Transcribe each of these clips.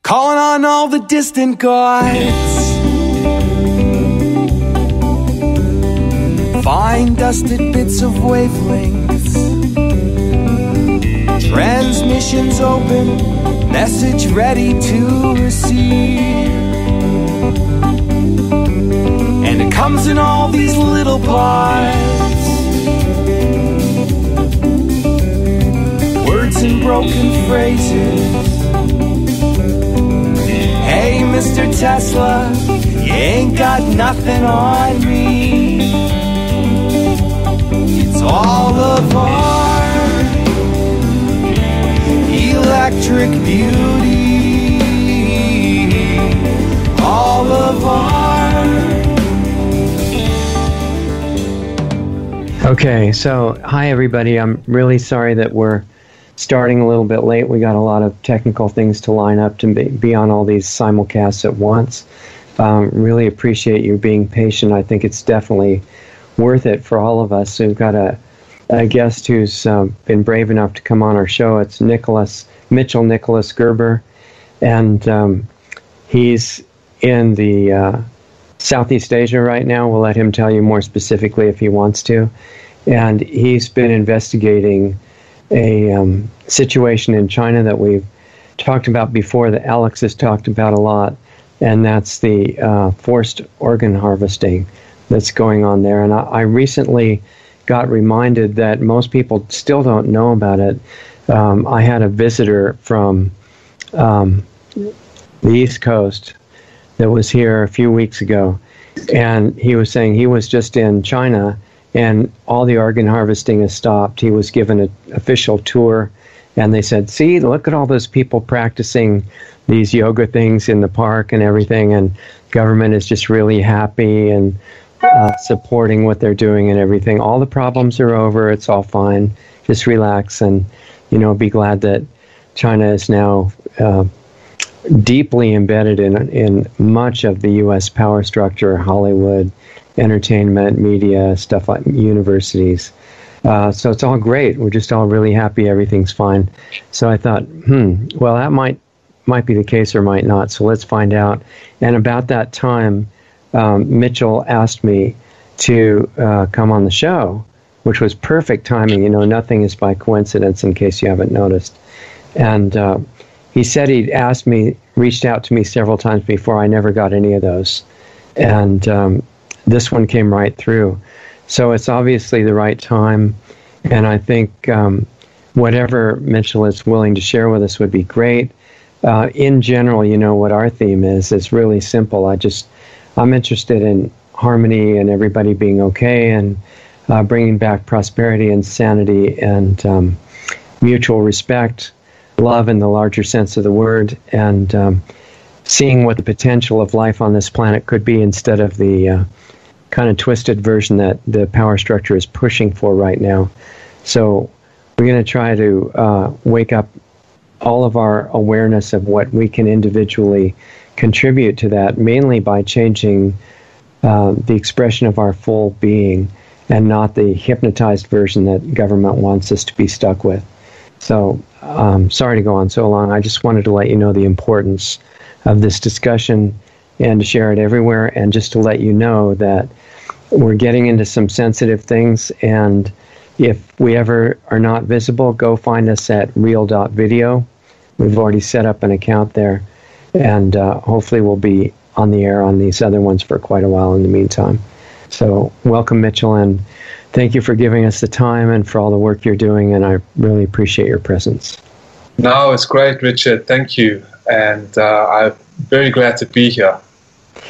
calling on all the distant gods. Fine dusted bits of wavelengths, transmissions open, message ready to receive. And it comes in all these little parts, words and broken phrases. Hey, Mr. Tesla, you ain't got nothing on me. It's all of our electric beauty, all of our. Okay, so hi everybody. I'm really sorry that we're starting a little bit late. We got a lot of technical things to line up to be on all these simulcasts at once. Really appreciate you being patient. I think it's definitely worth it for all of us. So we've got a guest who's been brave enough to come on our show. It's Mitchell Nicholas Gerber, and he's in the Southeast Asia right now. We'll let him tell you more specifically if he wants to. And he's been investigating a situation in China that we've talked about before, that Alex has talked about a lot, and that's the forced organ harvesting that's going on there. And I recently got reminded that most people still don't know about it. I had a visitor from the East Coast that was here a few weeks ago, and he was saying he was just in China and all the organ harvesting has stopped. He was given an official tour, and they said, see, look at all those people practicing these yoga things in the park and everything, and government is just really happy and supporting what they're doing and everything. All the problems are over. It's all fine. Just relax and, be glad that China is now deeply embedded in much of the U.S. power structure, Hollywood, entertainment, media, stuff like universities. So it's all great. We're just all really happy everything's fine. So I thought, well, that might be the case or might not. So let's find out. And about that time, Mitchell asked me to come on the show, which was perfect timing. Nothing is by coincidence, in case you haven't noticed. And he said he'd reached out to me several times before. I never got any of those. And this one came right through. So it's obviously the right time. And I think whatever Mitchell is willing to share with us would be great. In general, what our theme is really simple. I'm interested in harmony and everybody being okay, and bringing back prosperity and sanity and mutual respect, love in the larger sense of the word, and seeing what the potential of life on this planet could be instead of the kind of twisted version that the power structure is pushing for right now. So we're going to try to wake up all of our awareness of what we can individually contribute to that, mainly by changing the expression of our full being and not the hypnotized version that government wants us to be stuck with. So sorry to go on so long. I just wanted to let you know the importance of this discussion and to share it everywhere, and just to let you know that we're getting into some sensitive things, and if we ever are not visible, go find us at real.video. We've already set up an account there, and hopefully we'll be on the air on these other ones for quite a while in the meantime. So welcome, Mitchell, and thank you for giving us the time and for all the work you're doing, and I really appreciate your presence. No, it's great, Richard. Thank you, and I'm very glad to be here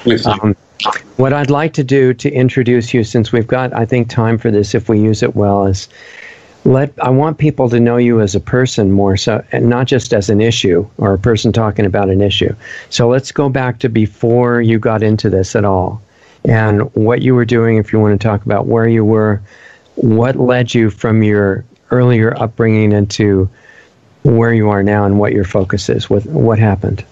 with you. What I'd like to do to introduce you, since we've got, I think, time for this if we use it well, is I want people to know you as a person more so, and not just as an issue or a person talking about an issue. So let's go back to before you got into this at all, and what you were doing, if you want to talk about where you were, what led you from your earlier upbringing into where you are now and what your focus is. What happened?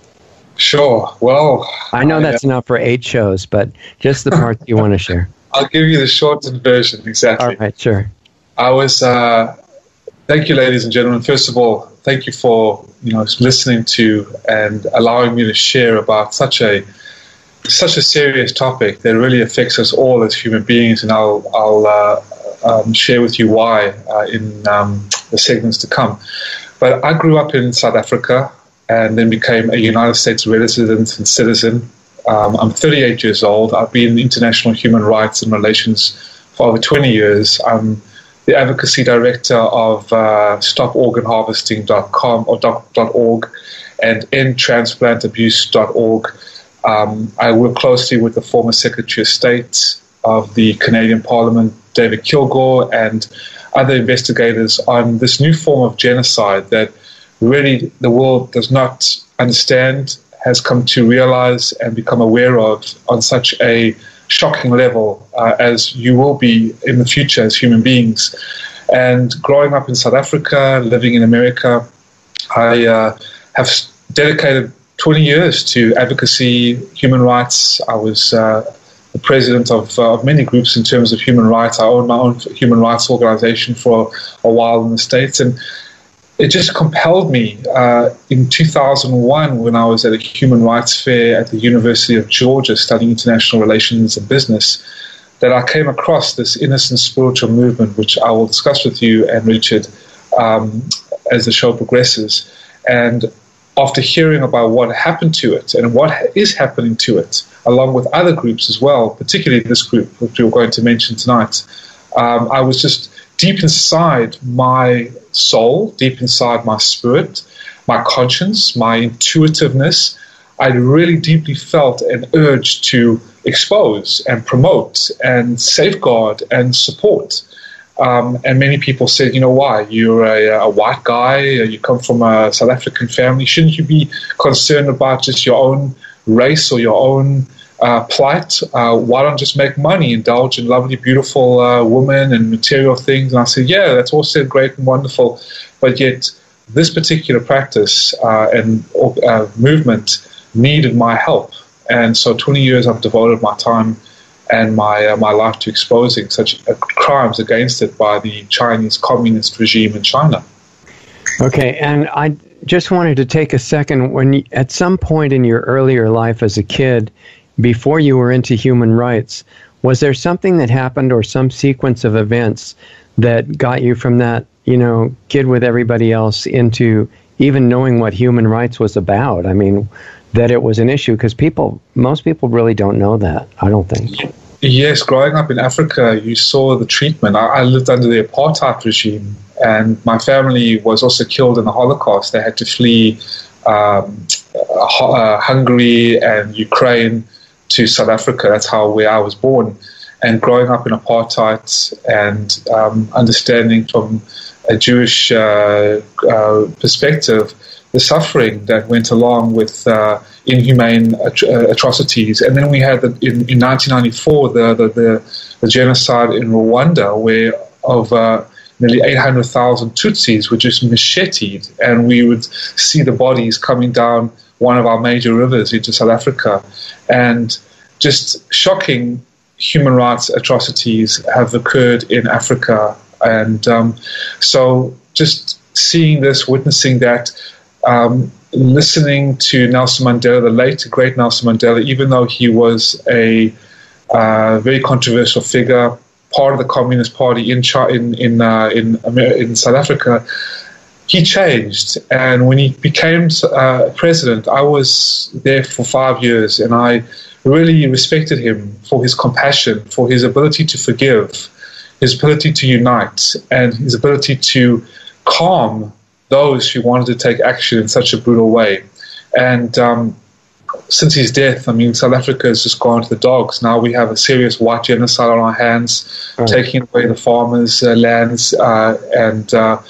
Sure. Well, I know that's enough for 8 shows, but just the parts you want to share. I'll give you the shortened version, exactly. All right, sure. I was, thank you, ladies and gentlemen. First of all, thank you for listening to and allowing me to share about such a serious topic that really affects us all as human beings. And I'll share with you why in the segments to come. But I grew up in South Africa and then became a United States resident and citizen. I'm 38 years old. I've been in international human rights and relations for over 20 years. I'm the advocacy director of StopOrganHarvesting.com or .org and EndTransplantAbuse.org. I work closely with the former Secretary of State of the Canadian Parliament, David Kilgour, and other investigators on this new form of genocide that really the world does not understand, has come to realize and become aware of on such a shocking level as you will be in the future as human beings. And growing up in South Africa, living in America, I have dedicated 20 years to advocacy, human rights. I was the president of many groups in terms of human rights. I owned my own human rights organization for a while in the States. And it just compelled me in 2001 when I was at a human rights fair at the University of Georgia studying international relations and business, that I came across this innocent spiritual movement, which I will discuss with you and Richard as the show progresses. And after hearing about what happened to it and what is happening to it, along with other groups as well, particularly this group, which we're going to mention tonight, I was just deep inside my soul, deep inside my spirit, my conscience, my intuitiveness, I really deeply felt an urge to expose and promote and safeguard and support. And many people said, why? You're a white guy, you come from a South African family, shouldn't you be concerned about just your own race or your own plight? Why don't just make money, indulge in lovely, beautiful women and material things? And I said, yeah, that's all said great and wonderful, but yet this particular practice and movement needed my help. And so 20 years I've devoted my time and my life to exposing such crimes against it by the Chinese communist regime in China. Okay, and I just wanted to take a second. At some point in your earlier life as a kid, before you were into human rights, was there something that happened or some sequence of events that got you from that, kid with everybody else into even knowing what human rights was about? I mean, that it was an issue, because most people really don't know that, I don't think. Yes, growing up in Africa, you saw the treatment. I lived under the apartheid regime, and my family was also killed in the Holocaust. They had to flee Hungary and Ukraine to South Africa. That's where I was born. And growing up in apartheid and understanding from a Jewish perspective the suffering that went along with inhumane atrocities. And then we had in 1994 the genocide in Rwanda, where over nearly 800,000 Tutsis were just macheted, and we would see the bodies coming down one of our major rivers into South Africa. And just shocking human rights atrocities have occurred in Africa. And so just seeing this, witnessing that, listening to Nelson Mandela, the late, great Nelson Mandela, even though he was a very controversial figure, part of the Communist Party in South Africa, he changed. And when he became president, I was there for 5 years, and I really respected him for his compassion, for his ability to forgive, his ability to unite, and his ability to calm those who wanted to take action in such a brutal way. And since his death, South Africa has just gone to the dogs. Now we have a serious white genocide on our hands, taking away the farmers' lands, and a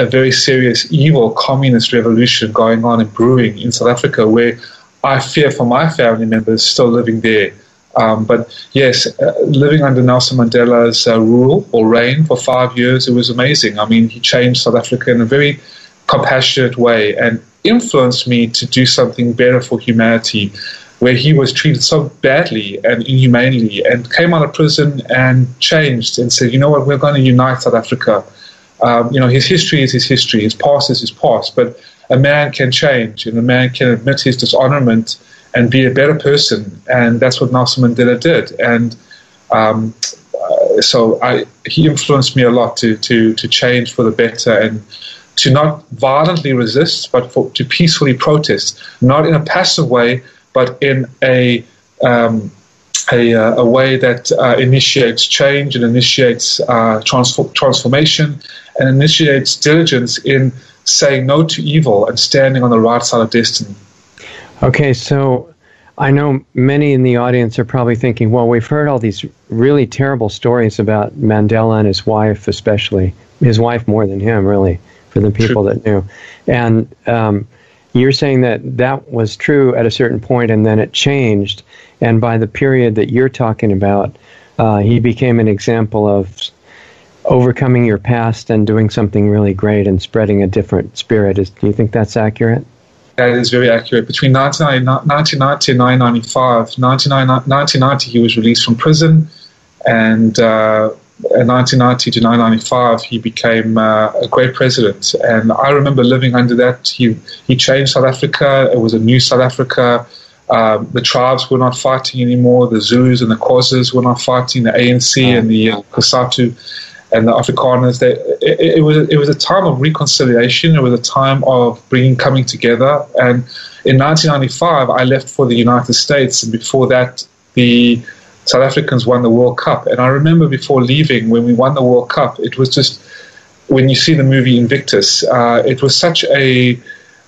very serious evil communist revolution going on and brewing in South Africa, where I fear for my family members still living there. But yes, living under Nelson Mandela's rule or reign for 5 years, it was amazing. He changed South Africa in a very compassionate way and influenced me to do something better for humanity, where he was treated so badly and inhumanely, and came out of prison and changed and said, you know what, we're going to unite South Africa. his history is his history, his past is his past, but a man can change, and a man can admit his dishonorment and be a better person, and that's what Nelson Mandela did. And he influenced me a lot to change for the better, and to not violently resist, but to peacefully protest, not in a passive way, but in a way that initiates change and initiates transformation and initiates diligence in saying no to evil and standing on the right side of destiny. Okay, so I know many in the audience are probably thinking, well, we've heard all these really terrible stories about Mandela and his wife, especially. His wife more than him, really, for the people that knew. And you're saying that was true at a certain point, and then it changed. And by the period that you're talking about, he became an example of overcoming your past and doing something really great and spreading a different spirit. Do you think that's accurate? That is very accurate. Between 1990 and 1990, he was released from prison, and in 1990 to 1995, he became a great president. And I remember living under that. He changed South Africa. It was a new South Africa. The tribes were not fighting anymore. The Zulus and the Khoisas were not fighting. The ANC and the Cosatu and the Afrikaners. It was a time of reconciliation. It was a time of coming together. And in 1995, I left for the United States. And before that, the South Africans won the World Cup. And I remember before leaving, when we won the World Cup, it was just, when you see the movie Invictus, it was such a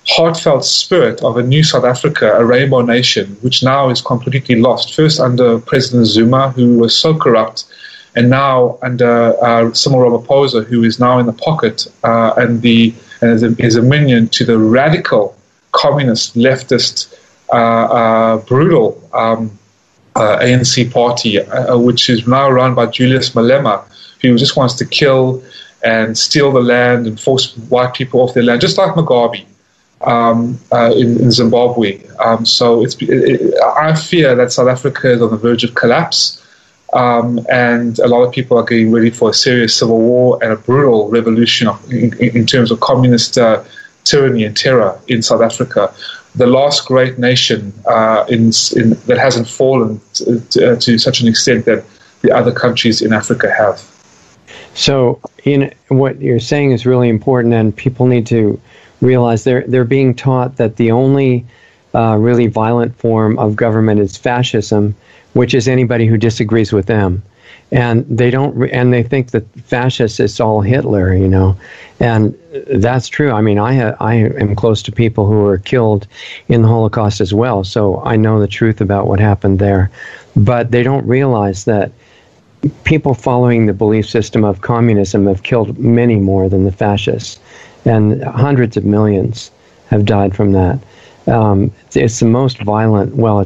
heartfelt spirit of a new South Africa, a rainbow nation, which now is completely lost. First under President Zuma, who was so corrupt, and now under Cyril Ramaphosa, who is now in the pocket and is a minion to the radical, communist, leftist, brutal ANC party, which is now run by Julius Malema, who just wants to kill and steal the land and force white people off their land, just like Mugabe in Zimbabwe. So I fear that South Africa is on the verge of collapse, and a lot of people are getting ready for a serious civil war and a brutal revolution in terms of communist tyranny and terror in South Africa. The last great nation that hasn't fallen to such an extent that the other countries in Africa have. So, what you're saying is really important, and people need to realize they're being taught that the only really violent form of government is fascism, which is anybody who disagrees with them. And they think that fascist is all Hitler, and that's true. I mean, I am close to people who were killed in the Holocaust as well, so I know the truth about what happened there. But they don't realize that people following the belief system of communism have killed many more than the fascists, and hundreds of millions have died from that. It's the most violent. Well,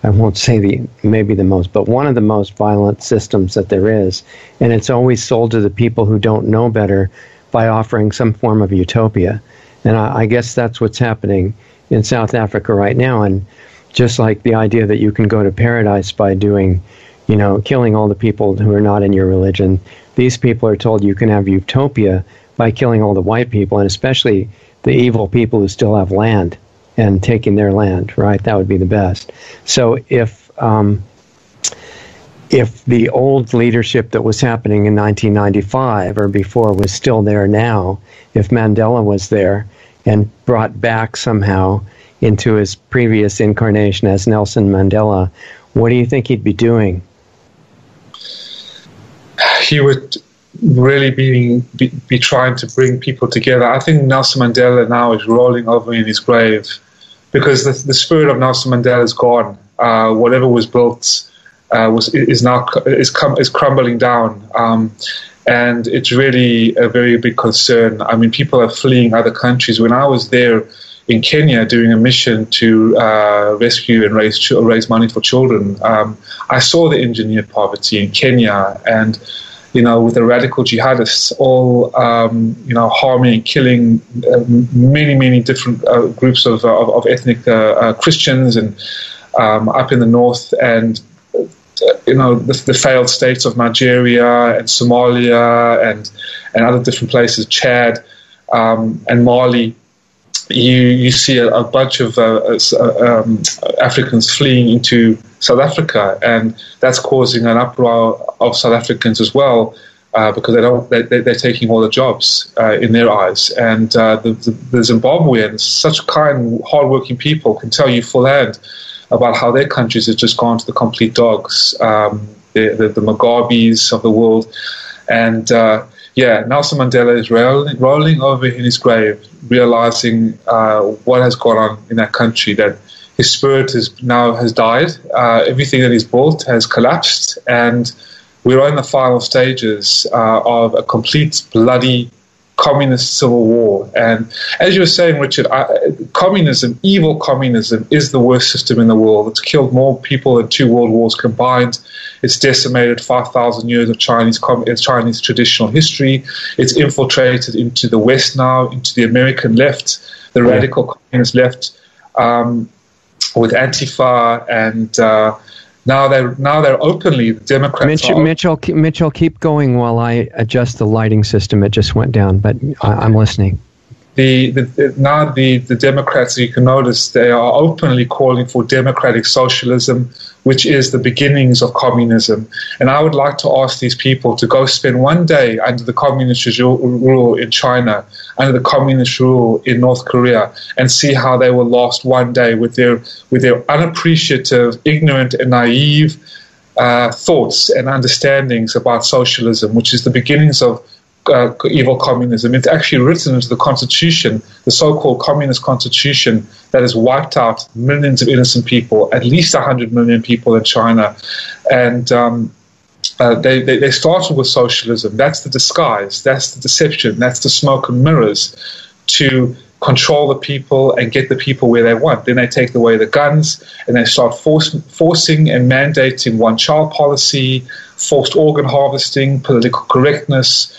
I won't say maybe the most, but one of the most violent systems that there is. And it's always sold to the people who don't know better by offering some form of utopia. And I guess that's what's happening in South Africa right now. And just like the idea that you can go to paradise by doing, killing all the people who are not in your religion, these people are told you can have utopia by killing all the white people, and especially the evil people who still have land, and taking their land, right? That would be the best. So if the old leadership that was happening in 1995 or before was still there now, if Mandela was there and brought back somehow into his previous incarnation as Nelson Mandela, what do you think he'd be doing? He would really be trying to bring people together. I think Nelson Mandela now is rolling over in his grave, because the spirit of Nelson Mandela is gone. Whatever was built is crumbling down, and it's really a very big concern. I mean, people are fleeing other countries. When I was there in Kenya doing a mission to rescue and raise money for children, I saw the engineered poverty in Kenya, and with the radical jihadists all, harming and killing many different groups of ethnic Christians and up in the north. And the failed states of Nigeria and Somalia and other different places, Chad and Mali, you see a bunch of Africans fleeing into South Africa, and that's causing an uproar of South Africans as well, because they're taking all the jobs in their eyes. And the Zimbabweans, such kind, hardworking people, can tell you full hand about how their countries have just gone to the complete dogs, the Mugabes of the world. And Nelson Mandela is rolling over in his grave, realizing what has gone on in that country, that his spirit has died. Everything that he's built has collapsed, and we're in the final stages of a complete bloody communist civil war. And as you were saying, Richard, evil communism is the worst system in the world. It's killed more people than 2 world wars combined. It's decimated 5,000 years of Chinese traditional history. It's infiltrated into the West now, into the American left, the radical communist left, with Antifa, and now they're openly, the Democrats. Mitchell, keep going while I adjust the lighting system. It just went down, but I'm listening. Now the Democrats, you can notice, they are openly calling for democratic socialism, which is the beginnings of communism. And I would like to ask these people to go spend one day under the communist rule in China, under the communist rule in North Korea, and see how they were lost one day with their unappreciative, ignorant, and naive thoughts and understandings about socialism, which is the beginnings of evil communism. It's actually written into the constitution, the so-called communist constitution, that has wiped out millions of innocent people, at least 100 million people in China. And they started with socialism. That's the disguise, that's the deception, that's the smoke and mirrors to control the people and get the people where they want. Then they take away the guns and they start forcing and mandating one-child policy, forced organ harvesting, political correctness,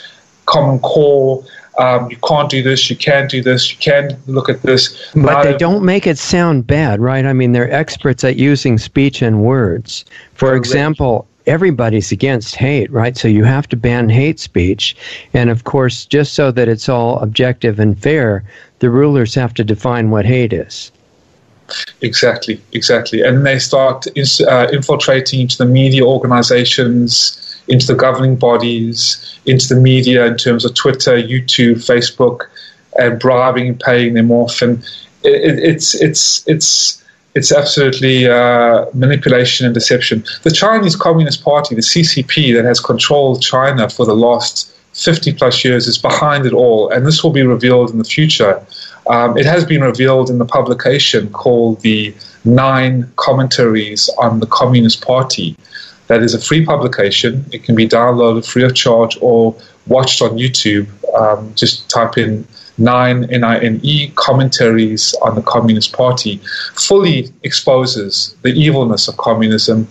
Common Core. You can't do this, you can't do this, you can't look at this. But they don't make it sound bad, right? I mean, they're experts at using speech and words. For example, everybody's against hate, right? So you have to ban hate speech. And of course, just so that it's all objective and fair, the rulers have to define what hate is. Exactly. And they start infiltrating into the media organizations, into the governing bodies, into the media in terms of Twitter, YouTube, Facebook, and bribing and paying them off. And it's absolutely manipulation and deception. The Chinese Communist Party, the CCP, that has controlled China for the last 50 plus years, is behind it all. And this will be revealed in the future. It has been revealed in the publication called the 9 Commentaries on the Communist Party. That is a free publication. It can be downloaded free of charge or watched on YouTube. Just type in 9 NINE Commentaries on the Communist Party. Fully exposes the evilness of communism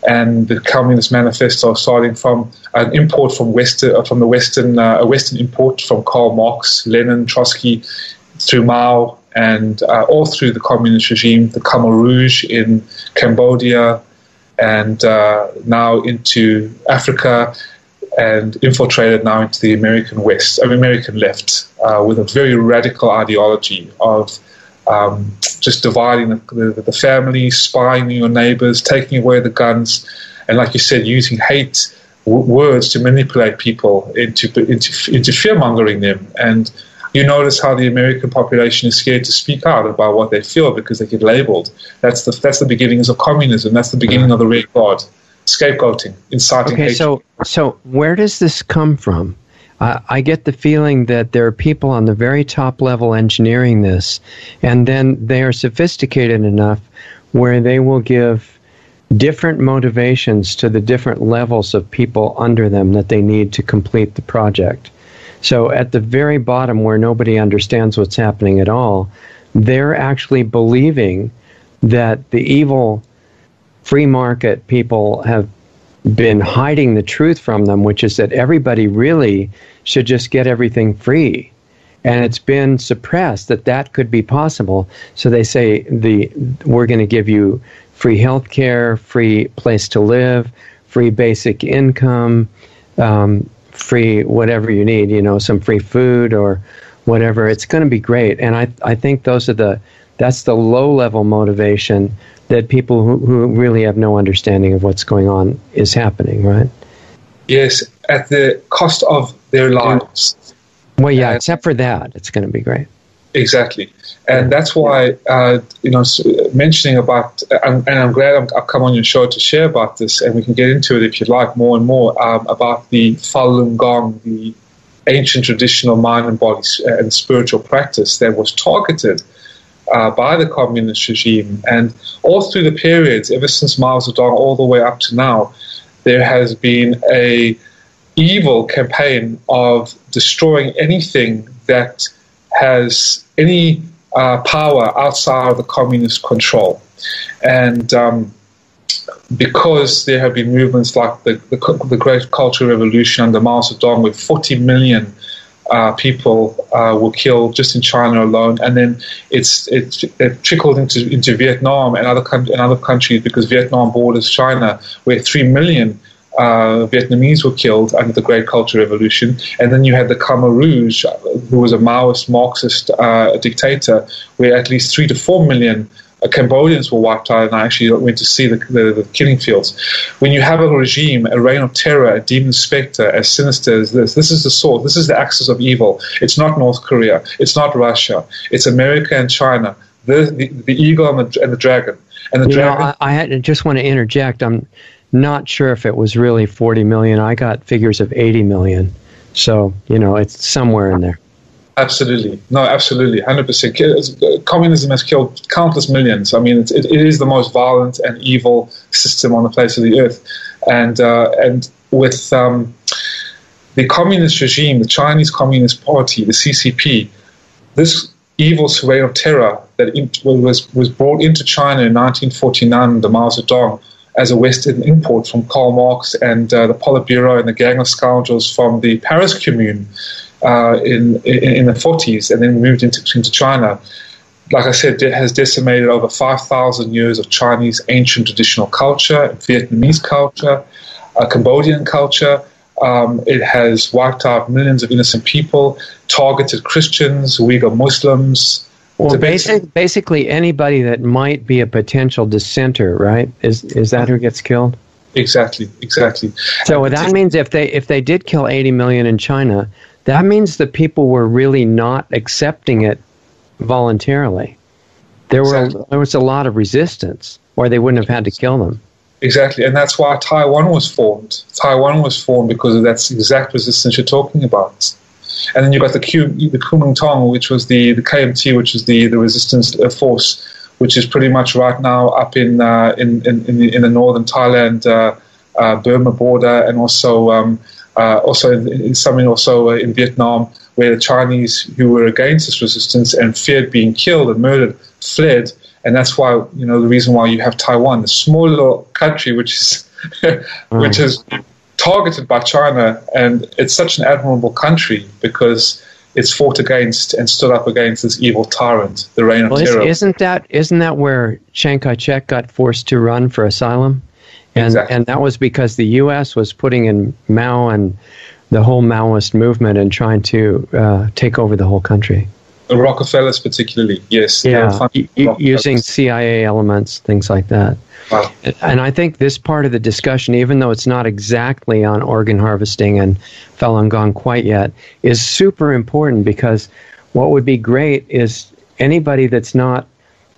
and the Communist Manifesto, starting from an import from a Western import from Karl Marx, Lenin, Trotsky, through Mao, and all through the communist regime, the Khmer Rouge in Cambodia, and now into Africa, and infiltrated now into the American left, with a very radical ideology of just dividing the family, spying on your neighbors, taking away the guns, and like you said, using hate words to manipulate people into fear-mongering them. And you notice how the American population is scared to speak out about what they feel because they get labeled. That's the beginnings of communism. That's the beginning of the Red Guard. Scapegoating, inciting hate. So where does this come from? I get the feeling that there are people on the very top level engineering this, and then they are sophisticated enough where they will give different motivations to the different levels of people under them that they need to complete the project. So at the very bottom, where nobody understands what's happening at all, they're actually believing that the evil free market people have been hiding the truth from them, which is that everybody really should just get everything free. And it's been suppressed that could be possible. So they say we're going to give you free health care, free place to live, free basic income, free whatever you need, some free food or whatever. It's going to be great. And I think that's the low-level motivation that people who really have no understanding of what's going on is happening, right? Yes, at the cost of their lives. Well, yeah, except for that, it's going to be great. Exactly. And that's why, mentioning about, and I'm glad I've come on your show to share about this, and we can get into it if you'd like more and more, about the Falun Gong, the ancient traditional mind and body and spiritual practice that was targeted by the communist regime. And all through the periods, ever since Mao Zedong all the way up to now, there has been a evil campaign of destroying anything that has any power outside of the communist control. And because there have been movements like the Great Cultural Revolution under Mao Zedong, where 40 million people were killed just in China alone, and then it trickled into Vietnam and other countries, because Vietnam borders China, where 3 million Vietnamese were killed under the Great Cultural Revolution. And then you had the Khmer Rouge, who was a Maoist, Marxist dictator, where at least 3 to 4 million Cambodians were wiped out, and I actually went to see the killing fields. When you have a regime, a reign of terror, a demon spectre as sinister as this is the source, this is the axis of evil. It's not North Korea, it's not Russia, it's America and China, the eagle and the dragon. And the dragon. I just want to interject. I'm not sure if it was really 40 million. I got figures of 80 million. So, it's somewhere in there. Absolutely. No, absolutely. 100%. Communism has killed countless millions. I mean, it is the most violent and evil system on the face of the earth. And with the communist regime, the Chinese Communist Party, the CCP, this evil reign of terror that was brought into China in 1949 under Mao Zedong as a Western import from Karl Marx and the Politburo and the gang of scoundrels from the Paris Commune in the 40s, and then moved into China. Like I said, it has decimated over 5,000 years of Chinese ancient traditional culture, Vietnamese culture, Cambodian culture. It has wiped out millions of innocent people, targeted Christians, Uyghur Muslims. Well, basically anybody that might be a potential dissenter, right? Is that who gets killed? Exactly. So that means if they did kill 80 million in China, that means the people were really not accepting it voluntarily. There was a lot of resistance, or they wouldn't have had to kill them. Exactly, and that's why Taiwan was formed. Taiwan was formed because of that exact resistance you're talking about. And then you've got the Kuomintang, which was the KMT, which is the resistance force, which is pretty much right now up in the northern Thailand, Burma border, and also in Vietnam, where the Chinese who were against this resistance and feared being killed and murdered fled. And that's why, the reason why you have Taiwan, the small little country which is targeted by China, and it's such an admirable country because it's fought against and stood up against this evil tyrant, the reign of terror. Isn't that where Chiang Kai-shek got forced to run for asylum? And that was because the U.S. was putting in Mao and the whole Maoist movement and trying to take over the whole country. The Rockefellers particularly, yes. Yeah, using CIA elements, things like that. Wow. And I think this part of the discussion, even though it's not exactly on organ harvesting and Falun Gong quite yet, is super important, because what would be great is anybody that's not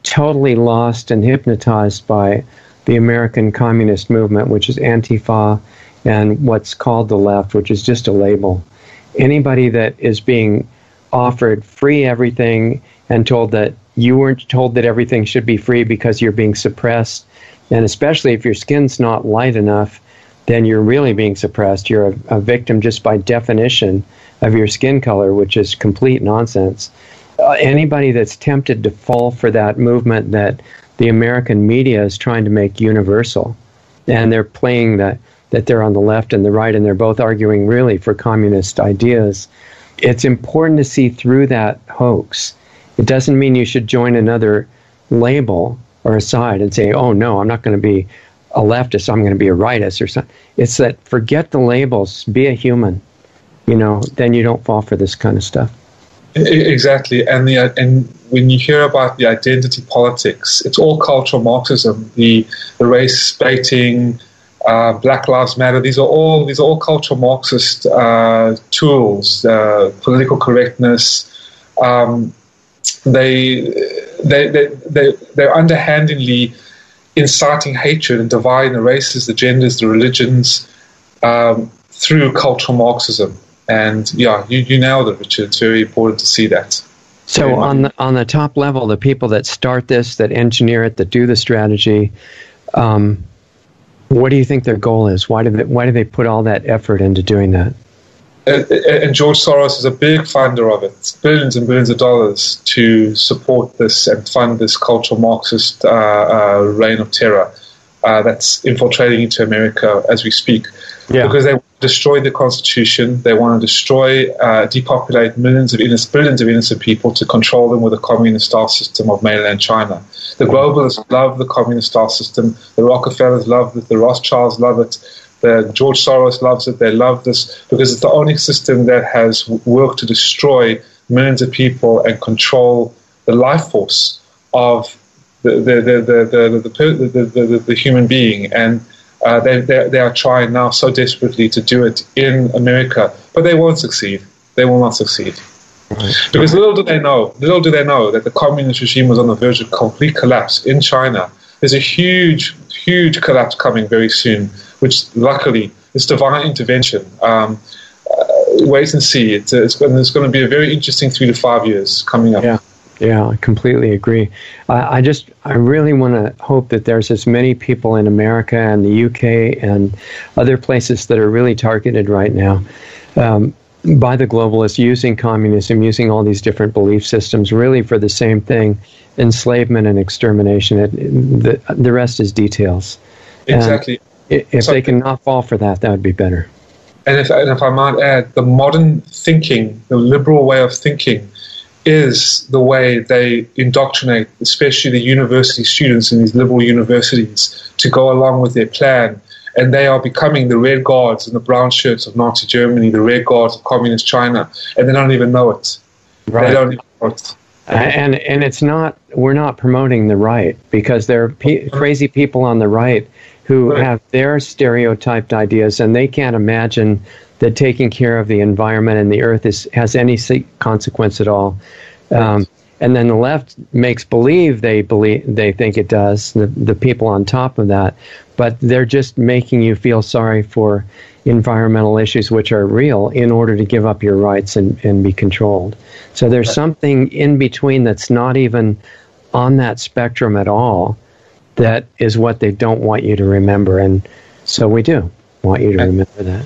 totally lost and hypnotized by the American communist movement, which is Antifa, and what's called the left, which is just a label. Anybody that is being offered free everything and told that you weren't told that everything should be free because you're being suppressed, and especially if your skin's not light enough, then you're really being suppressed. You're a victim just by definition of your skin color, which is complete nonsense. Anybody that's tempted to fall for that movement that the American media is trying to make universal, and they're playing that they're on the left and the right, and they're both arguing really for communist ideas. It's important to see through that hoax. It doesn't mean you should join another label or a side and say, oh, no, I'm not going to be a leftist, I'm going to be a rightist or something. It's that forget the labels, be a human, then you don't fall for this kind of stuff. Exactly. And when you hear about the identity politics, it's all cultural Marxism, the race baiting, Black Lives Matter. These are all cultural Marxist tools. Political correctness. They're underhandedly inciting hatred and dividing the races, the genders, the religions through cultural Marxism. And yeah, you nailed it, Richard. It's very important to see that. So on the top level, the people that start this, that engineer it, that do the strategy, what do you think their goal is? Why do they put all that effort into doing that? And George Soros is a big funder of it. It's billions and billions of dollars to support this and fund this cultural Marxist reign of terror that's infiltrating into America as we speak. Yeah. Because they want to destroy the Constitution. They want to destroy, depopulate billions of innocent people to control them with a communist-style system of mainland China. The globalists love the communist-style system. The Rockefellers love it. The Rothschilds love it. The George Soros loves it. They love this because it's the only system that has worked to destroy millions of people and control the life force of the human being. And they are trying now so desperately to do it in America, but they won't succeed. They will not succeed. Right. Because little do they know that the communist regime was on the verge of complete collapse in China. There's a huge collapse coming very soon, which luckily is divine intervention. Wait and see. It's going to be a very interesting 3 to 5 years coming up. Yeah, I completely agree. I really want to hope that there's as many people in America and the UK and other places that are really targeted right now by the globalists, using communism, using all these different belief systems, really for the same thing, enslavement and extermination. The rest is details. Exactly. And if they can not fall for that, that would be better. And if I might add, the modern thinking, the liberal way of thinking, is the way they indoctrinate, especially the university students in these liberal universities, to go along with their plan. And they are becoming the red guards and the brown shirts of Nazi Germany, the red guards of communist China, and they don't even know it. Right. They don't even know it. And it's not, we're not promoting the right, because there are crazy people on the right who have their stereotyped ideas, and they can't imagine that taking care of the environment and the earth has any consequence at all. And then the left makes believe they think it does, the people on top of that, but they're just making you feel sorry for environmental issues which are real in order to give up your rights and be controlled. So there's something in between that's not even on that spectrum at all that is what they don't want you to remember. And so we do want you to remember that.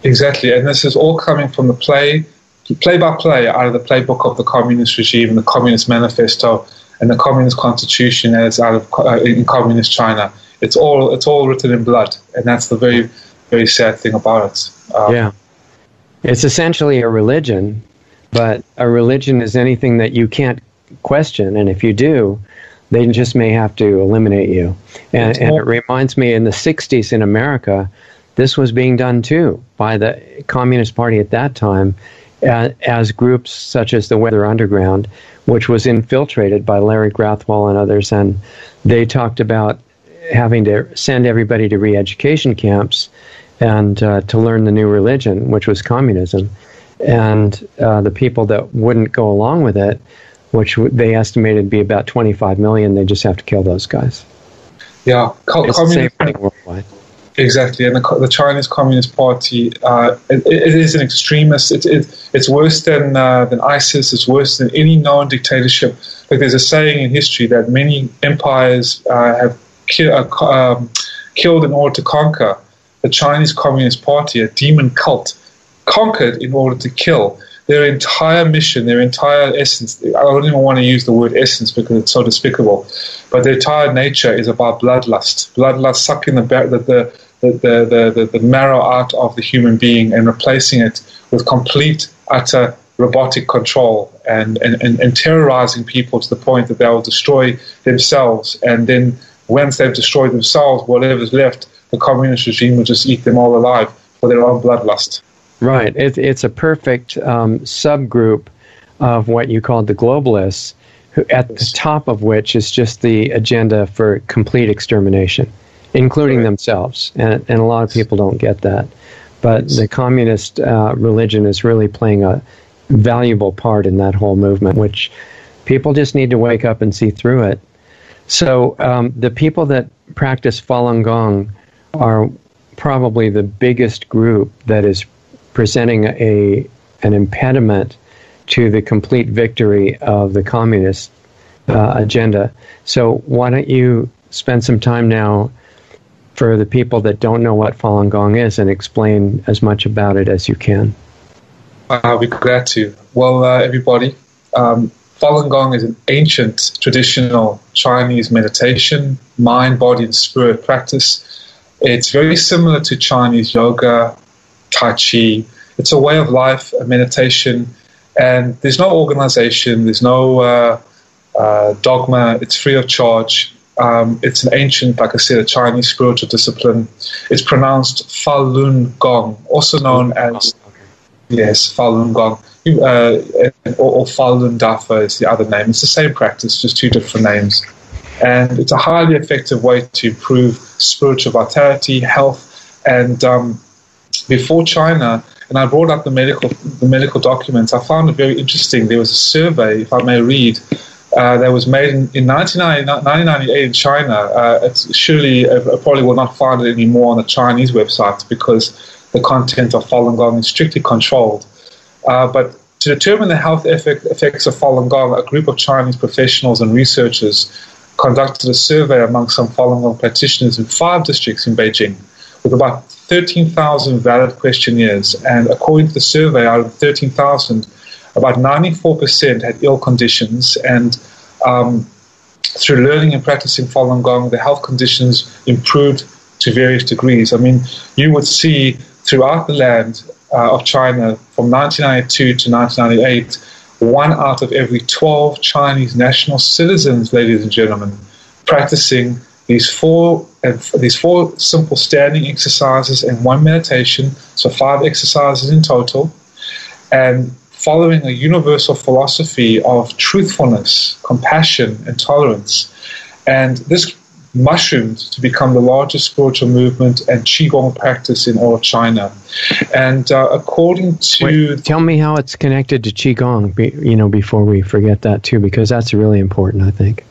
Exactly. And this is all coming from the play-by-play out of the playbook of the communist regime, the Communist Manifesto, and the Communist Constitution as out of in communist China. It's all written in blood, and that's the very, very sad thing about it. It's essentially a religion, but a religion is anything that you can't question, and if you do, they just may have to eliminate you. And it reminds me, in the 60s in America, this was being done too by the Communist Party at that time, as groups such as the Weather Underground, which was infiltrated by Larry Grathwohl and others, and they talked about having to send everybody to re-education camps and to learn the new religion, which was communism. And the people that wouldn't go along with it, which they estimated to be about 25 million, they just have to kill those guys. Yeah, it's the same thing worldwide. Exactly, and the Chinese Communist Party, it is an extremist. It's worse than ISIS. It's worse than any known dictatorship. Like there's a saying in history that many empires have killed in order to conquer. The Chinese Communist Party, a demon cult, conquered in order to kill. Their entire mission, their entire essence, I don't even want to use the word essence because it's so despicable, but their entire nature is about bloodlust. Bloodlust, sucking the marrow out of the human being and replacing it with complete, utter robotic control and terrorizing people to the point that they will destroy themselves. And then once they've destroyed themselves, whatever's left, the communist regime will just eat them all alive for their own bloodlust. Right. It's a perfect subgroup of what you called the globalists, who, at the top of which is just the agenda for complete extermination, including themselves. And a lot of people don't get that. But the communist religion is really playing a valuable part in that whole movement, which people just need to wake up and see through it. So the people that practice Falun Gong are probably the biggest group that is presenting an impediment to the complete victory of the communist agenda. So why don't you spend some time now for the people that don't know what Falun Gong is and explain as much about it as you can. I'll be glad to. Well, everybody, Falun Gong is an ancient, traditional Chinese meditation, mind, body, and spirit practice. It's very similar to Chinese yoga, Tai Chi. It's a way of life, a meditation, and there's no organization, there's no dogma. It's free of charge. It's an ancient, like I said, a Chinese spiritual discipline. It's pronounced Falun Gong, also known as, yes, Falun Gong, or Falun Dafa is the other name. It's the same practice, just two different names. And it's a highly effective way to improve spiritual vitality, health, and before China, and I brought up the medical documents, I found it very interesting. There was a survey, if I may read, that was made in 1998 in China. It's surely, I probably will not find it anymore on the Chinese website because the content of Falun Gong is strictly controlled. But to determine the health effects of Falun Gong, a group of Chinese professionals and researchers conducted a survey among some Falun Gong practitioners in 5 districts in Beijing with about 13,000 valid questionnaires. And according to the survey, out of 13,000, about 94% had ill conditions, and through learning and practicing Falun Gong, the health conditions improved to various degrees. I mean, you would see throughout the land of China from 1992 to 1998, 1 out of every 12 Chinese national citizens, ladies and gentlemen, practicing these four simple standing exercises and 1 meditation, so 5 exercises in total, and following a universal philosophy of truthfulness, compassion, and tolerance. And this mushroomed to become the largest spiritual movement and Qigong practice in all of China. And according to... Wait, tell me how it's connected to Qigong, before we forget that too, because that's really important, I think.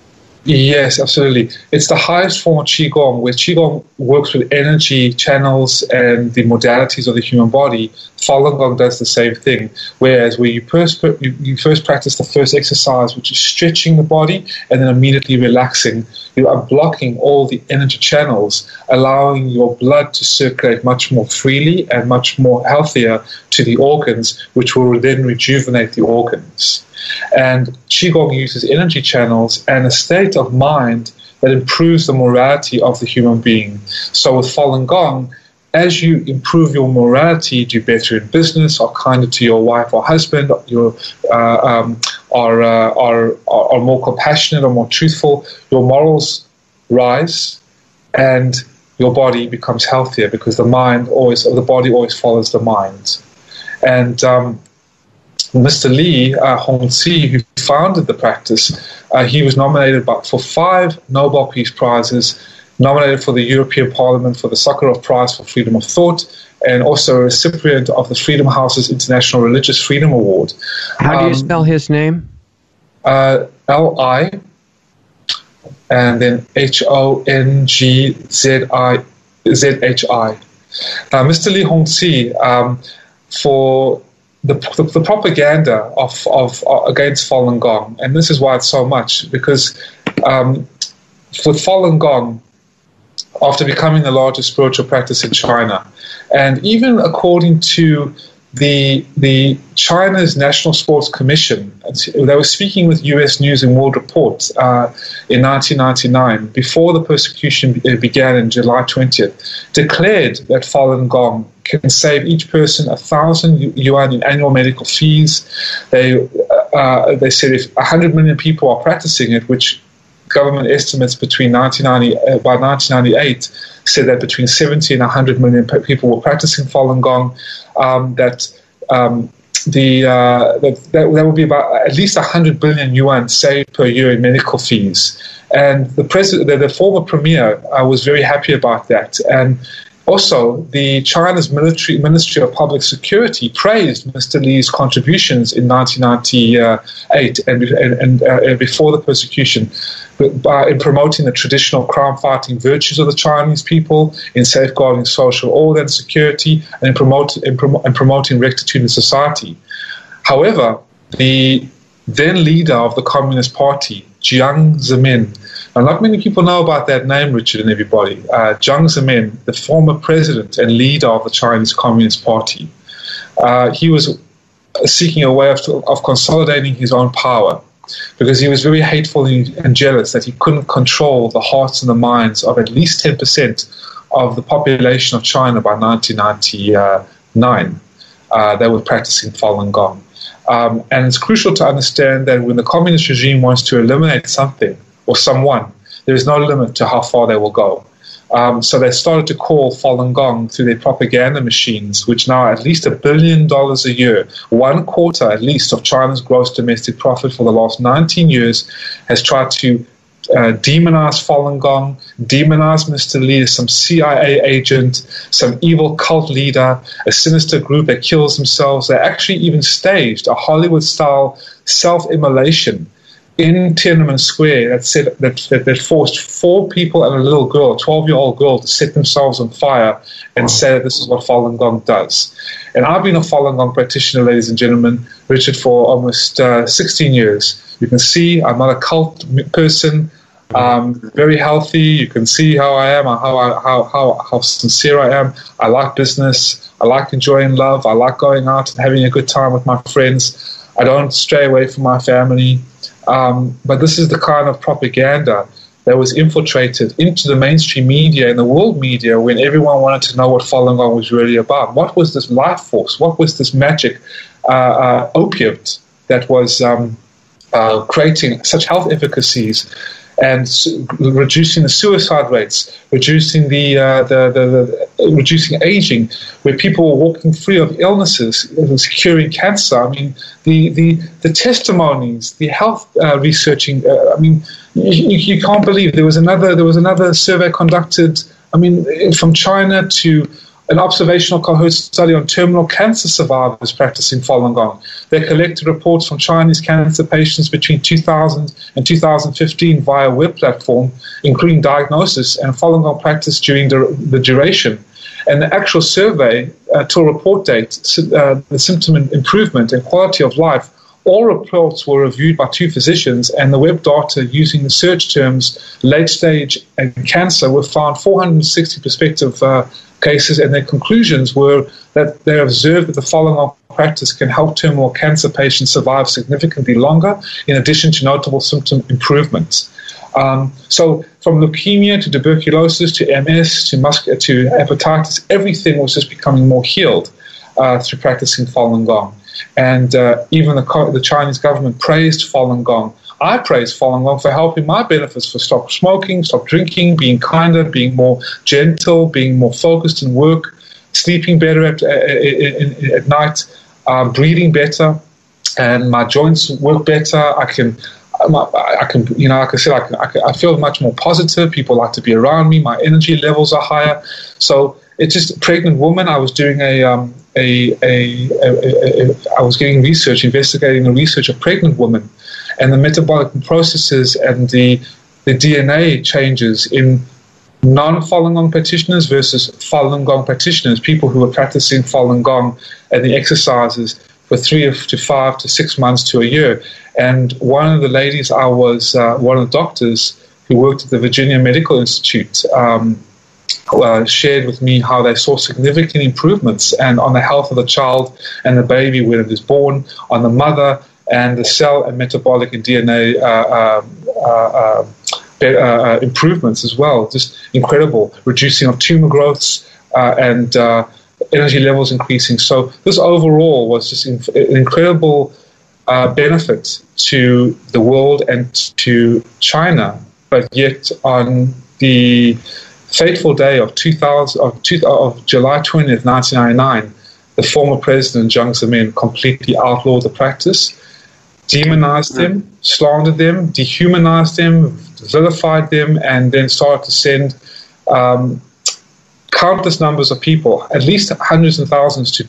Yes, absolutely. It's the highest form of Qigong, where Qigong works with energy channels and the modalities of the human body. Falun Gong does the same thing, whereas where you first practice the first exercise, which is stretching the body and then immediately relaxing, you are blocking all the energy channels, allowing your blood to circulate much more freely and much more healthier to the organs, which will then rejuvenate the organs. And Qigong uses energy channels and a state of mind that improves the morality of the human being. So with Falun Gong, as you improve your morality, do better in business, are kinder to your wife or husband, are more compassionate or more truthful, your morals rise and your body becomes healthier because the body always follows the mind. And Mr. Li Hongzhi, who founded the practice, he was nominated for 5 Nobel Peace Prizes, nominated for the European Parliament for the Sakharov Prize for Freedom of Thought, and also a recipient of the Freedom House's International Religious Freedom Award. How do you spell his name? Li, and then Hongzhi. Mr. Li Hongzhi, for the propaganda of against Falun Gong, and this is why it's so much, because with Falun Gong, after becoming the largest spiritual practice in China, and even according to the China's National Sports Commission, they were speaking with U.S. News and World Report in 1999, before the persecution began in July 20th, declared that Falun Gong can save each person 1,000 yuan in annual medical fees. They said if 100 million people are practicing it, which government estimates by 1998 said that between 70 and 100 million people were practicing Falun Gong, that would be about at least 100 billion yuan saved per year in medical fees. And the former premier was very happy about that. And also, China's Ministry of Public Security praised Mr. Li's contributions in 1998 and before the persecution in promoting the traditional crime-fighting virtues of the Chinese people, in safeguarding social order and security, and in promoting rectitude in society. However, the then leader of the Communist Party, Jiang Zemin. Now, not many people know about that name, Richard and everybody. Jiang Zemin, the former president and leader of the Chinese Communist Party. He was seeking a way of consolidating his own power, because he was very hateful and jealous that he couldn't control the hearts and the minds of at least 10% of the population of China by 1999. They were practicing Falun Gong. And it's crucial to understand that when the communist regime wants to eliminate something or someone, there is no limit to how far they will go. So they started to call Falun Gong through their propaganda machines, which now at least $1 billion a year, 1/4 at least of China's gross domestic profit for the last 19 years, has tried to demonize Falun Gong, demonize Mr. Li as some CIA agent, some evil cult leader, a sinister group that kills themselves. They actually even staged a Hollywood-style self-immolation in Tiananmen Square that forced 4 people and a little girl, a 12-year-old girl, to set themselves on fire and say that this is what Falun Gong does. And I've been a Falun Gong practitioner, ladies and gentlemen, Richard, for almost 16 years. You can see I'm not a cult person. Very healthy. You can see how I am, how sincere I am. I like business. I like enjoying love. I like going out and having a good time with my friends. I don't stray away from my family. But this is the kind of propaganda that was infiltrated into the mainstream media and the world media when everyone wanted to know what Falun Gong was really about. What was this life force? What was this magic opiate that was creating such health efficacies and reducing the suicide rates, reducing reducing aging, where people were walking free of illnesses, it was curing cancer. I mean, the testimonies, the health researching. I mean, you can't believe there was another survey conducted. I mean, from China to an observational cohort study on terminal cancer survivors practicing Falun Gong. They collected reports from Chinese cancer patients between 2000 and 2015 via a web platform, including diagnosis and Falun Gong practice during the duration. And the actual survey till report date, the symptom improvement and quality of life, all reports were reviewed by 2 physicians, and the web data using the search terms late stage and cancer were found 460 prospective cases, and their conclusions were that they observed that the Falun Gong practice can help terminal cancer patients survive significantly longer, in addition to notable symptom improvements. So from leukemia to tuberculosis to MS to hepatitis, everything was just becoming more healed through practicing Falun Gong. And even the Chinese government praised Falun Gong. I praise Falun Gong for helping my benefits, for stop smoking, stop drinking, being kinder, being more gentle, being more focused in work, sleeping better at night, breathing better, and my joints work better. I feel much more positive. People like to be around me. My energy levels are higher. So it's just a pregnant woman. I was doing I was getting research, investigating the research of pregnant women, and the metabolic processes and the DNA changes in non-Falun Gong practitioners versus Falun Gong practitioners, people who are practicing Falun Gong and the exercises for 3 to 5 to 6 months to a year. And one of the ladies, one of the doctors who worked at the Virginia Medical Institute, shared with me how they saw significant improvements and on the health of the child and the baby when it is born, on the mother, and the cell and metabolic and DNA improvements as well. Just incredible. Reducing of tumor growths and energy levels increasing. So this overall was just an incredible benefit to the world and to China. But yet on the fateful day of July 20th, 1999, the former president, Jiang Zemin, completely outlawed the practice, demonized them, slandered them, dehumanized them, vilified them, and then started to send countless numbers of people, at least hundreds and thousands, to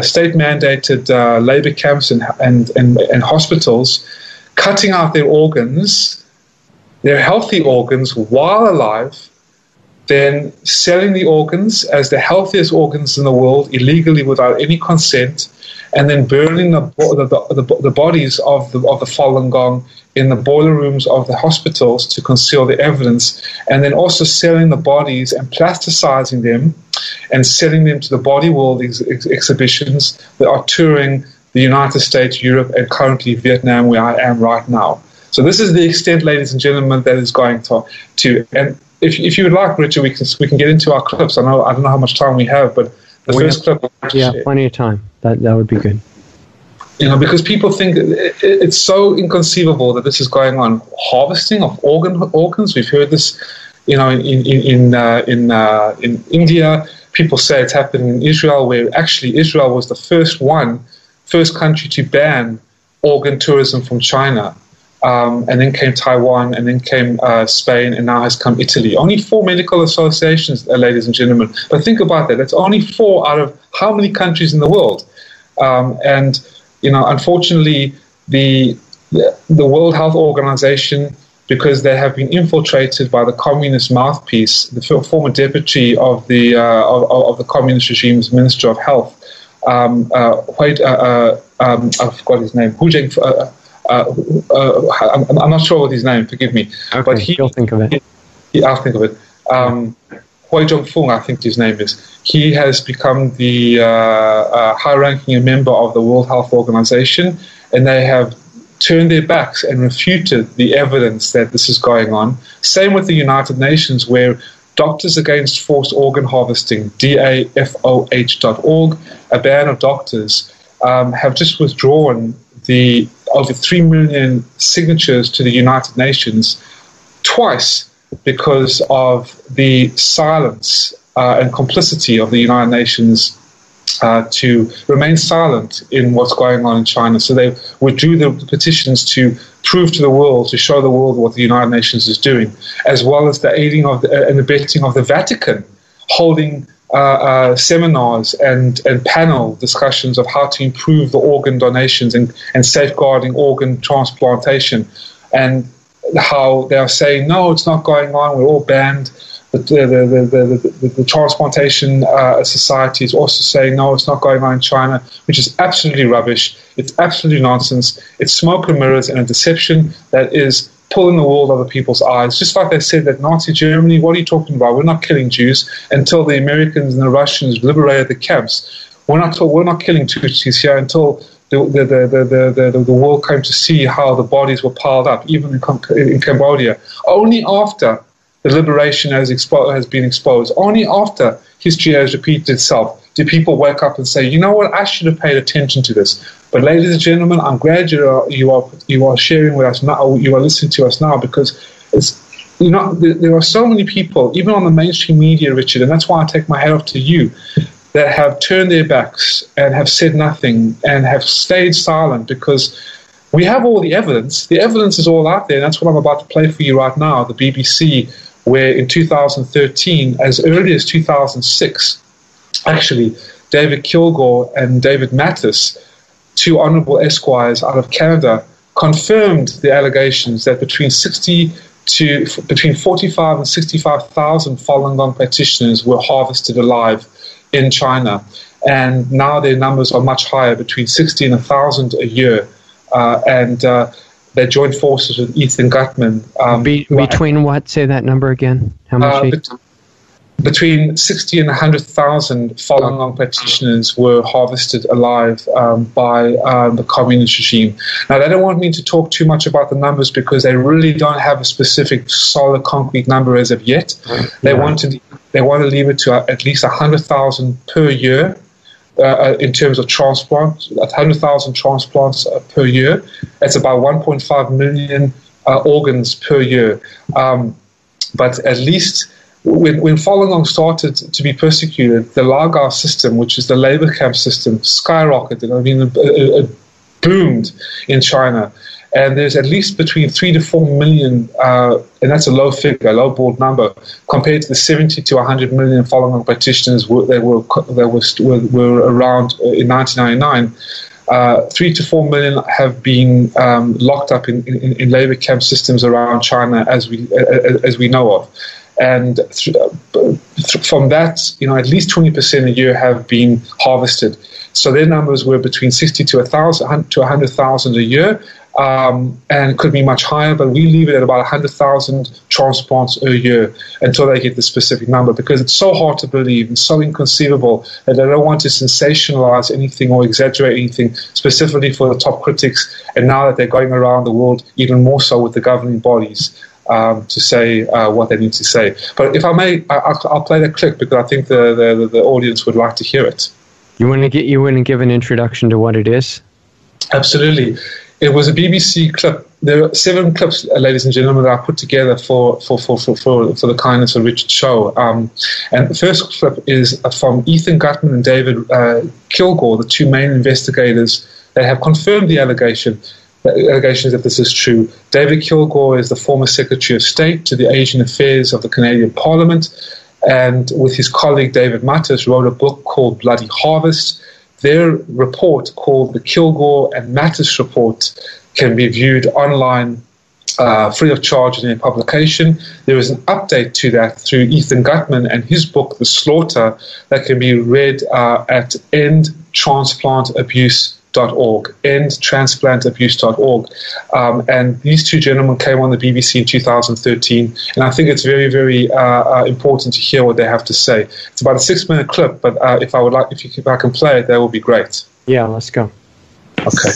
state-mandated labor camps and hospitals, cutting out their organs, their healthy organs, while alive, then selling the organs as the healthiest organs in the world illegally without any consent, and then burning the bodies of the Falun Gong in the boiler rooms of the hospitals to conceal the evidence, and then also selling the bodies and plasticizing them and selling them to the body world exhibitions that are touring the United States, Europe, and currently Vietnam, where I am right now. So this is the extent, ladies and gentlemen, that is going to. And if you would like, Richard, we can get into our clips. I don't know how much time we have, but the first clip. Yeah, plenty of time. That would be good. Because people think it's so inconceivable that this is going on. Harvesting of organs. We've heard this, in India. People say it's happening in Israel, where actually Israel was the first country to ban organ tourism from China. And then came Taiwan, and then came Spain, and now has come Italy. Only 4 medical associations, ladies and gentlemen. But think about that. That's only 4 out of how many countries in the world? Unfortunately, the World Health Organization, because they have been infiltrated by the communist mouthpiece, the former deputy of the communist regime's Minister of Health, I forgot his name, I'm not sure what his name, forgive me. Okay, but you'll think of it. I'll think of it. Hui Zhongfeng, I think his name is. He has become the high-ranking member of the World Health Organization, and they have turned their backs and refuted the evidence that this is going on. Same with the United Nations, where Doctors Against Forced Organ Harvesting, DAFOH.org, a band of doctors, have just withdrawn the over 3 million signatures to the United Nations twice because of the silence and complicity of the United Nations to remain silent in what's going on in China. So they withdrew the petitions to prove to the world, to show the world what the United Nations is doing, as well as the aiding of and abetting of the Vatican, holding seminars and panel discussions of how to improve the organ donations and safeguarding organ transplantation, and how they are saying, no, it's not going on, we're all banned. The Transplantation Society is also saying, no, it's not going on in China, which is absolutely rubbish. It's absolutely nonsense. It's smoke and mirrors and a deception that is pulling the world over people's eyes. Just like they said that Nazi Germany, what are you talking about? We're not killing Jews until the Americans and the Russians liberated the camps. We're not killing Tutsis here until the world came to see how the bodies were piled up, even in Cambodia. Only after the liberation has been exposed, only after history has repeated itself, do people wake up and say, you know what, I should have paid attention to this. But ladies and gentlemen, I'm glad you are sharing with us now, you are listening to us now, because there are so many people, even on the mainstream media, Richard, and that's why I take my hat off to you, that have turned their backs and have said nothing and have stayed silent, because we have all the evidence. The evidence is all out there, and that's what I'm about to play for you right now, the BBC, where in 2013, as early as 2006, actually, David Kilgour and David Mattis, 2 honourable esquires out of Canada, confirmed the allegations that between 45 and 65,000 Falun Gong practitioners were harvested alive in China. And now their numbers are much higher, between 60 and 1,000 a year. They joined forces with Ethan Gutman. Between what? Say that number again. How much? between 60 and 100,000 Falun Gong practitioners were harvested alive by the communist regime. Now, they don't want me to talk too much about the numbers because they really don't have a specific, solid, concrete number as of yet. They want to leave it to at least 100,000 per year in terms of transplants. 100,000 transplants per year. That's about 1.5 million organs per year. But at least when Falun Gong started to be persecuted, the Lagar system, which is the labor camp system, skyrocketed. I mean, it boomed in China. And there's at least between 3 to 4 million, and that's a low figure, a low-balled number, compared to the 70 to 100 million Falun Gong practitioners that were around in 1999. 3 to 4 million have been locked up in labor camp systems around China, as we know of. And from that, at least 20% a year have been harvested. So their numbers were between 60 to 100,000 a year, and could be much higher, but we leave it at about 100,000 transplants a year until they get the specific number, because it's so hard to believe and so inconceivable that I don't want to sensationalize anything or exaggerate anything, specifically for the top critics, and now that they're going around the world even more so with the governing bodies to say what they need to say. But if I may, I'll play that clip because I think the audience would like to hear it. You want to give an introduction to what it is? Absolutely. It was a BBC clip. There are 7 clips, ladies and gentlemen, that I put together for the Kindness of Richard show. And the first clip is from Ethan Gutman and David Kilgore, the 2 main investigators that have confirmed the allegations that this is true. David Kilgore is the former Secretary of State to the Asian Affairs of the Canadian Parliament, and with his colleague David Mattis wrote a book called Bloody Harvest. Their report, called the Kilgore and Mattis Report, can be viewed online free of charge in their publication. There is an update to that through Ethan Gutman and his book, The Slaughter, that can be read at endtransplantabuse.org. And these 2 gentlemen came on the BBC in 2013, and I think it's very, very important to hear what they have to say. It's about a 6-minute clip, but if I can play it, that would be great. Yeah, let's go. Okay.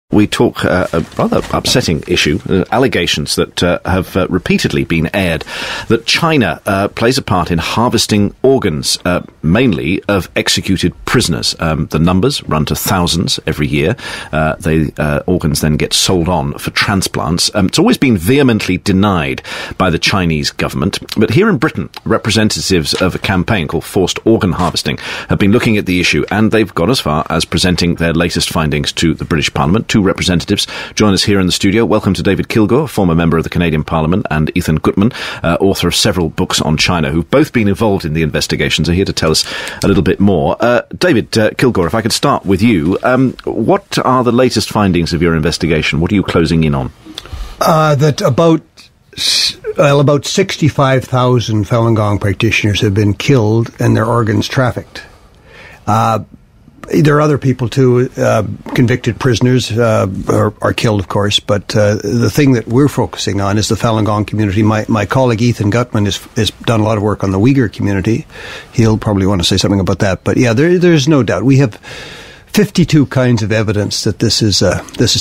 We talk a rather upsetting issue, allegations that have repeatedly been aired, that China plays a part in harvesting organs, mainly of executed prisoners. The numbers run to thousands every year. Organs then get sold on for transplants. It's always been vehemently denied by the Chinese government. But here in Britain, representatives of a campaign called Forced Organ Harvesting have been looking at the issue, and they've gone as far as presenting their latest findings to the British Parliament. 2 representatives join us here in the studio. Welcome to David Kilgore, former member of the Canadian Parliament, and Ethan Gutman, author of several books on China, who've both been involved in the investigations, are here to tell us a little bit more. David Kilgore, if I could start with you, what are the latest findings of your investigation? What are you closing in on? That about 65,000 Falun Gong practitioners have been killed and their organs trafficked. There are other people too, convicted prisoners are killed, of course, but the thing that we're focusing on is the Falun Gong community. My colleague Ethan Gutman has done a lot of work on the Uyghur community. He'll probably want to say something about that. But yeah, there's no doubt. We have 52 kinds of evidence that this is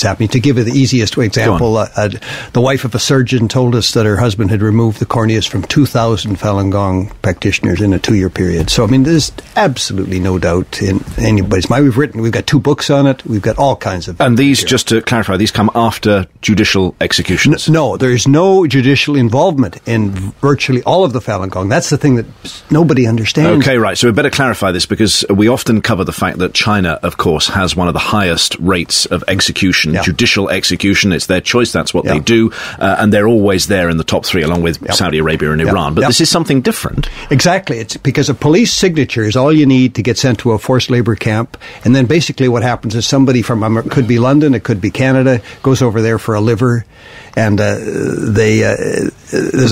happening. To give you the easiest example, the wife of a surgeon told us that her husband had removed the corneas from 2,000 Falun Gong practitioners in a 2-year period. So, I mean, there's absolutely no doubt in anybody's mind. We've got 2 books on it. We've got all kinds of... And these, just to clarify, these come after judicial executions? No, there's no judicial involvement in virtually all of the Falun Gong. That's the thing that nobody understands. Okay, right. So we better clarify this, because we often cover the fact that China, of course, has one of the highest rates of execution, judicial execution. It's their choice. That's what they do. And they're always there in the top 3, along with Saudi Arabia and Iran. But this is something different. Exactly. It's because a police signature is all you need to get sent to a forced labor camp. And then basically what happens is somebody from, it could be London, it could be Canada, goes over there for a liver. And there's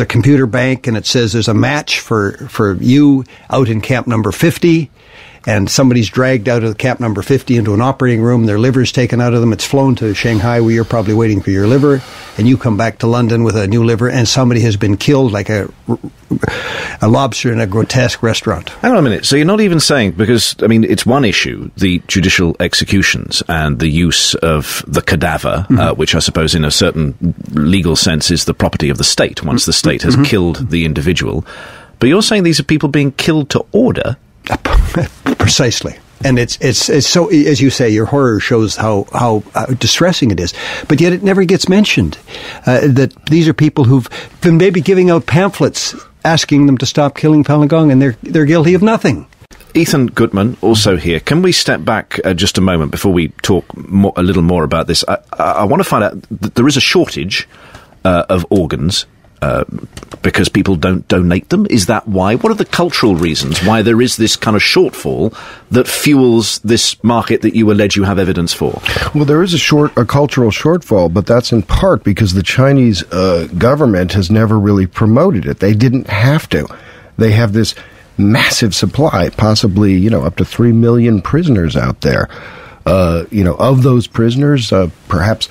a computer bank, and it says there's a match for you out in camp number 50. and somebody's dragged out of camp number 50 into an operating room, their liver's taken out of them, it's flown to Shanghai where you're probably waiting for your liver, and you come back to London with a new liver, and somebody has been killed like a lobster in a grotesque restaurant. Hang on a minute. So you're not even saying, because, I mean, it's one issue, the judicial executions and the use of the cadaver, which I suppose in a certain legal sense is the property of the state once the state has killed the individual. But you're saying these are people being killed to order? Precisely. And it's so, as you say, your horror shows how distressing it is. But yet it never gets mentioned that these are people who've been maybe giving out pamphlets asking them to stop killing Falun Gong, and they're guilty of nothing. Ethan Gutman, also here. Can we step back just a moment before we talk a little more about this? I want to find out that there is a shortage of organs because people don't donate them. Is that why? What are the cultural reasons why there is this kind of shortfall that fuels this market that you allege you have evidence for? Well, there is a cultural shortfall, but that's in part because the Chinese government has never really promoted it. They didn't have to. They have this massive supply, possibly, up to 3 million prisoners out there. Of those prisoners, perhaps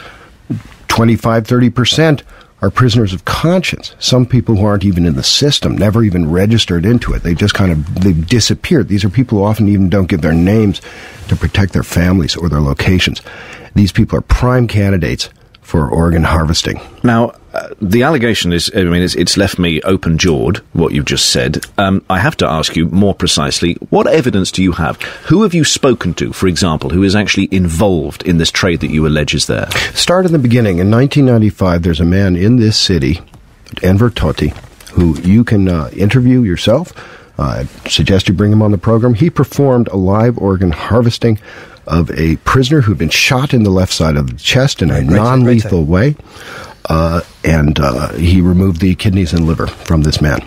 25-30% are prisoners of conscience. Some people who aren't even in the system, never even registered into it. They just they've disappeared. These are people who often even don't give their names to protect their families or their locations. These people are prime candidates for organ harvesting. Now, the allegation is, it's left me open-jawed, what you've just said. I have to ask you more precisely, what evidence do you have? Who have you spoken to, for example, who is actually involved in this trade that you allege is there? Start in the beginning. In 1995, there's a man in this city, Enver Tohti, who you can interview yourself. I suggest you bring him on the program. He performed a live organ harvesting of a prisoner who'd been shot in the left side of the chest in a non-lethal way. And he removed the kidneys and liver from this man.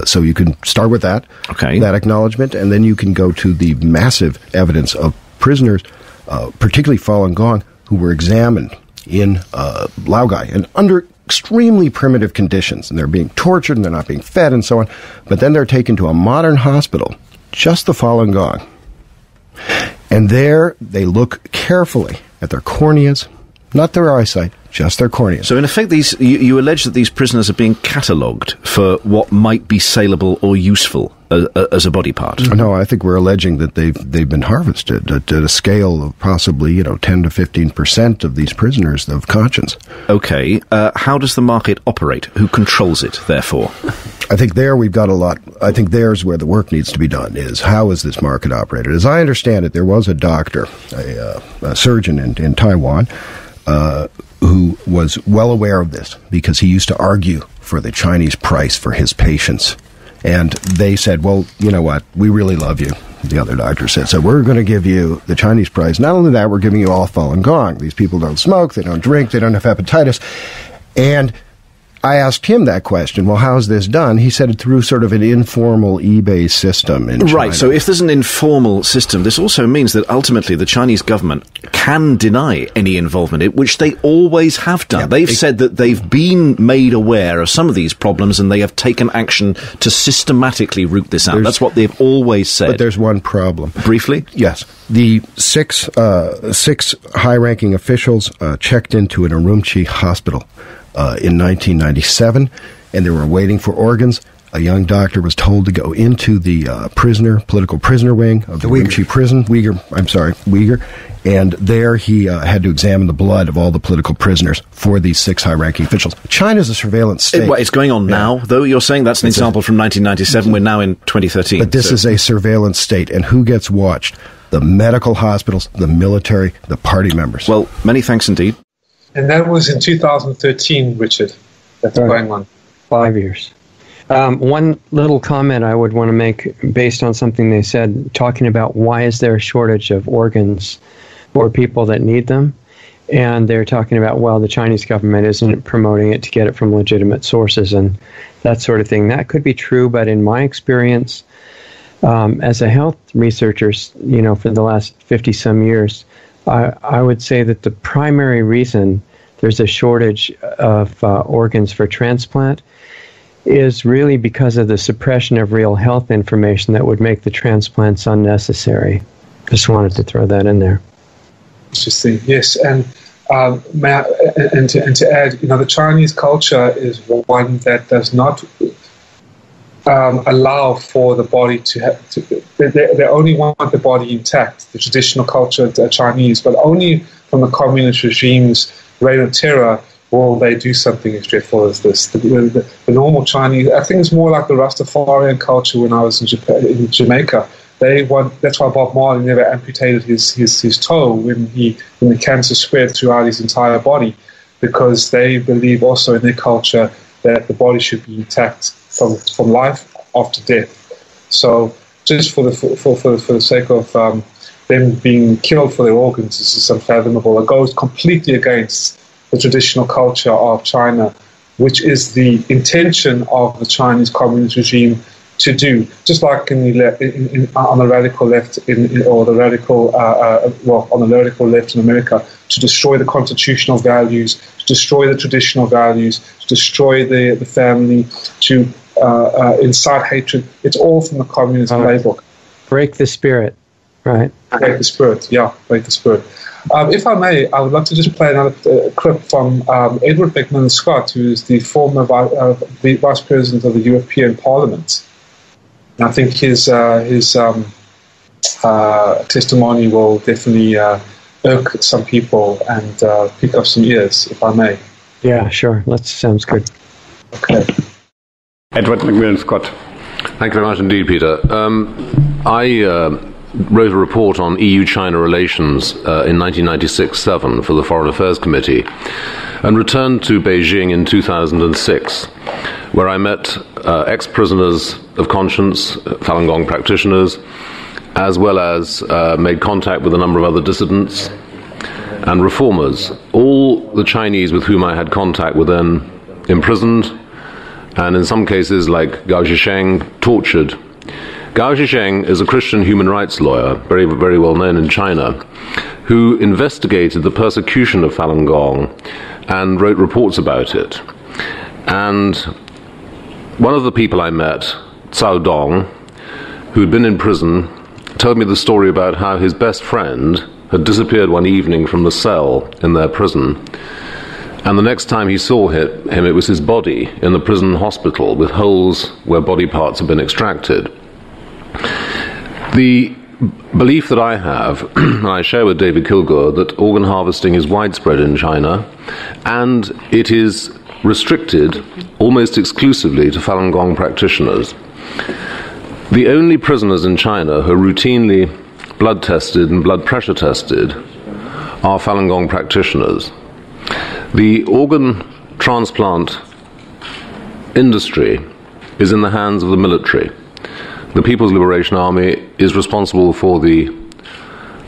So you can start with that, that acknowledgement, and then you can go to the massive evidence of prisoners, particularly Falun Gong, who were examined in Laogai and under extremely primitive conditions. And they're being tortured and they're not being fed and so on. But then they're taken to a modern hospital, just the Falun Gong. And there they look carefully at their corneas, not their eyesight, just their corneas. So in effect, you allege that these prisoners are being catalogued for what might be saleable or useful as a body part. No, I think we're alleging that they've been harvested at a scale of possibly 10 to 15% of these prisoners of conscience. Okay, how does the market operate? Who controls it, therefore? I think there we've got a lot. I think there's where the work needs to be done, is how is this market operated? As I understand it, there was a doctor, a surgeon in Taiwan, who was well aware of this because he used to argue for the Chinese price for his patients. And they said, well, you know what, we really love you, the other doctor said, so we're going to give you the Chinese price. Not only that, we're giving you all Falun Gong. These people don't smoke, they don't drink, they don't have hepatitis. And I asked him that question, well, how's this done? He said it through sort of an informal eBay system in China. Right, so if there's an informal system, this also means that ultimately the Chinese government can deny any involvement in it, which they always have done. Yeah, they've said that they've been made aware of some of these problems and they have taken action to systematically root this out. That's what they've always said. But there's one problem. Briefly? Yes. The six high-ranking officials checked into an Urumqi hospital in 1997, and they were waiting for organs. A young doctor was told to go into the political prisoner wing of the Urumqi prison, Uyghur, and there he had to examine the blood of all the political prisoners for these six high-ranking officials. China's a surveillance state. It's going on now, though? You're saying that's an example from 1997. We're now in 2013. But this is a surveillance state, and who gets watched? The medical hospitals, the military, the party members. Well, many thanks indeed. And that was in 2013, Richard. That's going on. 5 years. One little comment I would want to make based on something they said, talking about why is there a shortage of organs for people that need them. And they're talking about, well, the Chinese government isn't promoting it to get it from legitimate sources and that sort of thing. That could be true, but in my experience, as a health researcher, for the last 50-some years, I would say that the primary reason there's a shortage of organs for transplant is really because of the suppression of real health information that would make the transplants unnecessary. Just wanted to throw that in there. Interesting. Yes, and to add, the Chinese culture is one that does not allow for the body to have. They only want the body intact. The traditional culture, the Chinese, but only from the communist regime's reign of terror will they do something as dreadful as this. The normal Chinese, I think it's more like the Rastafarian culture when I was in Jamaica. That's why Bob Marley never amputated his toe when the cancer spread throughout his entire body, because they believe also in their culture that the body should be intact from life after death. So just for the sake of them being killed for their organs, this is unfathomable. It goes completely against the traditional culture of China, which is the intention of the Chinese communist regime to do, just like on the radical left on the radical left in America, to destroy the constitutional values, to destroy the traditional values, to destroy the family, to incite hatred. It's all from the communist playbook. Break the spirit, right? Break the spirit, yeah, break the spirit. If I may, I would like to just play another clip from Edward Beckman Scott, who is the former Vice President of the European Parliament. I think his testimony will definitely irk some people and pick up some ears, if I may. Yeah, sure. Sounds good. Okay. Edward McMillan Scott. Thank you very much indeed, Peter. I wrote a report on EU-China relations in 1996-7 for the Foreign Affairs Committee, and returned to Beijing in 2006, where I met ex-prisoners of conscience, Falun Gong practitioners, as well as made contact with a number of other dissidents and reformers. All the Chinese with whom I had contact were then imprisoned, and in some cases, like Gao Zhisheng, tortured. Gao Zhisheng is a Christian human rights lawyer, very, very well known in China, who investigated the persecution of Falun Gong and wrote reports about it. And one of the people I met, Cao Dong, who had been in prison, told me the story about how his best friend had disappeared one evening from the cell in their prison. And the next time he saw him, it was his body in the prison hospital with holes where body parts had been extracted. The belief that I have, and I share with David Kilgour, that organ harvesting is widespread in China, and it is restricted almost exclusively to Falun Gong practitioners. The only prisoners in China who are routinely blood tested and blood pressure tested are Falun Gong practitioners. The organ transplant industry is in the hands of the military. The People's Liberation Army is responsible for the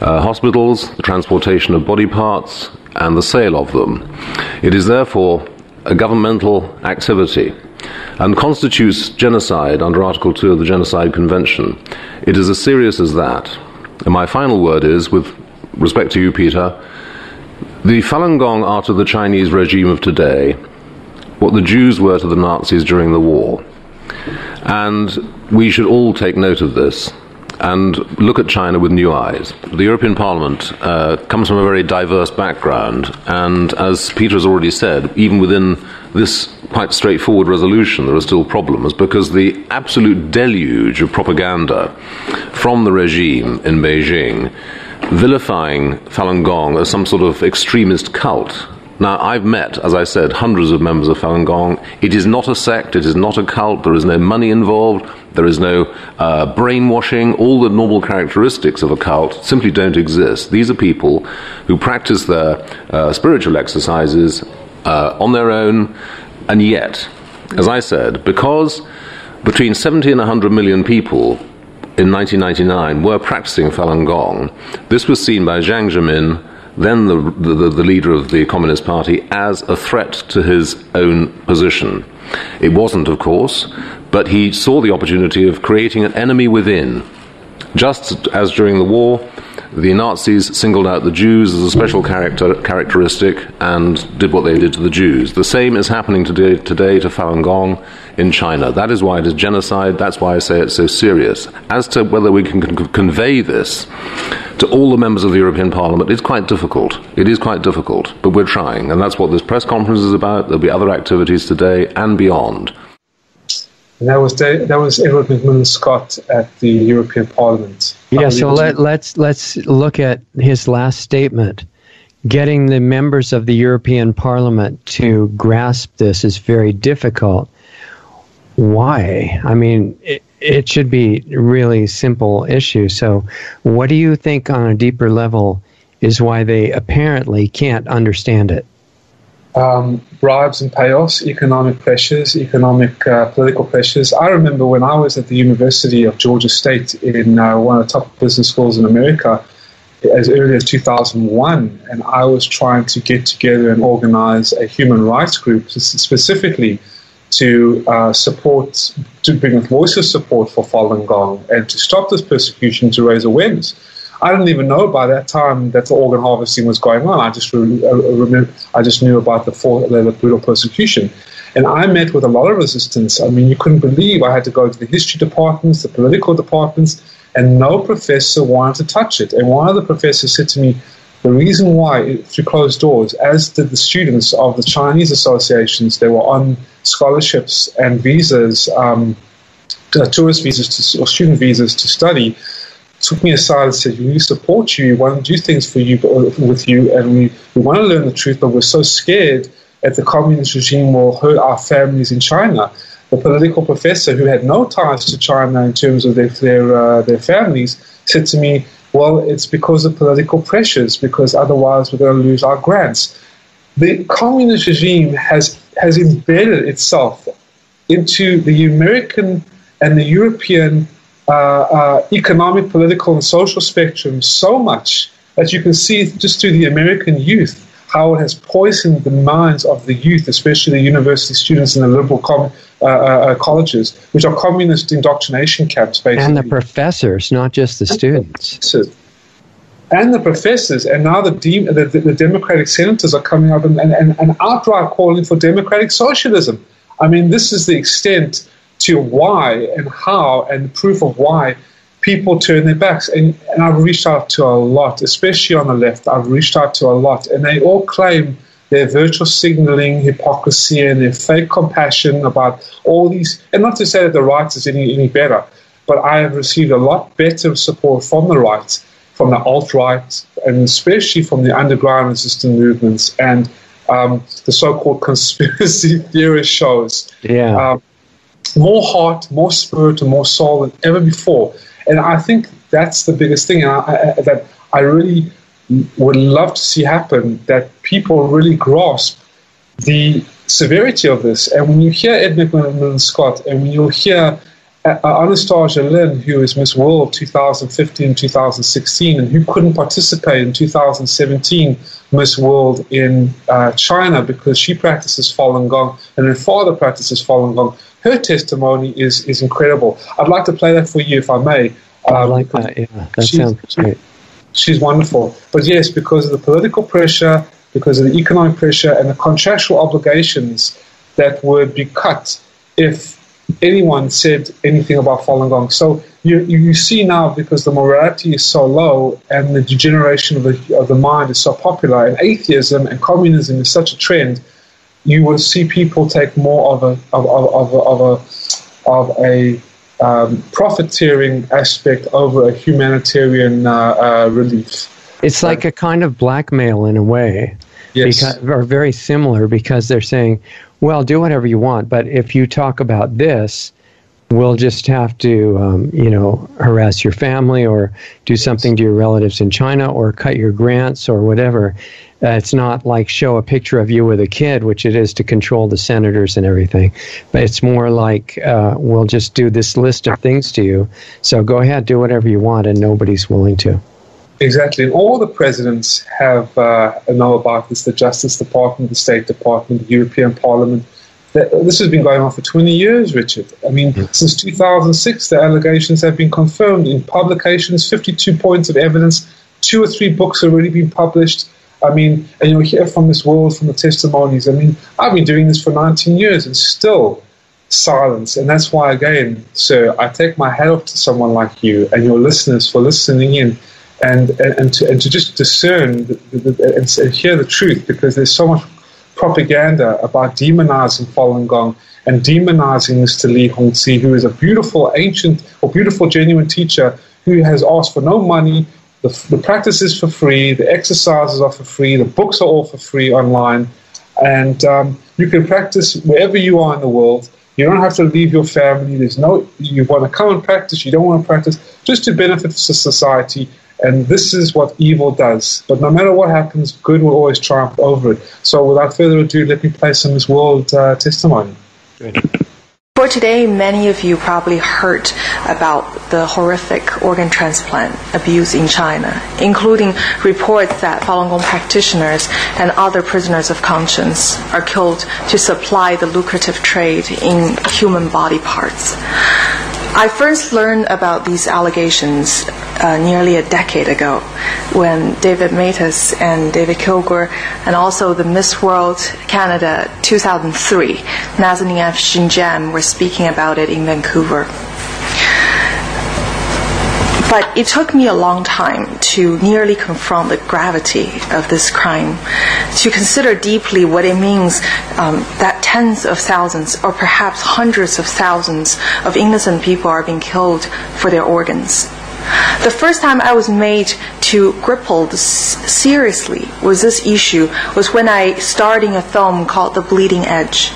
hospitals, the transportation of body parts, and the sale of them. It is therefore a governmental activity and constitutes genocide under Article 2 of the Genocide Convention. It is as serious as that. And my final word is, with respect to you, Peter, the Falun Gong are to the Chinese regime of today what the Jews were to the Nazis during the war. And we should all take note of this and look at China with new eyes. The European Parliament comes from a very diverse background, and as Peter has already said, even within this quite straightforward resolution there are still problems, because the absolute deluge of propaganda from the regime in Beijing vilifying Falun Gong as some sort of extremist cult. Now, I've met, as I said, hundreds of members of Falun Gong. It is not a sect, it is not a cult, there is no money involved, there is no brainwashing. All the normal characteristics of a cult simply don't exist. These are people who practice their spiritual exercises on their own, and yet, as I said, because between 70 and 100 million people in 1999 were practicing Falun Gong, this was seen by Jiang Zemin, then the leader of the Communist Party, as a threat to his own position. It wasn't, of course, but he saw the opportunity of creating an enemy within. Just as during the war, the Nazis singled out the Jews as a special characteristic and did what they did to the Jews. The same is happening today to Falun Gong in China. That is why it is genocide. That's why I say it's so serious. As to whether we can convey this to all the members of the European Parliament, it's quite difficult. It is quite difficult, but we're trying. And that's what this press conference is about. There'll be other activities today and beyond. And that was Edward McMillan Scott at the European Parliament. Yeah, so let's look at his last statement. Getting the members of the European Parliament to grasp this is very difficult. Why? I mean, it should be a really simple issue. So what do you think on a deeper level is why they apparently can't understand it? Bribes and payoffs, economic pressures, political pressures. I remember when I was at the University of Georgia State in one of the top business schools in America as early as 2001, and I was trying to get together and organize a human rights group specifically to bring a voice of support for Falun Gong and to stop this persecution, to raise awareness. I didn't even know by that time that the organ harvesting was going on. I just knew about the brutal persecution. And I met with a lot of resistance. I mean, you couldn't believe I had to go to the history departments, the political departments, and no professor wanted to touch it. And one of the professors said to me, the reason why, through closed doors, as did the students of the Chinese associations, they were on scholarships and visas, tourist visas or student visas to study, took me aside and said, we support you, we want to do things for you, with you, and we want to learn the truth, but we're so scared that the communist regime will hurt our families in China. The political professor, who had no ties to China in terms of their families, said to me, well, it's because of political pressures, because otherwise we're going to lose our grants. The communist regime has embedded itself into the American and the European economic, political, and social spectrum so much that you can see just through the American youth how it has poisoned the minds of the youth, especially the university students in the liberal colleges, which are communist indoctrination camps, basically. And the professors, not just the students. And the professors, and now the Democratic senators are coming up and outright calling for democratic socialism. I mean, this is the extent to why and how and proof of why people turn their backs. And I've reached out to a lot, especially on the left. I've reached out to a lot, and they all claim their virtual signaling, hypocrisy, and their fake compassion about all these. And not to say that the right is any better, but I have received a lot better support from the right, from the alt-right, and especially from the underground resistance movements and the so-called conspiracy theorist shows. Yeah. More heart, more spirit, and more soul than ever before. And I think that's the biggest thing that I really would love to see happen, that people really grasp the severity of this. And when you hear Ed McMillan Scott, and when you hear Anastasia Lin, who is Miss World 2015, 2016, and who couldn't participate in 2017 Miss World in China because she practices Falun Gong and her father practices Falun Gong, her testimony is incredible. I'd like to play that for you, if I may. I like that, yeah. That sounds great. She's wonderful. But yes, because of the political pressure, because of the economic pressure, and the contractual obligations that would be cut if anyone said anything about Falun Gong. So you see now, because the morality is so low and the degeneration of the mind is so popular, and atheism and communism is such a trend, you will see people take more of a profiteering aspect over a humanitarian relief. It's like a kind of blackmail in a way. Yes. Or very similar, because they're saying, well, do whatever you want, but if you talk about this, we'll just have to, harass your family or do something to your relatives in China or cut your grants or whatever. It's not like show a picture of you with a kid, which it is to control the senators and everything. But it's more like, we'll just do this list of things to you. So go ahead, do whatever you want, and nobody's willing to. Exactly. And all the presidents have know about this, the Justice Department, the State Department, the European Parliament. This has been going on for 20 years, Richard. I mean, since 2006, the allegations have been confirmed in publications, 52 points of evidence, 2 or 3 books have already been published. I mean, and you'll hear from this world, from the testimonies. I mean, I've been doing this for 19 years and still silence. And that's why, again, sir, I take my hat off to someone like you and your listeners for listening in and to just discern and hear the truth, because there's so much propaganda about demonizing Falun Gong and demonizing Mr. Li Hongzhi, who is a beautiful, ancient, or beautiful, genuine teacher who has asked for no money. The practice is for free, the exercises are for free, the books are all for free online, and you can practice wherever you are in the world. You don't have to leave your family. You want to come and practice, you don't want to practice, just to benefit society. And this is what evil does. But no matter what happens, good will always triumph over it. So without further ado, let me play some Miss World testimony. For today, many of you probably heard about the horrific organ transplant abuse in China, including reports that Falun Gong practitioners and other prisoners of conscience are killed to supply the lucrative trade in human body parts. I first learned about these allegations nearly a decade ago when David Matas and David Kilgore and also the Miss World Canada 2003, Nazanin F. Xinjiang, were speaking about it in Vancouver. But it took me a long time to nearly confront the gravity of this crime, to consider deeply what it means that tens of thousands or perhaps hundreds of thousands of innocent people are being killed for their organs. The first time I was made to grapple seriously with this issue was when I starred in a film called The Bleeding Edge,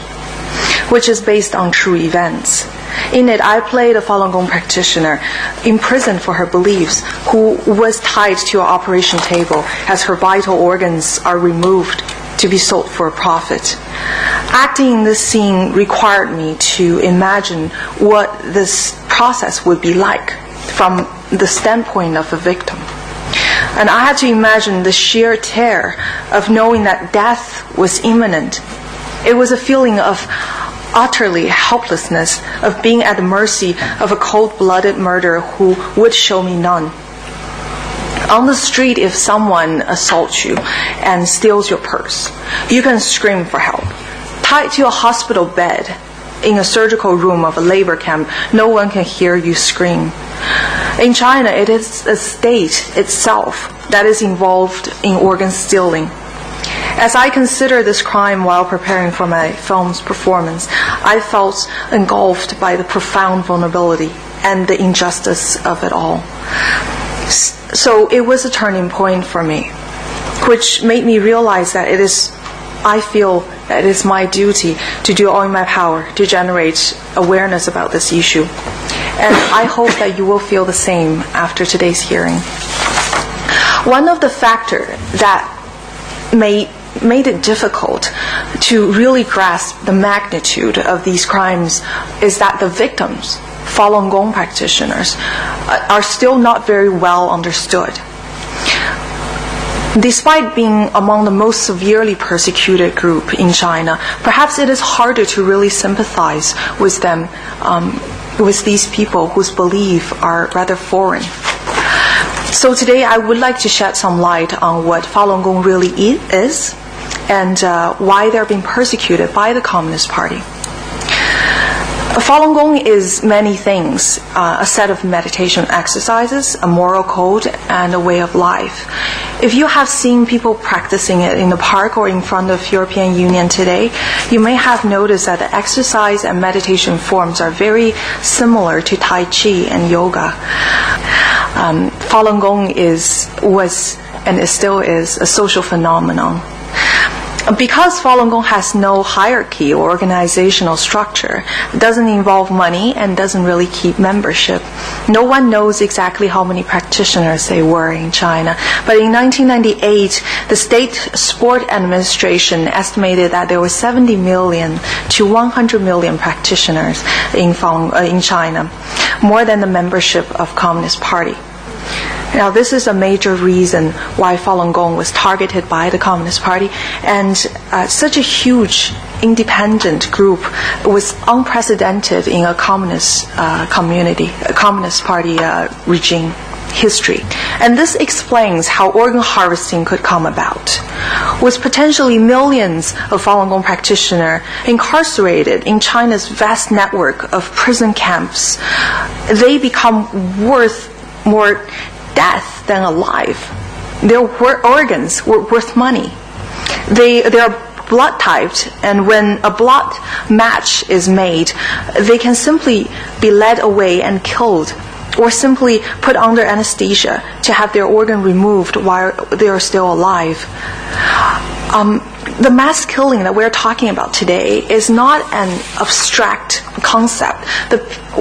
which is based on true events. In it, I played a Falun Gong practitioner imprisoned for her beliefs who was tied to an operation table as her vital organs are removed to be sold for a profit. Acting in this scene required me to imagine what this process would be like from the standpoint of a victim. And I had to imagine the sheer terror of knowing that death was imminent. It was a feeling of utterly helplessness, of being at the mercy of a cold-blooded murderer who would show me none. On the street, if someone assaults you and steals your purse, you can scream for help. Tied to a hospital bed in a surgical room of a labor camp, no one can hear you scream. In China, it is a state itself that is involved in organ stealing. As I considered this crime while preparing for my film's performance, I felt engulfed by the profound vulnerability and the injustice of it all. So it was a turning point for me, which made me realize that I feel that it is my duty to do all in my power to generate awareness about this issue. And I hope that you will feel the same after today's hearing. One of the factors that made it difficult to really grasp the magnitude of these crimes is that the victims, Falun Gong practitioners, are still not very well understood. Despite being among the most severely persecuted group in China, perhaps it is harder to really sympathize with them, with these people whose beliefs are rather foreign. So today I would like to shed some light on what Falun Gong really is and why they're being persecuted by the Communist Party. Falun Gong is many things, a set of meditation exercises, a moral code, and a way of life. If you have seen people practicing it in the park or in front of European Union today, you may have noticed that the exercise and meditation forms are very similar to Tai Chi and yoga. Falun Gong was and it still is a social phenomenon. Because Falun Gong has no hierarchy or organizational structure, doesn't involve money, and doesn't really keep membership, no one knows exactly how many practitioners there were in China. But in 1998, the State Sport Administration estimated that there were 70 million to 100 million practitioners in China, more than the membership of Communist Party. Now, this is a major reason why Falun Gong was targeted by the Communist Party, and such a huge independent group was unprecedented in a communist community, a Communist Party regime. history. And this explains how organ harvesting could come about. With potentially millions of Falun Gong practitioners incarcerated in China's vast network of prison camps, they become worth more death than alive. Their organs were worth money. They are blood typed, and when a blood match is made, they can simply be led away and killed, or simply put under anesthesia to have their organ removed while they are still alive. The mass killing that we're talking about today is not an abstract concept. The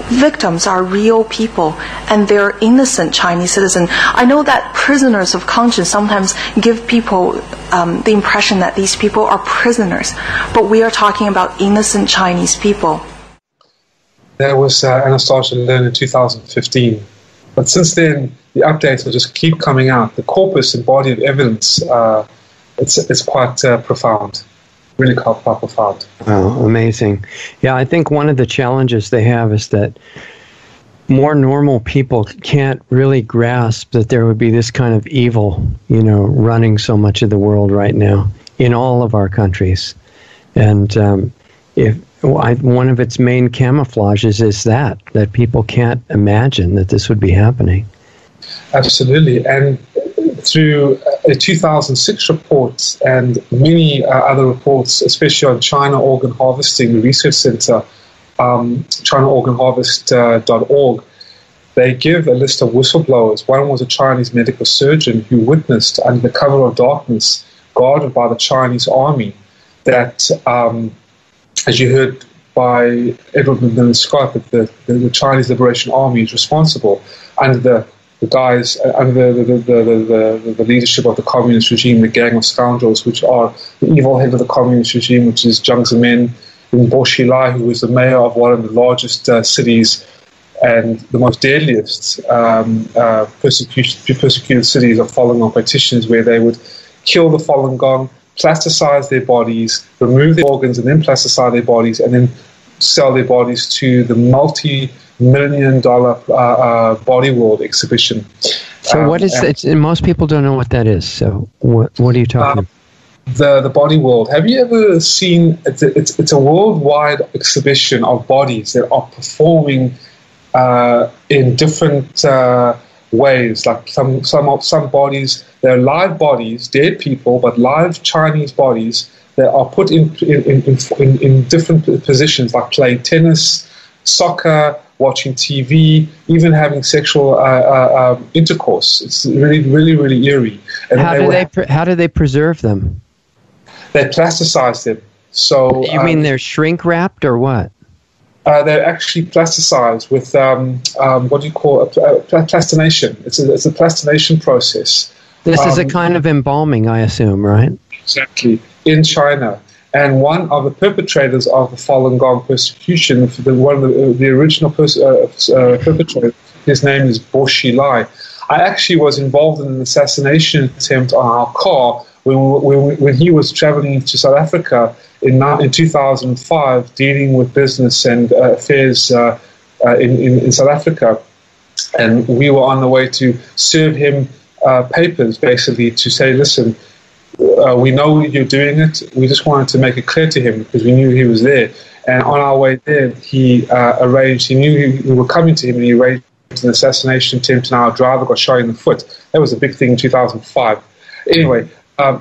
victims are real people, and they're innocent Chinese citizens. I know that prisoners of conscience sometimes give people the impression that these people are prisoners, but we are talking about innocent Chinese people. There was Anastasia Lin in 2015. But since then, the updates will just keep coming out. The corpus and body of evidence, it's quite profound, really quite profound. Wow, amazing. Yeah, I think one of the challenges they have is that more normal people can't really grasp that there would be this kind of evil, running so much of the world right now in all of our countries. And one of its main camouflages is that people can't imagine that this would be happening. Absolutely. And through a 2006 report and many other reports, especially on China Organ Harvesting, the research center, ChinaOrganHarvest.org, they give a list of whistleblowers. One was a Chinese medical surgeon who witnessed, under the cover of darkness, guarded by the Chinese army, that, as you heard by Edward McMillan Scott, that the Chinese Liberation Army is responsible under under the leadership of the communist regime, the Gang of Scoundrels, which are the evil head of the communist regime, which is Jiang Zemin, in Bo Xilai, who was the mayor of one of the largest cities and the most deadliest persecuted cities of Falun Gong practitioners, where they would kill the Falun Gong, plasticize their bodies, remove their organs, and then plasticize their bodies, and then sell their bodies to the multi-million-dollar Body World exhibition. So what is it? Most people don't know what that is. So what are you talking about? The Body World. Have you ever seen? It's a worldwide exhibition of bodies that are performing in different ways. Like some bodies, they're live bodies, dead people, but live Chinese bodies that are put in different positions, like playing tennis, soccer, watching TV, even having sexual intercourse. It's really, really, really eerie. And how do they preserve them? They plasticize them. So you mean they're shrink wrapped or what? They're actually plasticized with what do you call plastination? It's a plastination process. This is a kind of embalming, I assume, right? Exactly, in China. And one of the perpetrators of the Falun Gong persecution, the original perpetrator, his name is Bo Xilai. I actually was involved in an assassination attempt on our car when he was traveling to South Africa in 2005, dealing with business and affairs in South Africa. And we were on the way to serve him papers, basically, to say, listen, we know you're doing it. We just wanted to make it clear to him because we knew he was there. And on our way there, he knew we were coming to him, and he arranged an assassination attempt, and our driver got shot in the foot. That was a big thing in 2005. Anyway,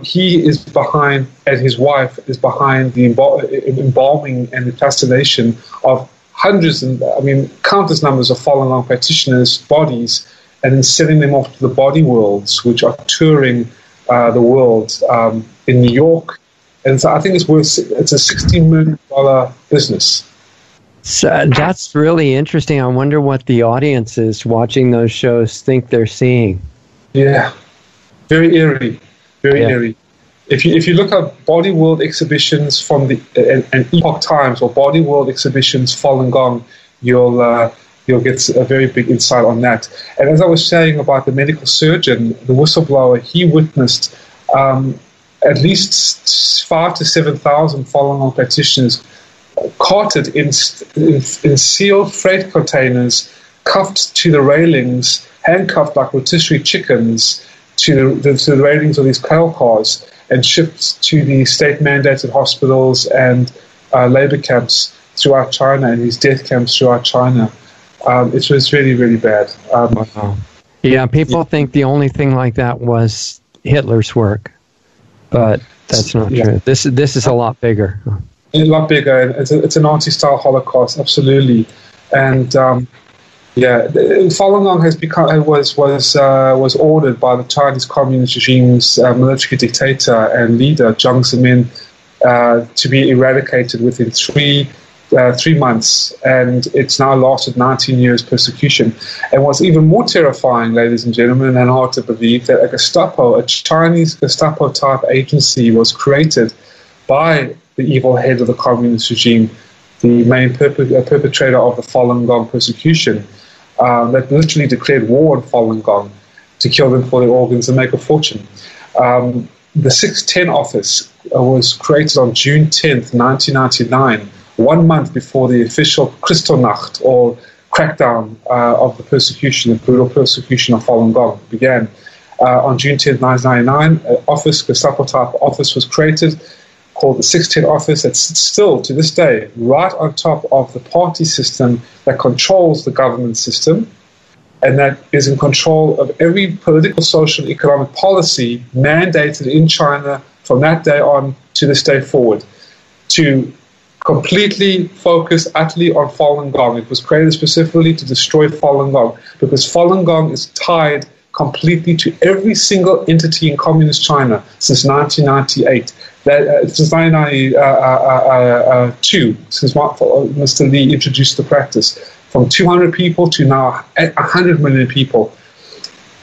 he is behind, and his wife is behind the embalming and the plastination of hundreds and, countless numbers of Falun Gong practitioners' bodies, and then sending them off to the Body Worlds, which are touring the world in New York. And so I think it's a $16 million business. So that's really interesting. I wonder what the audiences watching those shows think they're seeing. Yeah, very eerie, very eerie. If you look at Body World exhibitions from and Epoch Times or Body World exhibitions Falun Gong, you'll get a very big insight on that. And as I was saying about the medical surgeon, the whistleblower, he witnessed at least 5,000 to 7,000 Falun Gong practitioners carted in sealed freight containers, cuffed to the railings, handcuffed like rotisserie chickens to the railings of these rail cars and shipped to the state-mandated hospitals and labor camps throughout China and these death camps throughout China. It was really, really bad. Wow. Yeah, people think the only thing like that was Hitler's work, but that's not true. This is a lot bigger. A lot bigger. It's a Nazi-style Holocaust, absolutely. And Falun Gong was ordered by the Chinese Communist regime's military dictator and leader Jiang Zemin to be eradicated within 3 months, and it's now lasted 19 years persecution. And what's even more terrifying, ladies and gentlemen, and hard to believe, that a Chinese Gestapo-type agency was created by the evil head of the communist regime, the main perpetrator of the Falun Gong persecution, that literally declared war on Falun Gong to kill them for their organs and make a fortune. The 610 office was created on June 10th, 1999, 1 month before the official Kristallnacht, or crackdown of the persecution, the brutal persecution of Falun Gong began. On June 10th, 1999, an Gestapo-type office was created called the 610 office that sits still to this day right on top of the party system that controls the government system and that is in control of every political, social, economic policy mandated in China from that day on to this day forward, to completely focus utterly on Falun Gong. It was created specifically to destroy Falun Gong because Falun Gong is tied completely to every single entity in communist China since 1998. Since 1992, since Mr. Lee introduced the practice, from 200 people to now 100 million people,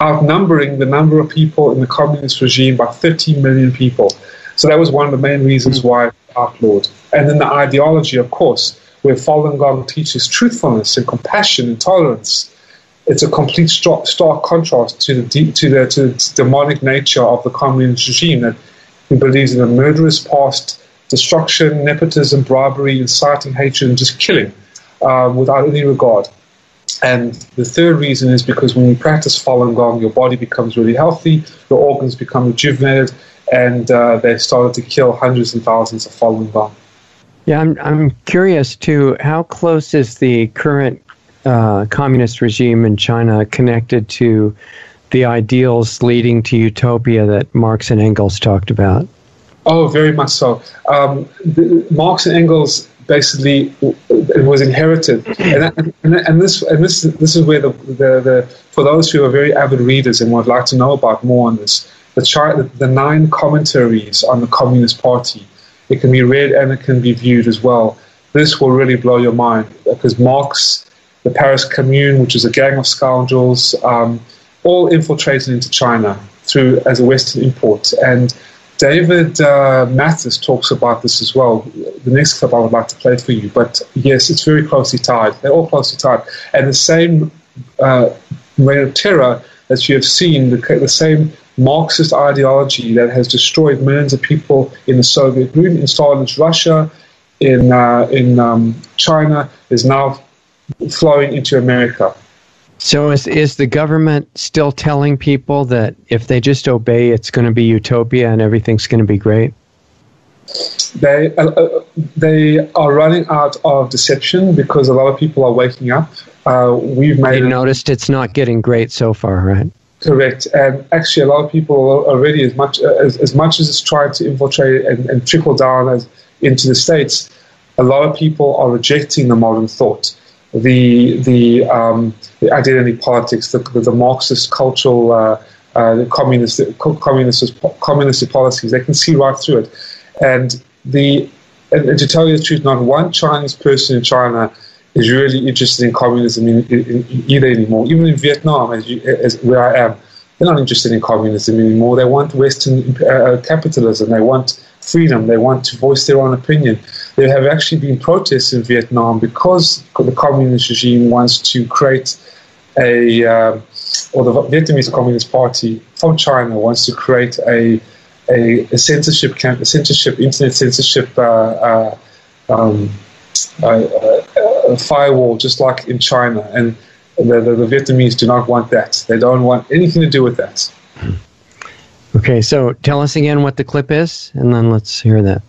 outnumbering the number of people in the communist regime by 30 million people. So that was one of the main reasons why it was outlawed. And then the ideology, of course, where Falun Gong teaches truthfulness and compassion and tolerance. It's a complete stark contrast to the demonic nature of the communist regime that who believes in a murderous past, destruction, nepotism, bribery, inciting hatred, and just killing without any regard. And the third reason is because when you practice Falun Gong, your body becomes really healthy, your organs become rejuvenated, and they started to kill hundreds and thousands of Falun Gong. Yeah, I'm curious too. How close is the current communist regime in China connected to the ideals leading to utopia that Marx and Engels talked about? Oh, very much so. Marx and Engels basically it was inherited, and this is where the for those who are very avid readers and would like to know about more on this, the 9 commentaries on the Communist Party. It can be read and it can be viewed as well. This will really blow your mind because Marx, the Paris Commune, which is a gang of scoundrels, all infiltrated into China as a Western import. And David Mathis talks about this as well. The next clip I would like to play for you. But yes, it's very closely tied. They're all closely tied. And the same reign of terror that you have seen, the same Marxist ideology that has destroyed millions of people in the Soviet Union, in Stalin's Russia, in China, is now flowing into America. So is the government still telling people that if they just obey, it's going to be utopia and everything's going to be great? They are running out of deception because a lot of people are waking up. We've noticed it's not getting great so far, right? Correct, and actually a lot of people already, as much as it's trying to infiltrate and trickle down into the States, a lot of people are rejecting the modern thought, the identity politics, the Marxist cultural, the communist policies. They can see right through it, and to tell you the truth, not one Chinese person in China is really interested in communism either anymore. Even in Vietnam, as where I am, they're not interested in communism anymore. They want Western capitalism. They want freedom. They want to voice their own opinion. There have actually been protests in Vietnam because the communist regime wants to create or the Vietnamese Communist Party from China wants to create a censorship camp, internet censorship firewall, just like in China. And The Vietnamese do not want that. They don't want anything to do with that. Okay, so tell us again what the clip is, and then let's hear that.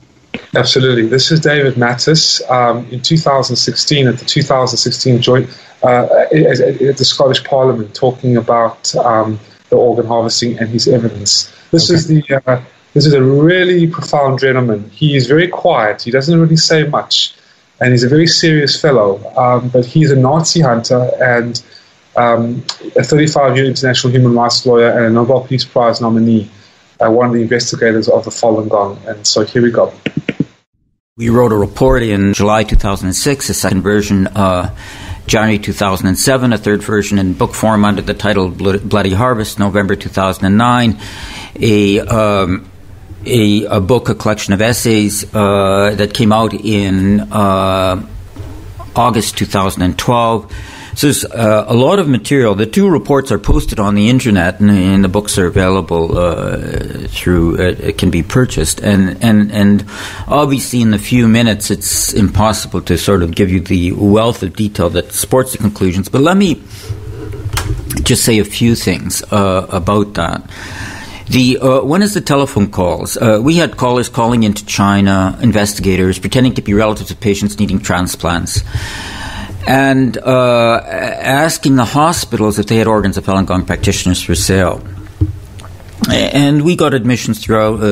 Absolutely. This is David Mattis in 2016 at the 2016 joint at the Scottish Parliament talking about the organ harvesting and his evidence. This is a really profound gentleman. He is very quiet. He doesn't really say much, and he's a very serious fellow. But he's a Nazi hunter and a 35-year international human rights lawyer and a Nobel Peace Prize nominee. One of the investigators of the Falun Gong. And so here we go. We wrote a report in July 2006, a second version January 2007, a third version in book form under the title Bloody Harvest, November 2009, a book, a collection of essays that came out in August 2012. So there's a lot of material. The two reports are posted on the internet, and the books are available through. It can be purchased, and obviously in the few minutes it's impossible to sort of give you the wealth of detail that supports the conclusions. But let me just say a few things about that. One is the telephone calls. We had callers calling into China, investigators pretending to be relatives of patients needing transplants, and asking the hospitals if they had organs of Falun Gong practitioners for sale. And we got admissions throughout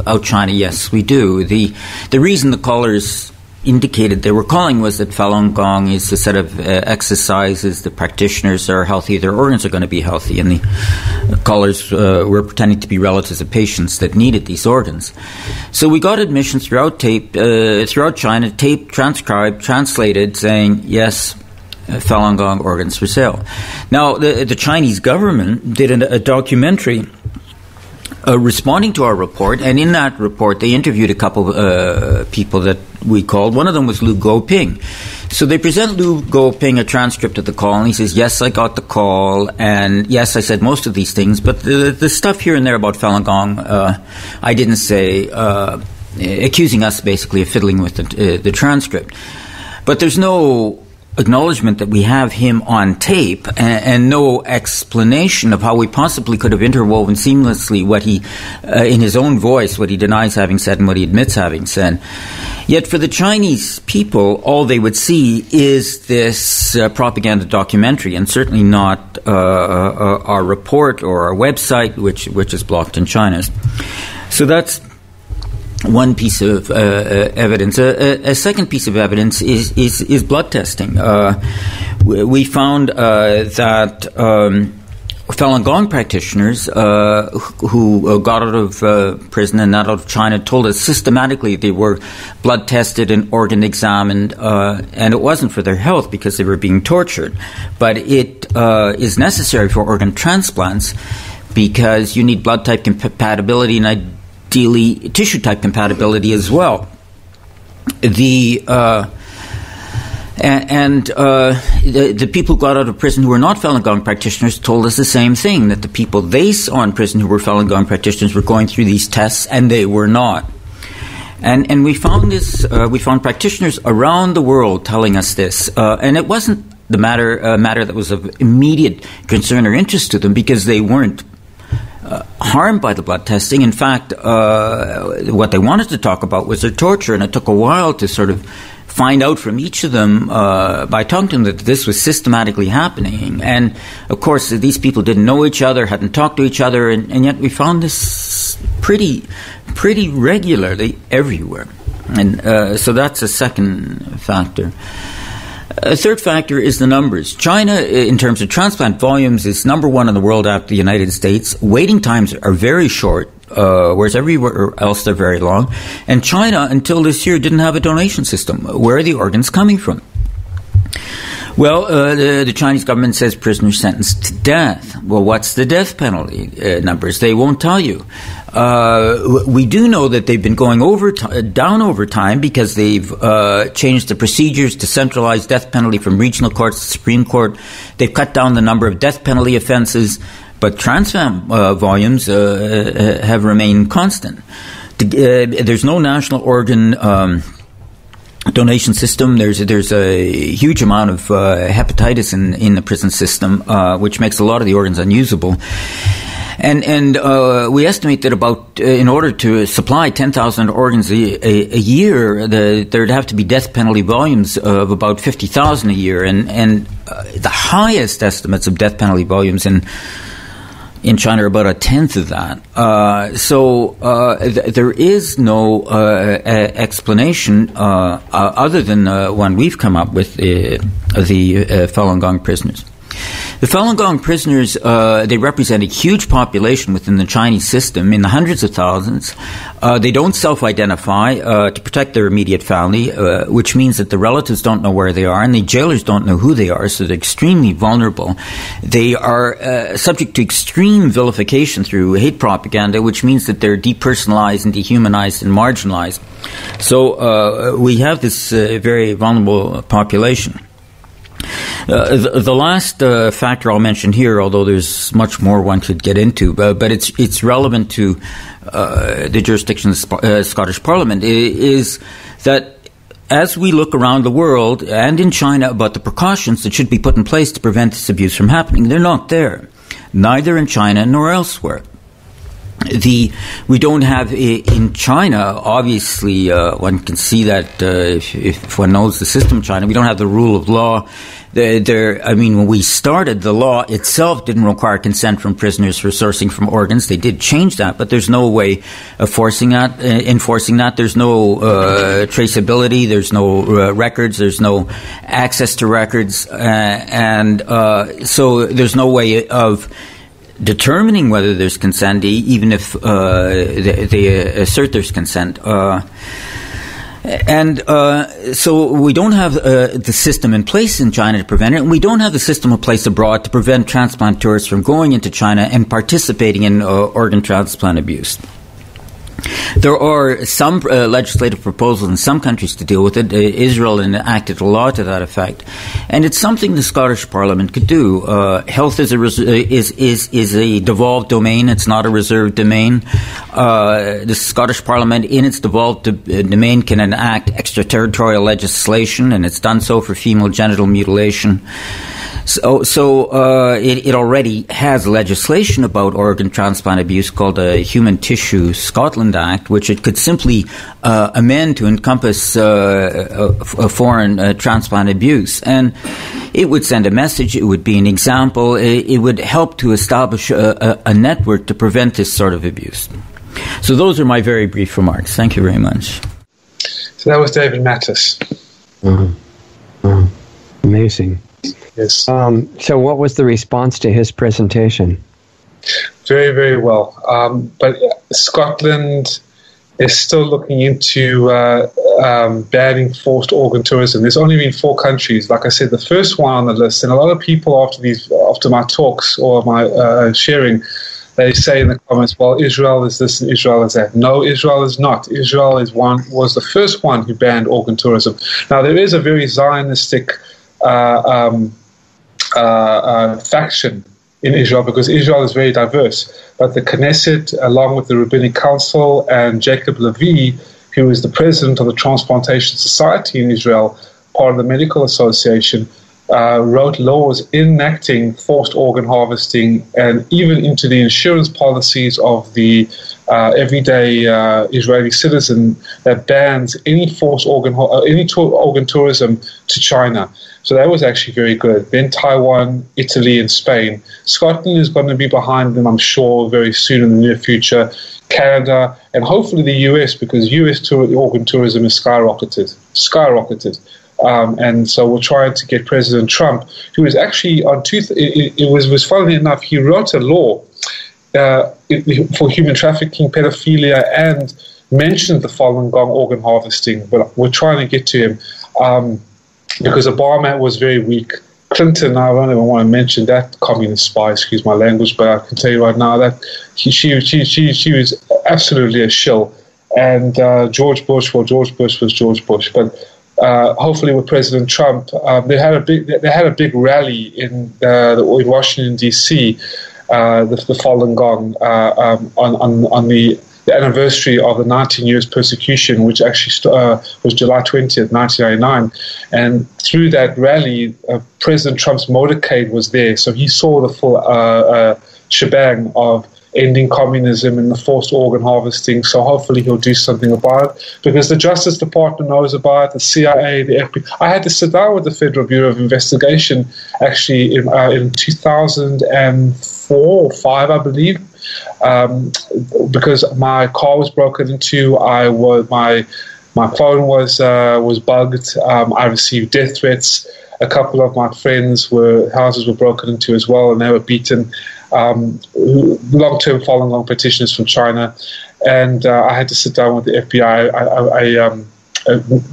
out China. Yes, we do. The reason the callers indicated they were calling was that Falun Gong is a set of exercises. The practitioners are healthy. Their organs are going to be healthy. And the callers were pretending to be relatives of patients that needed these organs. So we got admissions throughout China, taped, transcribed, translated, saying, yes, Falun Gong organs for sale. Now, the Chinese government did a documentary responding to our report, and in that report they interviewed a couple people that we called. One of them was Lu Guoping. So they present Lu Guoping a transcript of the call, and he says, yes, I got the call, and yes, I said most of these things, but the stuff here and there about Falun Gong I didn't say, accusing us basically of fiddling with the transcript. But there's no acknowledgement that we have him on tape and no explanation of how we possibly could have interwoven seamlessly what he, in his own voice, what he denies having said and what he admits having said. Yet for the Chinese people, all they would see is this propaganda documentary, and certainly not our report or our website, which is blocked in China. So that's one piece of evidence. A second piece of evidence is blood testing. We found that Falun Gong practitioners who got out of prison and not out of China told us systematically they were blood tested and organ examined, and it wasn't for their health because they were being tortured, but it is necessary for organ transplants because you need blood type compatibility and ideally tissue type compatibility as well. The people who got out of prison who were not Falun Gong practitioners told us the same thing, that the people they saw in prison who were Falun Gong practitioners were going through these tests and they were not. And we found this. We found practitioners around the world telling us this, and it wasn't the matter that was of immediate concern or interest to them because they weren't harmed by the blood testing. In fact, what they wanted to talk about was their torture, and it took a while to sort of find out from each of them by talking to them that this was systematically happening. And, of course, these people didn't know each other, hadn't talked to each other, and yet we found this pretty regularly everywhere. And so that's a second factor. A third factor is the numbers. China, in terms of transplant volumes, is number one in the world after the United States. Waiting times are very short, whereas everywhere else they're very long. And China, until this year, didn't have a donation system. Where are the organs coming from? Well, the Chinese government says prisoners sentenced to death. Well, what's the death penalty numbers? They won't tell you. We do know that they've been going down over time because they've changed the procedures to centralize death penalty from regional courts to Supreme Court. They've cut down the number of death penalty offenses, but transplant volumes have remained constant. There's no national organ donation system. There's a huge amount of hepatitis in the prison system, which makes a lot of the organs unusable. And we estimate that about in order to supply 10,000 organs a year, there'd have to be death penalty volumes of about 50,000 a year, and the highest estimates of death penalty volumes in China are about a tenth of that. So there is no explanation other than one we've come up with, the Falun Gong prisoners. The Falun Gong prisoners, they represent a huge population within the Chinese system in the hundreds of thousands. They don't self-identify to protect their immediate family, which means that the relatives don't know where they are and the jailers don't know who they are, so they're extremely vulnerable. They are subject to extreme vilification through hate propaganda, which means that they're depersonalized and dehumanized and marginalized. So we have this very vulnerable population. The last factor I'll mention here, although there's much more one could get into, but it's relevant to the jurisdiction of the Scottish Parliament, is that as we look around the world and in China about the precautions that should be put in place to prevent this abuse from happening, they're not there, neither in China nor elsewhere. We don't have in China, obviously, one can see that if one knows the system in China, we don't have the rule of law. When we started, the law itself didn't require consent from prisoners for sourcing from organs. They did change that, but there's no way of enforcing that. There's no traceability. There's no records. There's no access to records. So there's no way of determining whether there's consent, even if they assert there's consent. So we don't have the system in place in China to prevent it, and we don't have the system in place abroad to prevent transplant tourists from going into China and participating in organ transplant abuse. There are some legislative proposals in some countries to deal with it. Israel enacted a law to that effect, and it's something the Scottish Parliament could do. Health is a devolved domain; it's not a reserved domain. The Scottish Parliament, in its devolved domain, can enact extraterritorial legislation, and it's done so for female genital mutilation. So it already has legislation about organ transplant abuse called the Human Tissue Scotland Act, which it could simply amend to encompass foreign transplant abuse. And it would send a message. It would be an example. It would help to establish a network to prevent this sort of abuse. So those are my very brief remarks. Thank you very much. So that was David Mattis. Amazing. Yes. So what was the response to his presentation? Very, very well. But Scotland is still looking into banning forced organ tourism. There's only been 4 countries. Like I said, the first one on the list, and a lot of people after my talks or my sharing, they say in the comments, well, Israel is this and Israel is that. No, Israel is not. Israel was the first one who banned organ tourism. Now, there is a very Zionistic faction in Israel, because Israel is very diverse. But the Knesset, along with the Rabbinic Council and Jacob Levy, who is the president of the Transplantation Society in Israel, part of the Medical Association, wrote laws enacting forced organ harvesting, and even into the insurance policies of the everyday Israeli citizen, that bans any forced organ tourism to China. So that was actually very good. Then Taiwan, Italy, and Spain. Scotland is going to be behind them, I'm sure, very soon in the near future. Canada, and hopefully the US, because US organ tourism is skyrocketed. And so we're trying to get President Trump, who is actually on it was funnily enough, he wrote a law for human trafficking, pedophilia, and mentioned the Falun Gong organ harvesting, but we're trying to get to him because Obama was very weak. Clinton, I don't even want to mention that communist spy, excuse my language, but I can tell you right now that she was absolutely a shill. And George Bush was George Bush, but hopefully with President Trump, they had a big rally in Washington D.C. The Falun Gong on the the anniversary of the 19 years persecution, which actually was July 20th, 1999. And through that rally, President Trump's motorcade was there. So he saw the full shebang of ending communism and the forced organ harvesting. So hopefully he'll do something about it, because the Justice Department knows about it, the CIA, the FBI. I had to sit down with the Federal Bureau of Investigation actually in 2004 or 5, I believe, because my car was broken into. My phone was bugged. I received death threats. A couple of my friends' houses were broken into as well, and they were beaten. Long-term Falun Gong petitioners from China, and I had to sit down with the FBI.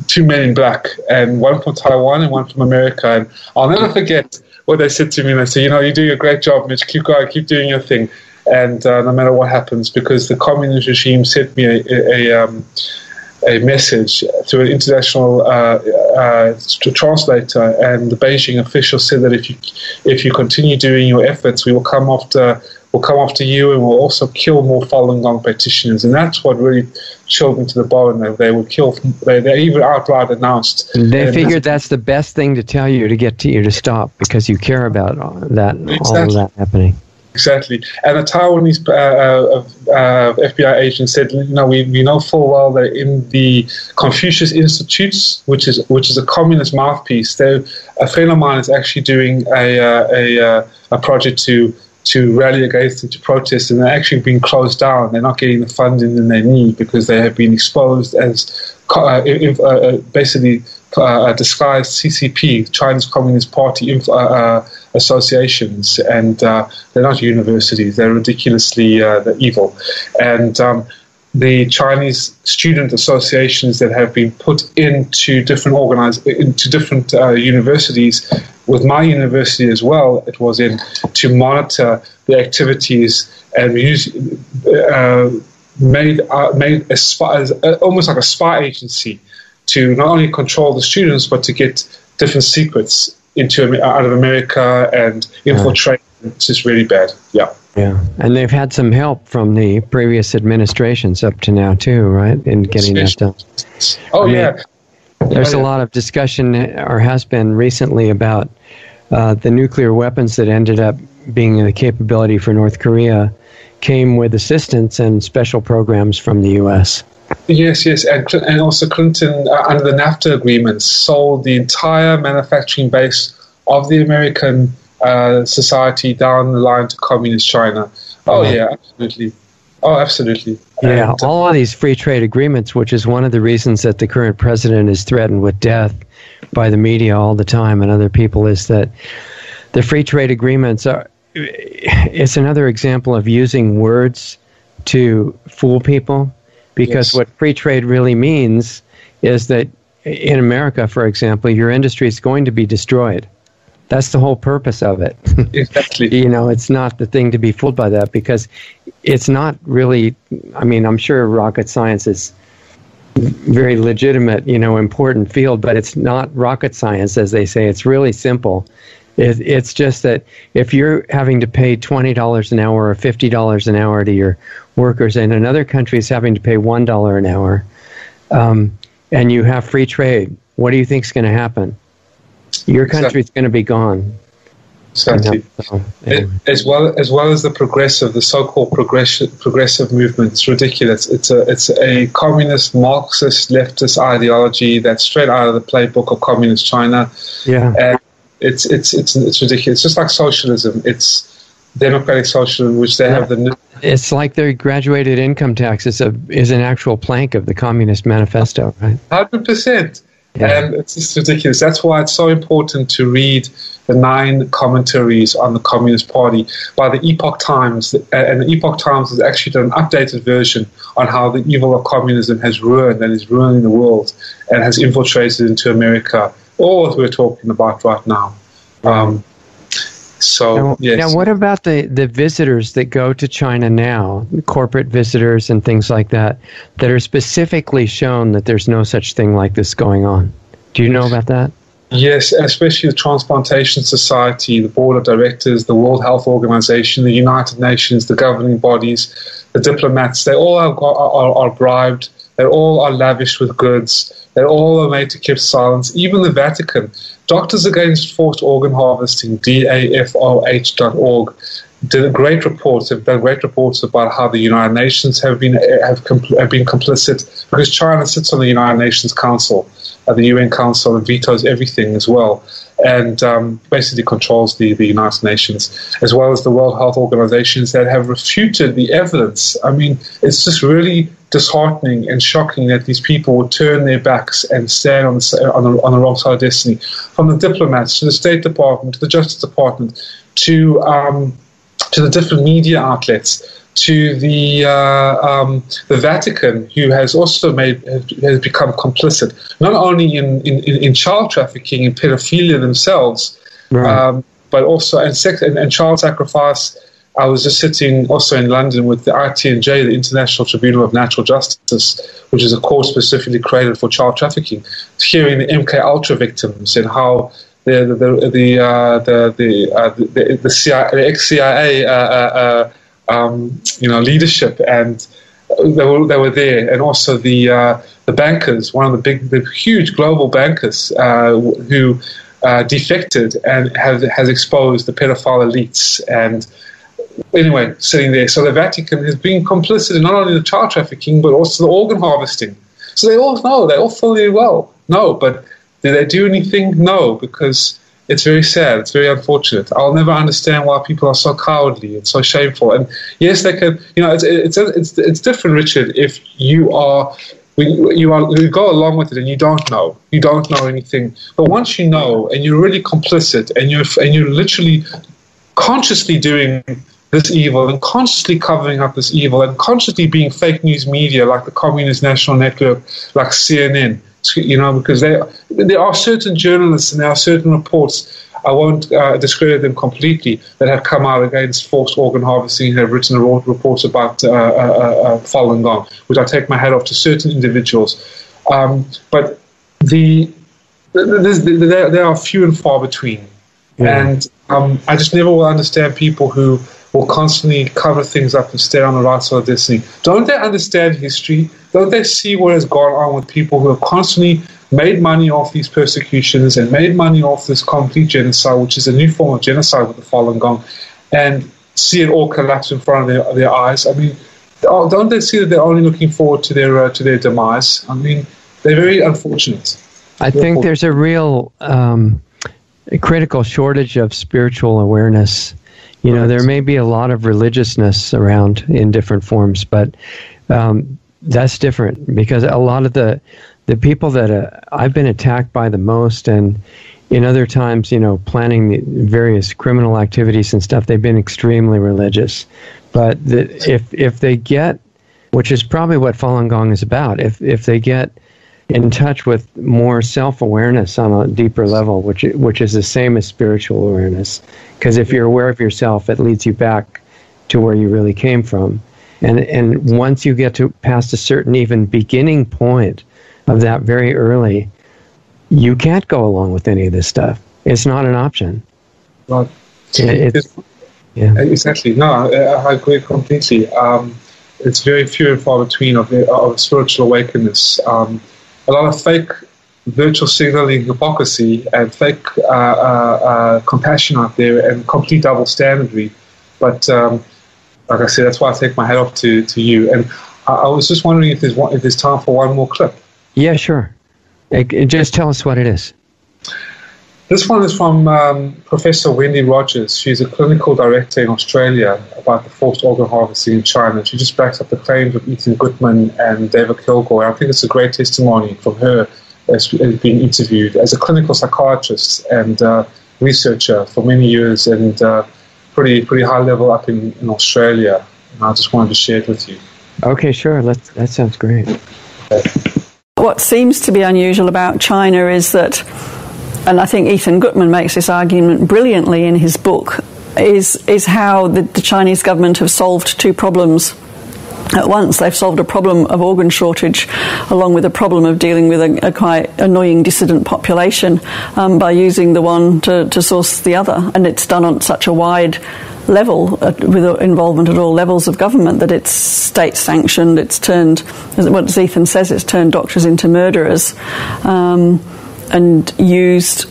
Two men in black, and one from Taiwan and one from America. And I'll never forget what they said to me. They said, "You're doing a great job, Mitch. Keep going, keep doing your thing, and no matter what happens, because the communist regime sent me a message through an international translator, and the Beijing official said that if you continue doing your efforts, we will come after you, and we'll also kill more Falun Gong practitioners." And that's what really chilled me to the bone. That they would kill. They even outright announced. They figured that's the best thing to tell you to get you to stop, because you care about that, exactly. All of that happening. Exactly. And the Taiwanese FBI agent said, we know full well that in the Confucius Institutes, which is a communist mouthpiece, a friend of mine is actually doing a project to rally against it, to protest, and they're actually being closed down. They're not getting the funding that they need because they have been exposed as basically disguised CCP, Chinese Communist Party associations, and they're not universities. They're ridiculously evil. And the Chinese student associations that have been put into different universities, with my university as well, it was in to monitor the activities and made almost like a spy agency to not only control the students but to get different secrets out of America and infiltrate. It's just really bad. Yeah. Yeah, and they've had some help from the previous administrations up to now too, right? In getting that done. There's a lot of discussion, or has been recently, about the nuclear weapons that ended up being the capability for North Korea came with assistance and special programs from the U.S. Yes, and also Clinton, under the NAFTA agreements, sold the entire manufacturing base of the American society down the line to communist China. Absolutely. Yeah, all of these free trade agreements, which is one of the reasons that the current president is threatened with death by the media all the time and other people, is that the free trade agreements it's another example of using words to fool people, because what free trade really means is that in America, for example, your industry is going to be destroyed. That's the whole purpose of it. Exactly. It's not the thing to be fooled by that, because it's not really, I'm sure rocket science is very legitimate, important field, but it's not rocket science, as they say. It's really simple. It's just that if you're having to pay $20 an hour or $50 an hour to your workers, and another country is having to pay $1 an hour, and you have free trade, what do you think is going to happen? Your country's going to be gone. Exactly. As well as the so-called progressive movement. It's ridiculous. It's a communist, Marxist, leftist ideology that's straight out of the playbook of communist China. Yeah. And it's ridiculous. It's just like socialism. It's democratic socialism, which they have the. It's like their graduated income tax is an actual plank of the Communist Manifesto, right? 100%. Yeah. And it's just ridiculous. That's why it's so important to read the 9 commentaries on the Communist Party by the Epoch Times. And the Epoch Times has actually done an updated version on how the evil of communism has ruined and is ruining the world and has infiltrated into America, all that we're talking about right now. Now, what about the visitors that go to China now, corporate visitors and things like that are specifically shown that there's no such thing like this going on? Do you know about that? Yes, especially the Transplantation Society, the Board of Directors, the World Health Organization, the United Nations, the governing bodies, the diplomats, they all are bribed. They all are lavished with goods. They all are made to keep silence. Even the Vatican. Doctors Against Forced Organ Harvesting, DAFOH.org, did great reports. Have done great reports about how the United Nations have been complicit, because China sits on the United Nations Council, the UN Council, and vetoes everything as well, and basically controls the United Nations, as well as the World Health Organizations that have refuted the evidence. I mean, it's just really disheartening and shocking that these people would turn their backs and stand on the wrong side of destiny. From the diplomats to the State Department to the Justice Department to the different media outlets, to the Vatican, who has also has become complicit, not only in child trafficking and pedophilia themselves, right. But also and child sacrifice. I was just sitting also in London with the ITNJ, the International Tribunal of Natural Justice, which is a court specifically created for child trafficking, hearing the MK Ultra victims and how the ex-CIA leadership, and they were there, and also the bankers, one of the huge global bankers who defected and has exposed the pedophile elites, and anyway, sitting there. So the Vatican has been complicit in not only the child trafficking but also the organ harvesting. So they all know, they all fully well know, but did they do anything? No, because it's very sad. It's very unfortunate. I'll never understand why people are so cowardly and so shameful. And yes, they can. It's different, Richard. If you go along with it and you don't know anything. But once you know and you're really complicit and you're literally consciously doing this evil and consciously covering up this evil and consciously being fake news media like the Communist National Network, like CNN. Because there are certain journalists and there are certain reports, I won't discredit them completely, that have come out against forced organ harvesting and have written reports about Falun Gong, which I take my hat off to certain individuals. But they are few and far between. Yeah. And I just never will understand people who will constantly cover things up and stay on the right side of destiny. Don't they understand history? Don't they see what has gone on with people who have constantly made money off these persecutions and made money off this complete genocide, which is a new form of genocide with the Falun Gong, and see it all collapse in front of their eyes? I mean, don't they see that they're only looking forward to their demise? I mean, they're very unfortunate. I think there's a real critical shortage of spiritual awareness. There may be a lot of religiousness around in different forms, but that's different, because a lot of the people that I've been attacked by the most, and in other times, planning the various criminal activities and stuff, they've been extremely religious. But if they get, which is probably what Falun Gong is about, if they get in touch with more self-awareness on a deeper level, which is the same as spiritual awareness, because if you're aware of yourself, it leads you back to where you really came from. And once you get to past a certain even beginning point of that very early, you can't go along with any of this stuff. It's not an option. Right. Yeah. Exactly. No, I agree completely. It's very few and far between of spiritual awakeness. A lot of fake virtual signaling hypocrisy and fake compassion out there, and complete double standardry. But like I said, that's why I take my hat off to you. And I was just wondering if there's time for one more clip. Yeah, sure. Just tell us what it is. This one is from Professor Wendy Rogers. She's a clinical director in Australia about the forced organ harvesting in China. She just backs up the claims of Ethan Gutmann and David Kilgore. I think it's a great testimony from her as being interviewed as a clinical psychiatrist and researcher for many years, and pretty high level up in Australia. And I just wanted to share it with you. Okay, sure. That sounds great. Okay. What seems to be unusual about China is that, and I think Ethan Gutmann makes this argument brilliantly in his book, is how the Chinese government have solved two problems at once. They've solved a problem of organ shortage along with a problem of dealing with a quite annoying dissident population by using the one to source the other. And it's done on such a wide level with involvement at all levels of government that it's state sanctioned. It's turned, as Ethan says, it's turned doctors into murderers and used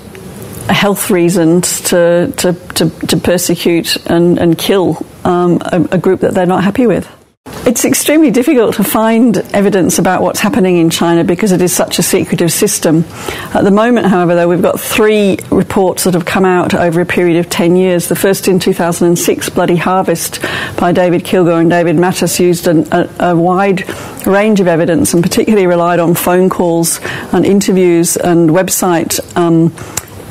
health reasons to persecute and kill a group that they're not happy with. It's extremely difficult to find evidence about what's happening in China because it is such a secretive system. At the moment, however, though, we've got 3 reports that have come out over a period of 10 years. The first in 2006, Bloody Harvest, by David Kilgour and David Mattis, used a wide range of evidence and particularly relied on phone calls and interviews and website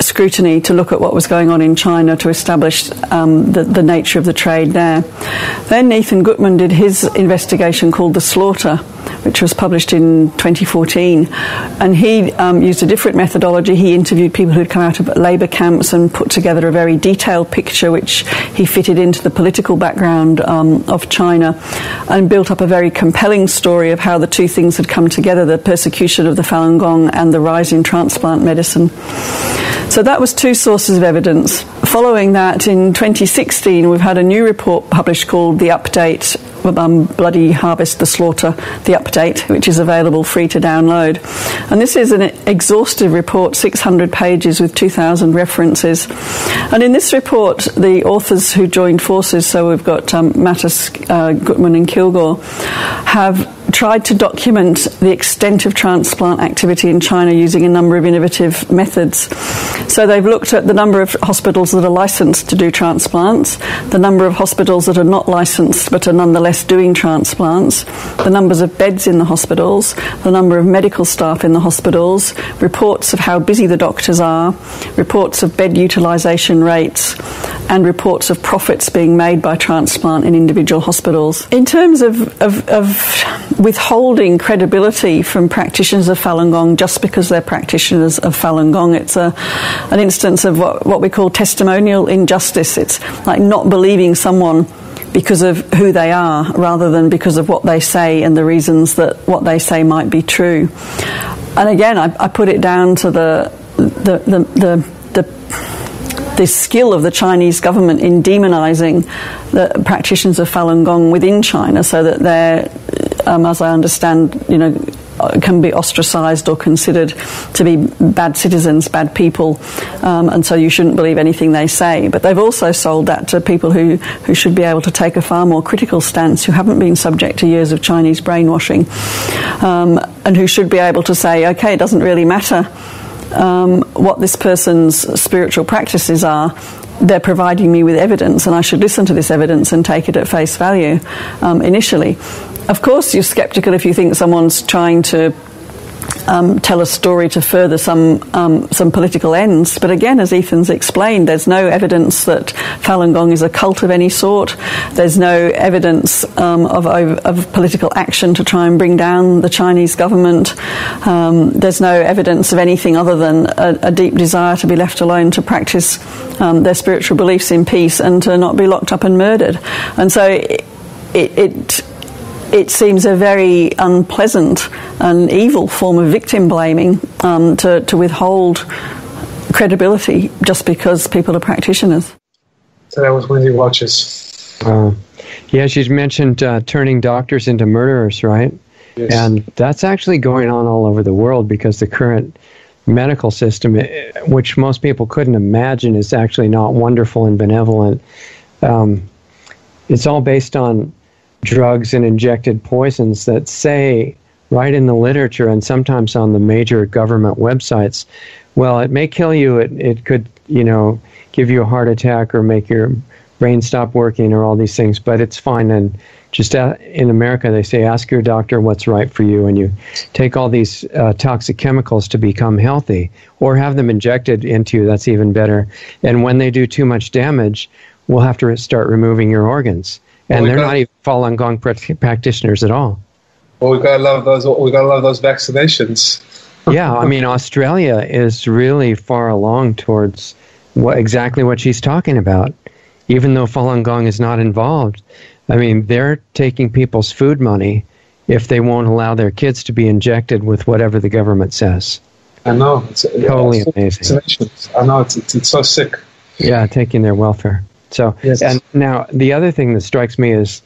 scrutiny to look at what was going on in China to establish the nature of the trade there. Then Ethan Gutmann did his investigation called The Slaughter, which was published in 2014, and he used a different methodology. He interviewed people who'd come out of labour camps and put together a very detailed picture which he fitted into the political background of China and built up a very compelling story of how the two things had come together, the persecution of the Falun Gong and the rise in transplant medicine. So that was 2 sources of evidence. Following that, in 2016, we've had a new report published called The Update, Bloody Harvest, The Slaughter, The Update, which is available free to download. And this is an exhaustive report, 600 pages with 2,000 references. And in this report, the authors who joined forces, so we've got Mattis, Gutmann and Kilgour, have tried to document the extent of transplant activity in China using a number of innovative methods. So they've looked at the number of hospitals that are licensed to do transplants, the number of hospitals that are not licensed but are nonetheless doing transplants, the numbers of beds in the hospitals, the number of medical staff in the hospitals, reports of how busy the doctors are, reports of bed utilisation rates, and reports of profits being made by transplant in individual hospitals. In terms of withholding credibility from practitioners of Falun Gong just because they're practitioners of Falun Gong, it's an instance of what we call testimonial injustice. It's like not believing someone because of who they are rather than because of what they say and the reasons that what they say might be true. And again, I put it down to the skill of the Chinese government in demonising the practitioners of Falun Gong within China, so that they're, as I understand, can be ostracised or considered to be bad citizens, bad people, and so you shouldn't believe anything they say. But they've also sold that to people who should be able to take a far more critical stance, who haven't been subject to years of Chinese brainwashing, and who should be able to say, okay, it doesn't really matter what this person's spiritual practices are. They're providing me with evidence, and I should listen to this evidence and take it at face value initially. Of course, you're sceptical if you think someone's trying to tell a story to further some political ends. But again, as Ethan's explained, there's no evidence that Falun Gong is a cult of any sort. There's no evidence of political action to try and bring down the Chinese government. There's no evidence of anything other than a deep desire to be left alone to practice their spiritual beliefs in peace and to not be locked up and murdered. And so it seems a very unpleasant and evil form of victim blaming to withhold credibility just because people are practitioners. So that was Wendy Watches. Yeah, she's mentioned turning doctors into murderers, right? Yes. And that's actually going on all over the world because the current medical system, which most people couldn't imagine, is actually not wonderful and benevolent. It's all based on drugs and injected poisons that say right in the literature and sometimes on the major government websites, well, it may kill you, it could, give you a heart attack or make your brain stop working or all these things, but it's fine. And just in America, they say, ask your doctor what's right for you, and you take all these toxic chemicals to become healthy, or have them injected into you, that's even better. And when they do too much damage, we'll have to start removing your organs. And they're not even Falun Gong practitioners at all. Well, we gotta love those. We gotta love those vaccinations. Yeah, I mean, Australia is really far along towards exactly what she's talking about. Even though Falun Gong is not involved, I mean, they're taking people's food money if they won't allow their kids to be injected with whatever the government says. I know. It's totally amazing. I know. It's so sick. Yeah, taking their welfare. So, yes. And now the other thing that strikes me is,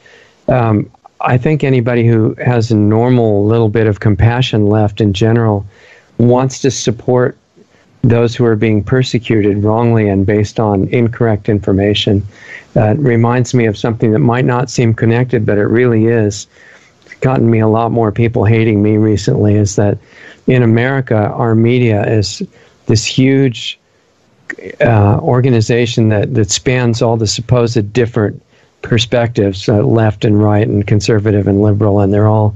I think anybody who has a normal little bit of compassion left in general wants to support those who are being persecuted wrongly and based on incorrect information. It reminds me of something that might not seem connected, but it really is. It's gotten me a lot more people hating me recently, is that in America, our media is this huge organization that spans all the supposed different perspectives, left and right and conservative and liberal, and they're all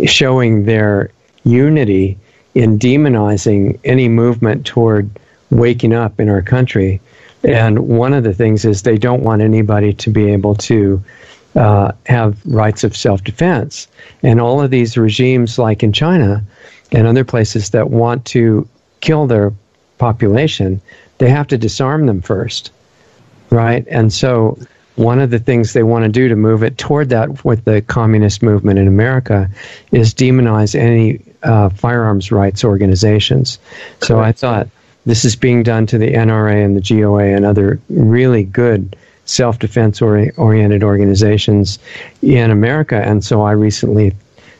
showing their unity in demonizing any movement toward waking up in our country. And one of the things is they don't want anybody to be able to have rights of self-defense. And all of these regimes, like in China and other places that want to kill their population, they have to disarm them first, right? And so one of the things they want to do to move it toward that with the communist movement in America is demonize any firearms rights organizations. So I thought this is being done to the NRA and the GOA and other really good self-defense oriented organizations in America. And so I recently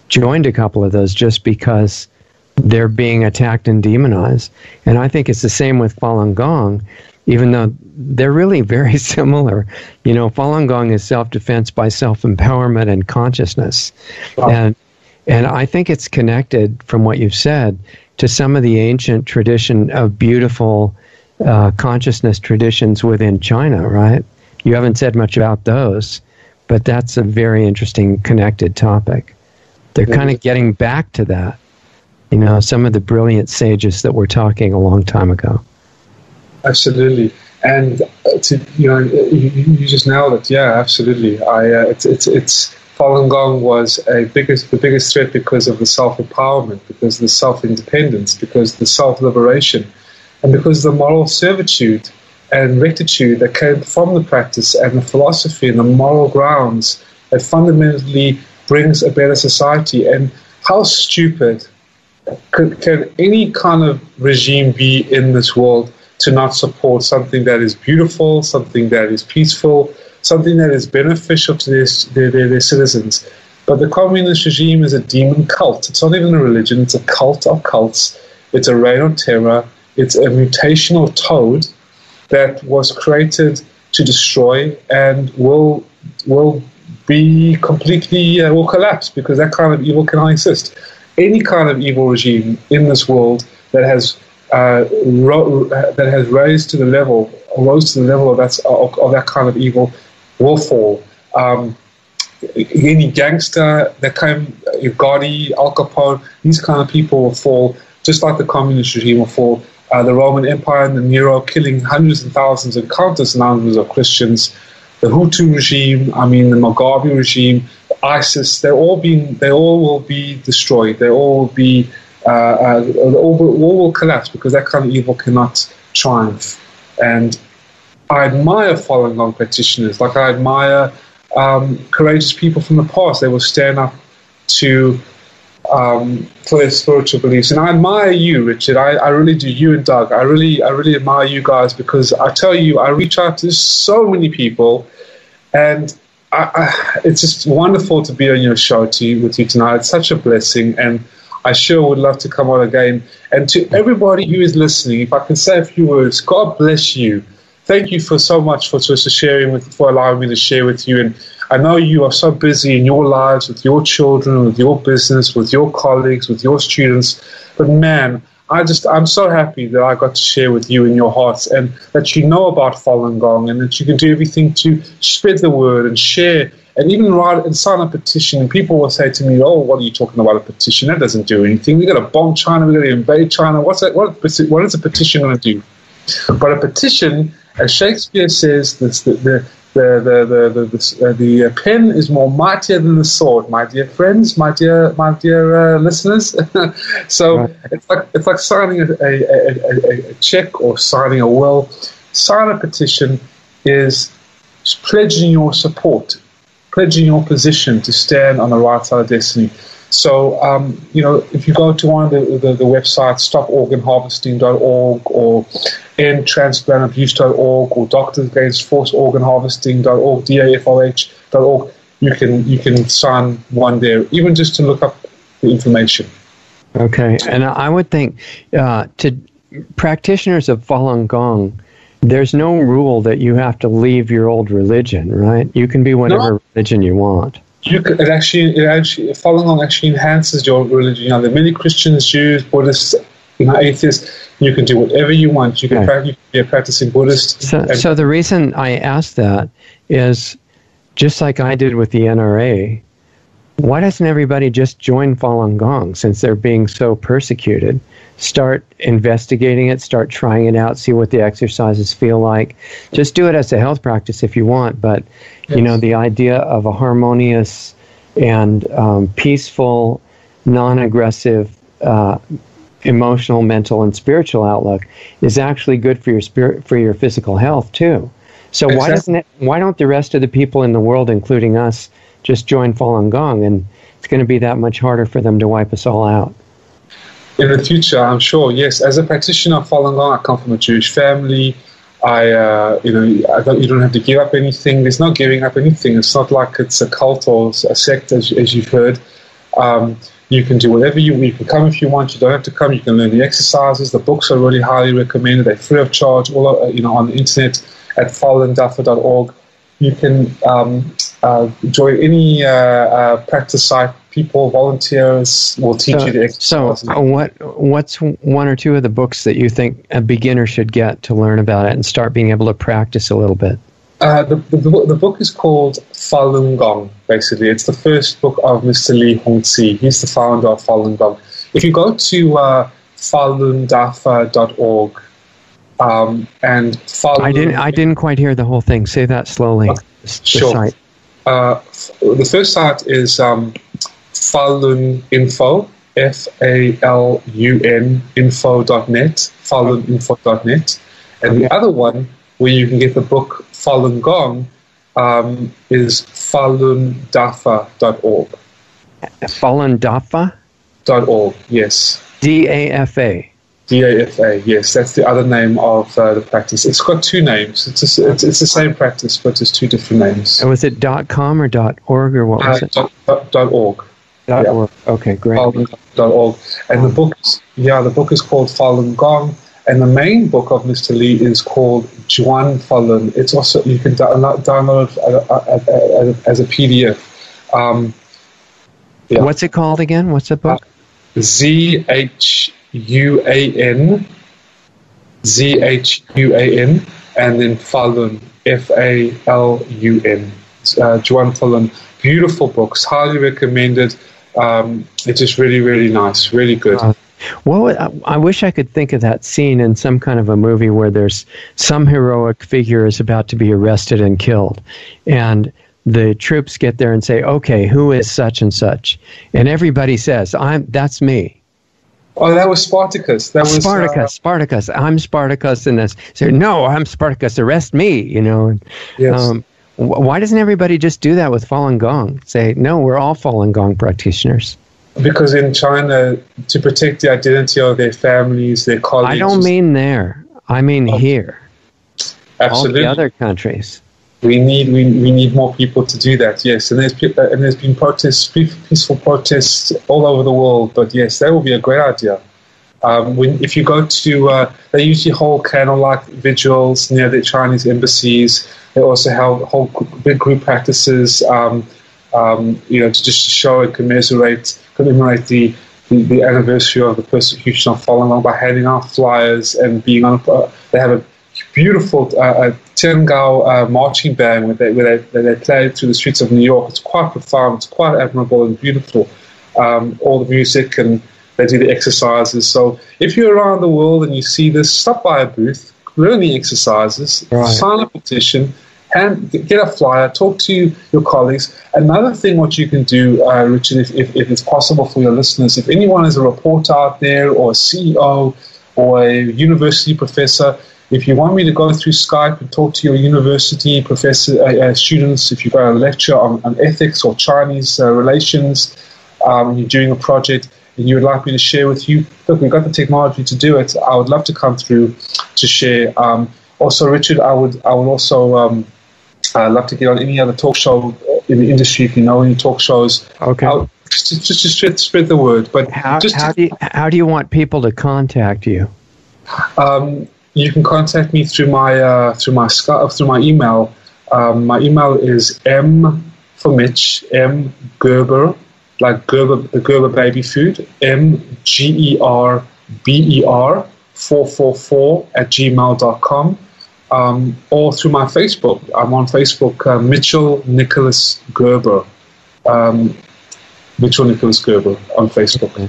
joined a couple of those just because they're being attacked and demonized. And I think it's the same with Falun Gong, even though they're really very similar. You know, Falun Gong is self-defense by self-empowerment and consciousness. Wow. And I think it's connected, from what you've said, to some of the ancient tradition of beautiful consciousness traditions within China, right? You haven't said much about those, but that's a very interesting connected topic. They're kind of getting back to that. You know, some of the brilliant sages that were talking a long time ago. Absolutely. And you just nailed it. Yeah, absolutely. It's Falun Gong was the biggest threat because of the self-empowerment, because of the self-independence, because of the self-liberation, and because of the moral servitude and rectitude that came from the practice and the philosophy and the moral grounds that fundamentally brings a better society. And how stupid can any kind of regime be in this world to not support something that is beautiful, something that is peaceful, something that is beneficial to their citizens? But the communist regime is a demon cult. It's not even a religion. It's a cult of cults. It's a reign of terror. It's a mutational toad that was created to destroy and will be completely, will collapse, because that kind of evil cannot exist. Any kind of evil regime in this world that has rose to the level of that kind of evil will fall. Any gangster that came, Gotti, Al Capone, these kind of people will fall, just like the communist regime will fall. The Roman Empire and the Nero killing hundreds and thousands and countless numbers of Christians. The Hutu regime, the Mugabe regime, ISIS, they all will be destroyed. They all will be, all will collapse, because that kind of evil cannot triumph. And I admire Falun Gong practitioners, like I admire courageous people from the past. They will stand up for their spiritual beliefs. And I admire you, Richard. I really do. You and Doug. I really admire you guys, because I tell you, I reach out to so many people, and it's just wonderful to be on your show with you tonight. It's such a blessing, and I sure would love to come on again. And to everybody who is listening, if I can say a few words, God bless you. Thank you so much for sharing for allowing me to share with you. And I know you are so busy in your lives, with your children, with your business, with your colleagues, with your students. But man, I'm so happy that I got to share with you in your hearts, and that you know about Falun Gong, and that you can do everything to spread the word and share, and even write and sign a petition. And people will say to me, "Oh, what are you talking about, a petition? That doesn't do anything. We're going to bomb China. We're going to invade China. What's that? What is a petition going to do?" But a petition, as Shakespeare says, the pen is more mightier than the sword, my dear friends, my dear listeners. So right. It's like signing a check or signing a will. Sign a petition is pledging your support pledging your position to stand on the right side of destiny. So, if you go to one of the websites, stoporganharvesting.org or endtransplantabuse.org or doctorsagainstforceorganharvesting.org, DAFOH.org, you can sign one there, even just to look up the information. Okay, and I would think to practitioners of Falun Gong, there's no rule that you have to leave your old religion, right? You can be whatever religion you want. Falun Gong actually enhances your religion. There are many Christians, Jews, Buddhists, atheists. You can do whatever you want. You can be a practicing Buddhist. So the reason I asked that is, just like I did with the NRA, why doesn't everybody just join Falun Gong since they're being so persecuted? Start investigating it, start trying it out, see what the exercises feel like. Just do it as a health practice if you want, but the idea of a harmonious and peaceful, non-aggressive, emotional, mental, and spiritual outlook is actually good for your for your physical health too. So why don't the rest of the people in the world, including us, just join Falun Gong, and it's going to be that much harder for them to wipe us all out? In the future, I'm sure, yes. As a practitioner of Falun Gong, I come from a Jewish family. You don't have to give up anything. There's no giving up anything. It's not like it's a cult or a sect, as you've heard. You can do whatever you can come if you want. You don't have to come. You can learn the exercises. The books are really highly recommended. They're free of charge. All on the internet at falundafa.org. You can join any practice site. People, volunteers will teach you the exercises. So what's one or two of the books that you think a beginner should get to learn about it and start being able to practice a little bit? The book is called Falun Gong, basically. It's the first book of Mr. Li Hongzhi. He's the founder of Falun Gong. If you go to falundafa.org, and Falun... I didn't quite hear the whole thing. Say that slowly. Sure. The first site is Falun Info, FALUN info.net, faluninfo.net. And the other one, where you can get the book Falun Gong, is falundafa.org. Falundafa.org, yes. DAFA. DAFA, yes. That's the other name of the practice. It's got two names. It's the same practice, but it's two different names. And was it .com or .org or what was it? .org. .org. Okay, great. Falun.org. And the book is called Falun Gong. And the main book of Mr. Li is called Juan Falun. It's also, you can download as a PDF. What's it called again? What's the book? ZHUAN, and then Falun, FALUN. Juan Falun. Beautiful books, highly recommended. It's just really, really nice, really good. I wish I could think of that scene in some kind of a movie where there's some heroic figure is about to be arrested and killed, and the troops get there and say, "Okay, who is such and such?" And everybody says, "That's me." Oh, that was Spartacus. Spartacus. I'm Spartacus in this. So, no, I'm Spartacus. Arrest me. Yes. Why doesn't everybody just do that with Falun Gong? Say, no, we're all Falun Gong practitioners. Because in China, to protect the identity of their families, their colleagues... I don't mean there. I mean here. Absolutely. All the other countries. We need more people to do that, yes. And there's been protests, peaceful protests all over the world. But yes, that would be a great idea. If you go to... they usually hold candlelight vigils near the Chinese embassies. They also hold big group practices, to just show and commemorate the anniversary of the persecution of Falun Gong by handing out flyers and being on. They have a beautiful Tiangao marching band where they play through the streets of New York. It's quite profound. It's quite admirable and beautiful. All the music, and they do the exercises. So if you're around the world and you see this, stop by a booth, learn the exercises, sign a petition, and get a flyer, talk to your colleagues. Another thing what you can do, Richard, if it's possible for your listeners, if anyone is a reporter out there or a CEO or a university professor, If you want me to go through Skype and talk to your university professor, students, if you've got a lecture on ethics or Chinese relations, you're doing a project and you would like me to share with you, look, we've got the technology to do it. I would love to come through to share. Also, Richard, I would also love to get on any other talk show in the industry. If you know any talk shows, okay. Just spread the word. But how do you want people to contact you? You can contact me through my email. My email is M for Mitch, M Gerber, like Gerber, the Gerber baby food, MGERBER 444 @gmail.com, or through my Facebook. I'm on Facebook, Mitchell Nicholas Gerber. Mitchell Nicholas Gerber on Facebook.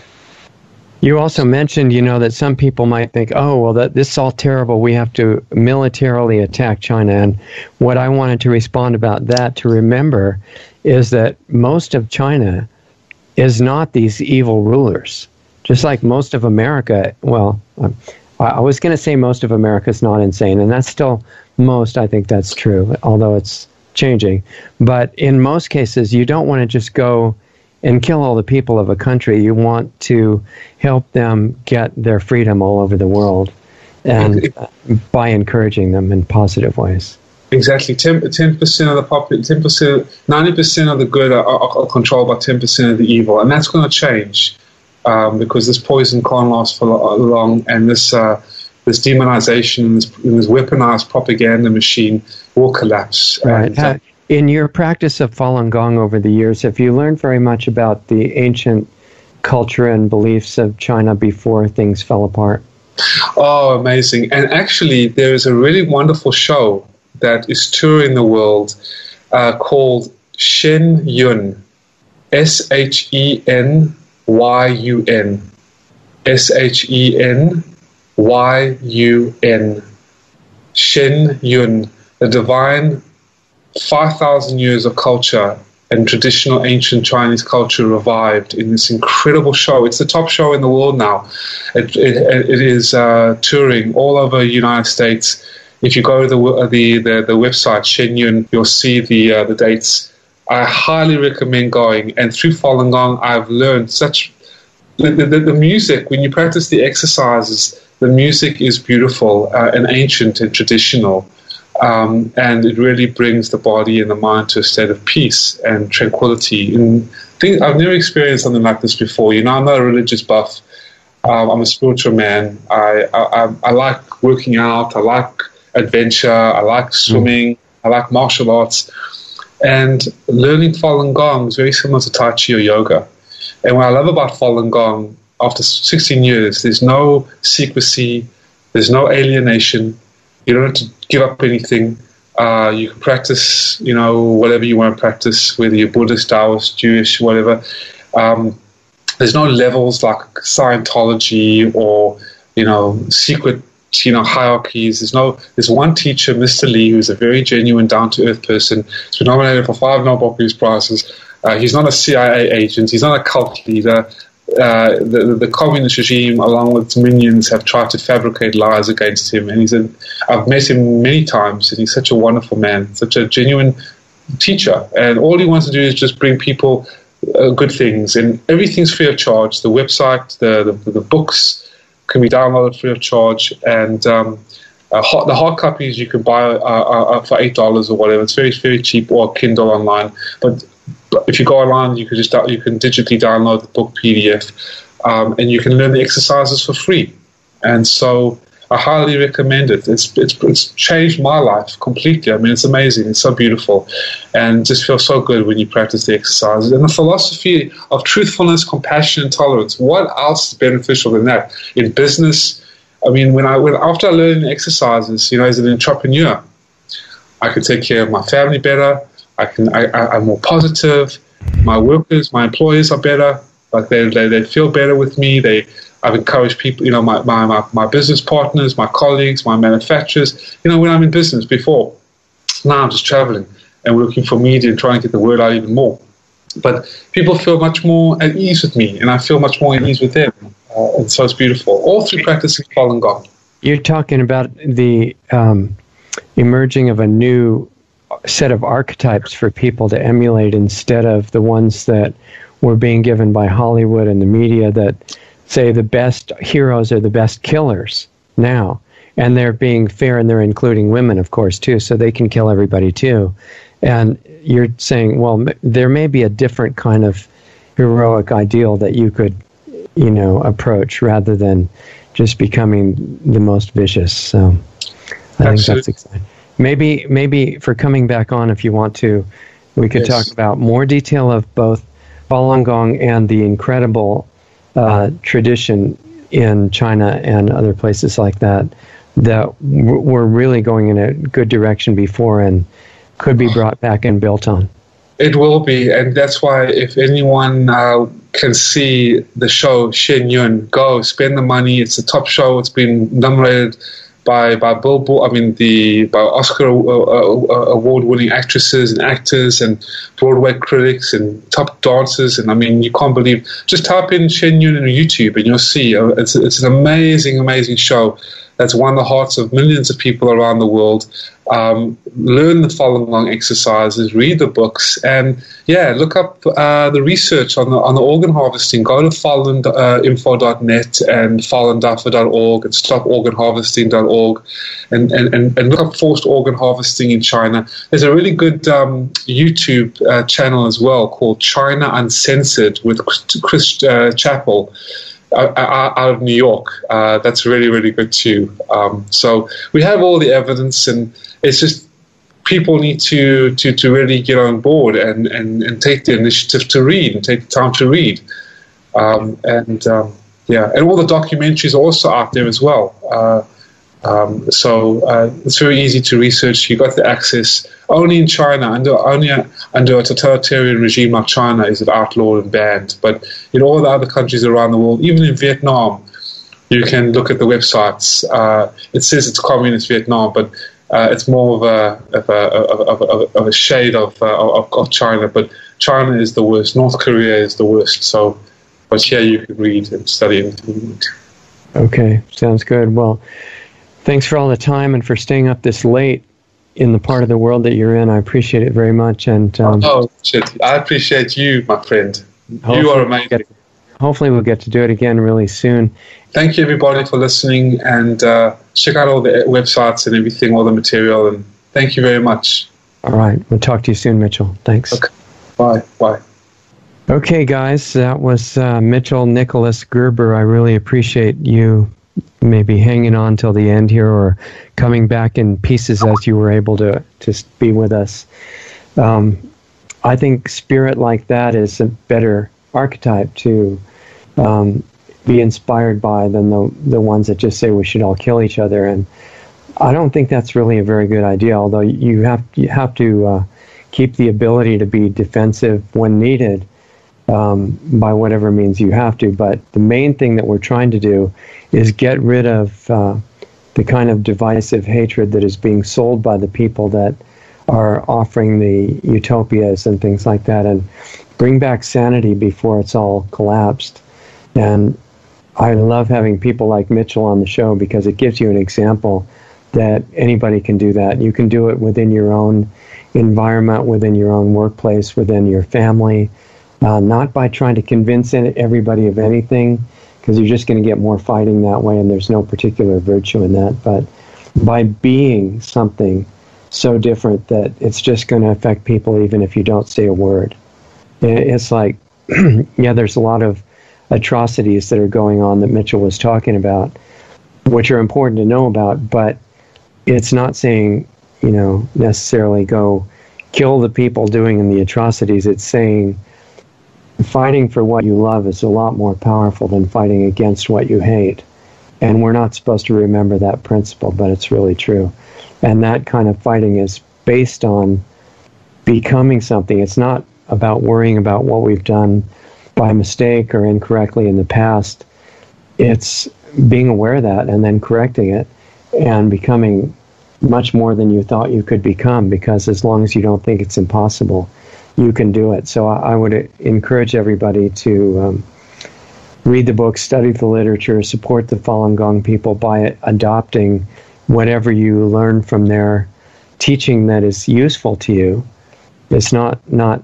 You also mentioned, that some people might think, oh, well, this is all terrible. We have to militarily attack China. And what I wanted to respond about that, to remember, is that most of China is not these evil rulers. Just like most of America, well, I was going to say most of America is not insane, and that's still most. I think that's true, although it's changing. But in most cases, you don't want to just go and kill all the people of a country. You want to help them get their freedom all over the world, and by encouraging them in positive ways. Exactly. 10% of the population, 90% of the good are controlled by 10% of the evil, and that's going to change because this poison can't last for long, and this demonization and this weaponized propaganda machine will collapse. Right. In your practice of Falun Gong over the years, have you learned very much about the ancient culture and beliefs of China before things fell apart? Oh, amazing. And actually, there is a really wonderful show that is touring the world called Shen Yun, ShenYun, ShenYun, Shen Yun, the divine 5,000 years of culture and traditional ancient Chinese culture revived in this incredible show. It's the top show in the world now. It is touring all over the United States. If you go to the website Shenyun, you'll see the dates. I highly recommend going. And through Falun Gong, I've learned the music. When you practice the exercises, the music is beautiful and ancient and traditional. And it really brings the body and the mind to a state of peace and tranquility. And I've never experienced something like this before. I'm not a religious buff. I'm a spiritual man. I like working out. I like adventure. I like swimming. I like martial arts. And learning Falun Gong is very similar to Tai Chi or yoga. And what I love about Falun Gong, after 16 years, there's no secrecy. There's no alienation. You don't have to give up anything. You can practice, whatever you want to practice, whether you're Buddhist, Taoist, Jewish, whatever. There's no levels like Scientology or, secret, hierarchies. There's one teacher, Mr. Lee, who's a very genuine, down-to-earth person. He's been nominated for 5 Nobel Peace Prizes. He's not a CIA agent. He's not a cult leader. The communist regime, along with its minions, have tried to fabricate lies against him. And I've met him many times, and he's such a wonderful man, such a genuine teacher. And all he wants to do is just bring people good things. And everything's free of charge. The website, the books can be downloaded free of charge. And the hard copies you can buy for $8 or whatever. It's very, very cheap, or Kindle online. But if you go online, you can digitally download the book PDF, and you can learn the exercises for free. And so I highly recommend it. It's changed my life completely. I mean, it's amazing. It's so beautiful, and it just feels so good when you practice the exercises. And the philosophy of truthfulness, compassion, and tolerance. What else is beneficial than that in business? I mean, after I learned the exercises, as an entrepreneur, I could take care of my family better. I'm more positive. My workers, my employees are better. Like they feel better with me. I've encouraged people, my business partners, my colleagues, my manufacturers. When I'm in business before, now I'm just traveling and working for media and trying to get the word out even more. But people feel much more at ease with me, and I feel much more at ease with them. And so it's beautiful. All through practicing Falun Gong. You're talking about the emerging of a new set of archetypes for people to emulate instead of the ones that were being given by Hollywood and the media that say the best heroes are the best killers now. And they're being fair, and they're including women, of course, too, so they can kill everybody, too. And you're saying, well, there may be a different kind of heroic ideal that you could, approach rather than just becoming the most vicious. So I think that's exciting. Maybe for coming back on, if you want to, we could talk about more detail of both Falun Gong and the incredible tradition in China and other places like that we're really going in a good direction before and could be brought back and built on. It will be, and that's why if anyone can see the show Shen Yun, go spend the money. It's a top show. It's been nominated by Billboard. By Oscar award-winning actresses and actors and Broadway critics and top dancers. And you can't believe. Just type in Shen Yun on YouTube and you'll see it's an amazing, amazing show that's won the hearts of millions of people around the world. Learn the Falun Gong exercises, read the books, and look up the research on the organ harvesting. Go to faluninfo.net and falundafa.org and stoporganharvesting.org and look up forced organ harvesting in China. There's a really good YouTube channel as well called China Uncensored with Chris Chappell. Out of New York. That's really, really good too. So we have all the evidence, and it's just people need to really get on board and take the initiative to read and take the time to read. And all the documentaries are also out there as well. So it's very easy to research. You got the access. Only in China, under a totalitarian regime like China, is it outlawed and banned. But in all the other countries around the world, even in Vietnam, you can look at the websites. It says it's communist Vietnam, but it's more of a shade of China. But China is the worst. North Korea is the worst. So, but here you can read and study anything you need. Okay, sounds good. Well, thanks for all the time and for staying up this late in the part of the world that you're in. I appreciate it very much. And I appreciate you, my friend. You are amazing. Hopefully we'll get to do it again really soon. Thank you, everybody, for listening. And check out all the websites and everything, all the material. And thank you very much. All right. We'll talk to you soon, Mitchell. Thanks. Okay. Bye. Okay, guys. That was Mitchell Nicholas Gerber. I really appreciate you maybe hanging on till the end here or coming back in pieces as you were able to be with us. I think spirit like that is a better archetype to be inspired by than the ones that just say we should all kill each other. And I don't think that's really a very good idea, although you have to keep the ability to be defensive when needed by whatever means you have to. But the main thing that we're trying to do is get rid of the kind of divisive hatred that is being sold by the people that are offering the utopias and things like that, and bring back sanity before it's all collapsed. And I love having people like Mitchell on the show because it gives you an example that anybody can do that. You can do it within your own environment, within your own workplace, within your family, not by trying to convince everybody of anything, because you're just going to get more fighting that way, and there's no particular virtue in that, but by being something so different that it's just going to affect people even if you don't say a word. It's like, there's a lot of atrocities that are going on that Mitchell was talking about, which are important to know about, but it's not saying, necessarily go kill the people doing the atrocities. It's saying fighting for what you love is a lot more powerful than fighting against what you hate. And we're not supposed to remember that principle, but it's really true. And that kind of fighting is based on becoming something. It's not about worrying about what we've done by mistake or incorrectly in the past. It's being aware of that and then correcting it and becoming much more than you thought you could become, because as long as you don't think it's impossible, you can do it. So I would encourage everybody to read the books, study the literature, support the Falun Gong people by adopting whatever you learn from their teaching that is useful to you. It's not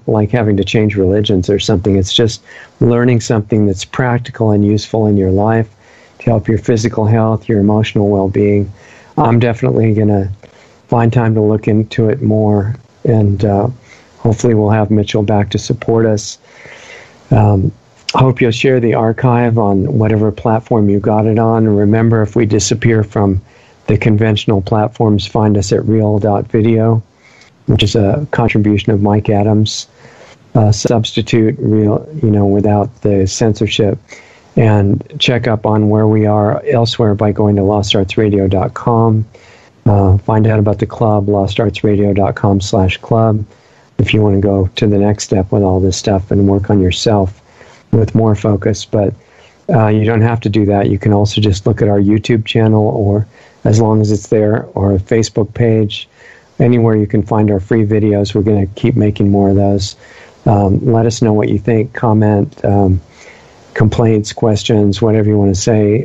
like having to change religions or something. It's just learning something that's practical and useful in your life to help your physical health, your emotional well-being. I'm definitely going to find time to look into it more, and hopefully we'll have Mitchell back to support us. Hope you'll share the archive on whatever platform you got it on. And remember, if we disappear from the conventional platforms, find us at real.video, which is a contribution of Mike Adams. Substitute real, without the censorship. And check up on where we are elsewhere by going to lostartsradio.com. Find out about the club, lostartsradio.com/club, if you want to go to the next step with all this stuff and work on yourself with more focus. But you don't have to do that. You can also just look at our YouTube channel, or as long as it's there, or a Facebook page, anywhere you can find our free videos. We're going to keep making more of those. Let us know what you think. Comment, complaints, questions, whatever you want to say.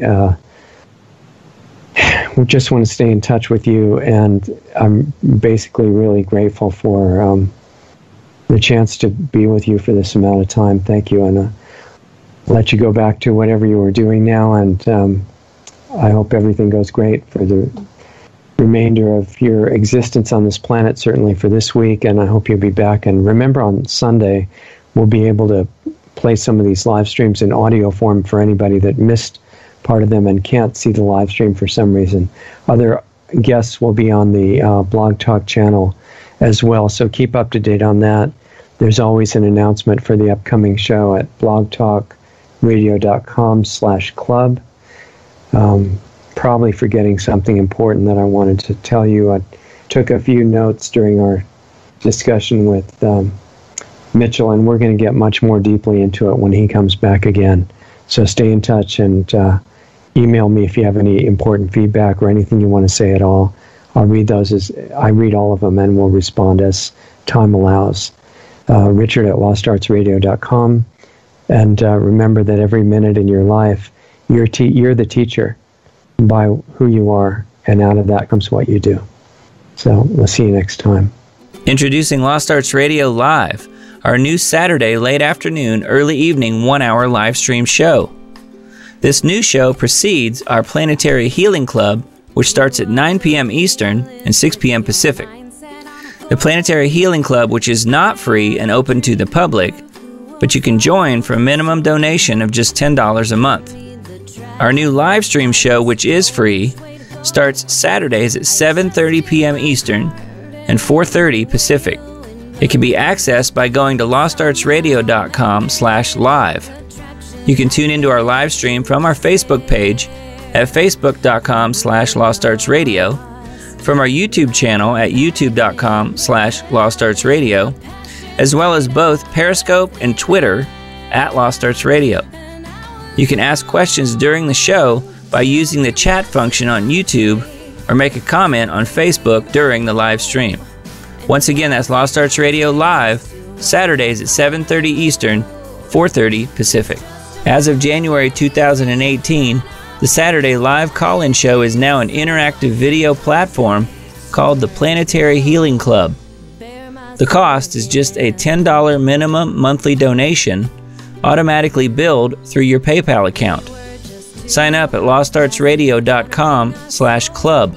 We just want to stay in touch with you, and I'm basically really grateful for the chance to be with you for this amount of time. Thank you, and let you go back to whatever you were doing now, and I hope everything goes great for the remainder of your existence on this planet, certainly for this week, and I hope you'll be back. And remember, on Sunday, we'll be able to play some of these live streams in audio form for anybody that missed part of them and can't see the live stream for some reason. Other guests will be on the Blog Talk channel as well, so keep up to date on that. There's always an announcement for the upcoming show at blogtalkradio.com/club. Probably forgetting something important that I wanted to tell you. I took a few notes during our discussion with Mitchell, and we're going to get much more deeply into it when he comes back again. So stay in touch, and email me if you have any important feedback or anything you want to say at all. I'll read those I read all of them, and we'll respond as time allows. Richard at lostartsradio.com. And remember that every minute in your life, you're the teacher by who you are, and out of that comes what you do. So we'll see you next time. Introducing Lost Arts Radio Live, our new Saturday late afternoon, early evening 1-hour live stream show. This new show precedes our Planetary Healing Club, which starts at 9 p.m. Eastern and 6 p.m. Pacific. The Planetary Healing Club, which is not free and open to the public, but you can join for a minimum donation of just $10 a month. Our new live stream show, which is free, starts Saturdays at 7:30 p.m. Eastern and 4:30 Pacific. It can be accessed by going to lostartsradio.com/live. You can tune into our live stream from our Facebook page at facebook.com/lostartsradio, from our YouTube channel at youtube.com/lostartsradio, as well as both Periscope and Twitter at Lost Arts Radio. You can ask questions during the show by using the chat function on YouTube, or make a comment on Facebook during the live stream. Once again, that's Lost Arts Radio Live, Saturdays at 7:30 Eastern, 4:30 Pacific. As of January 2018, the Saturday live call-in show is now an interactive video platform called the Planetary Healing Club. The cost is just a $10 minimum monthly donation, automatically billed through your PayPal account. Sign up at lostartsradio.com/club.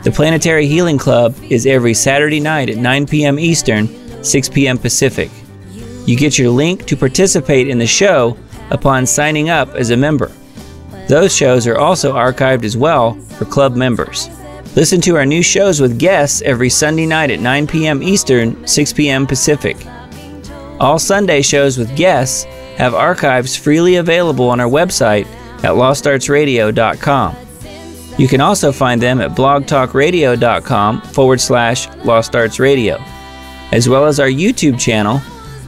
The Planetary Healing Club is every Saturday night at 9 p.m. Eastern, 6 p.m. Pacific. You get your link to participate in the show upon signing up as a member. Those shows are also archived as well for club members. Listen to our new shows with guests every Sunday night at 9 p.m. Eastern, 6 p.m. Pacific. All Sunday shows with guests have archives freely available on our website at lostartsradio.com. You can also find them at blogtalkradio.com/lostartsradio, as well as our YouTube channel,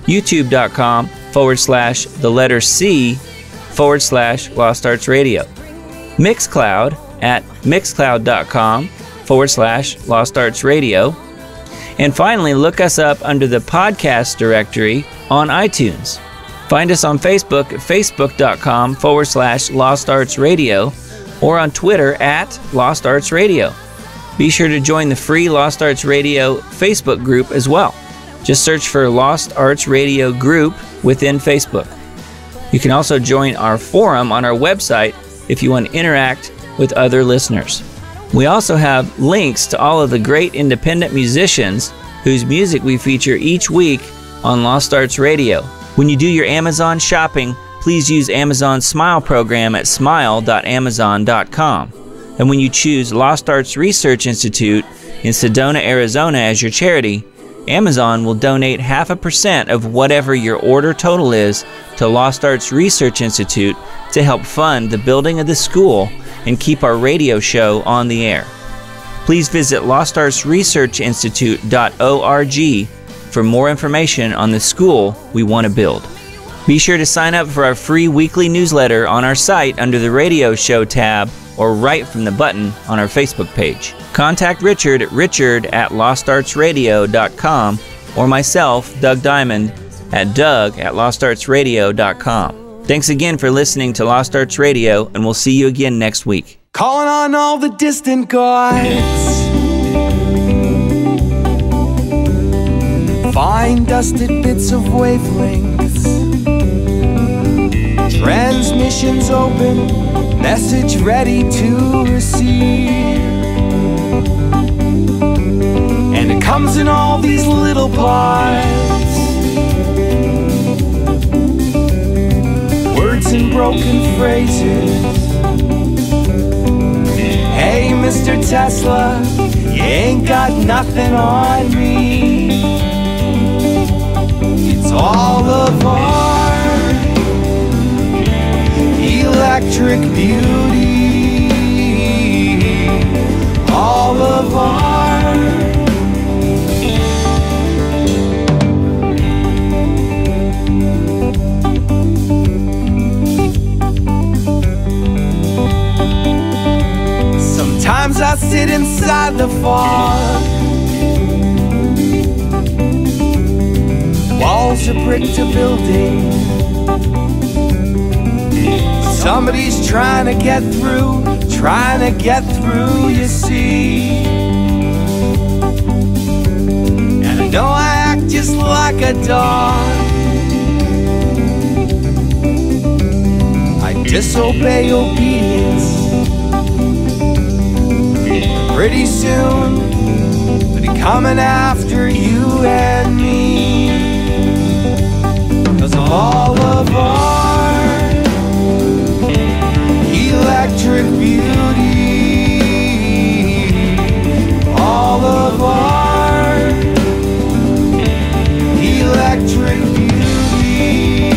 youtube.com/C/lostartsradio. Mixcloud at mixcloud.com/lostartsradio. And finally, look us up under the podcast directory on iTunes. Find us on Facebook at facebook.com/Lost Arts Radio or on Twitter at Lost Arts Radio. Be sure to join the free Lost Arts Radio Facebook group as well. Just search for Lost Arts Radio Group within Facebook. You can also join our forum on our website if you want to interact with other listeners. We also have links to all of the great independent musicians whose music we feature each week on Lost Arts Radio. When you do your Amazon shopping, please use Amazon's Smile program at smile.amazon.com. And when you choose Lost Arts Research Institute in Sedona, Arizona as your charity, Amazon will donate 0.5% of whatever your order total is to Lost Arts Research Institute to help fund the building of the school and keep our radio show on the air. Please visit lostartsresearchinstitute.org for more information on the school we want to build. Be sure to sign up for our free weekly newsletter on our site under the Radio Show tab or right from the button on our Facebook page. Contact Richard at richard@lostartsradio.com or myself, Doug Diamond, at doug@lostartsradio.com. Thanks again for listening to Lost Arts Radio, and we'll see you again next week. Calling on all the distant gods, fine dusted bits of wavelengths, transmissions open, message ready to receive, and it comes in all these little parts, words and broken phrases. Hey, Mr. Tesla, you ain't got nothing on me. It's all of our electric beauty, all of our sometimes I sit inside the fog, walls are brick to building. Somebody's trying to get through, you see. And I know I act just like a dog, I disobey obedience. Pretty soon, they'll be coming after you and me, 'cause of all of our electric beauty, all of our electric beauty,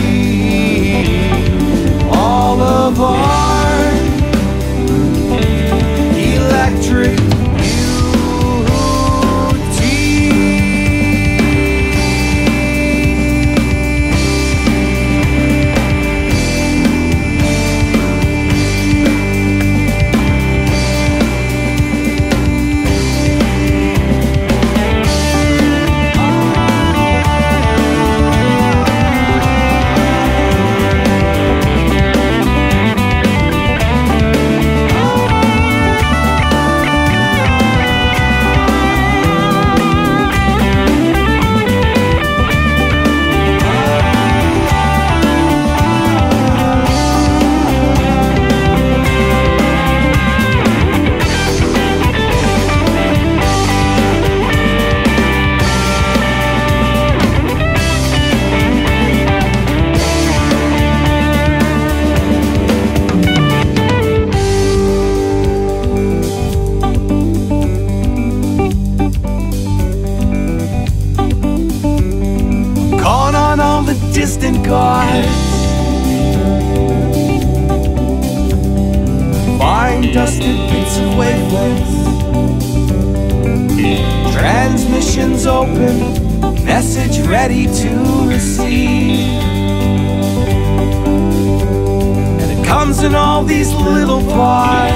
all of our electric beauty. Distant gods, fine dusted bits of wavelengths, transmissions open, message ready to receive, and it comes in all these little parts,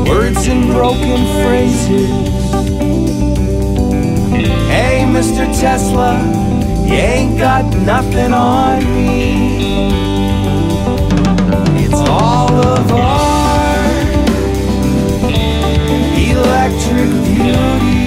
words and broken phrases. Hey, Mr. Tesla, you ain't got nothing on me. It's all of our electric beauty.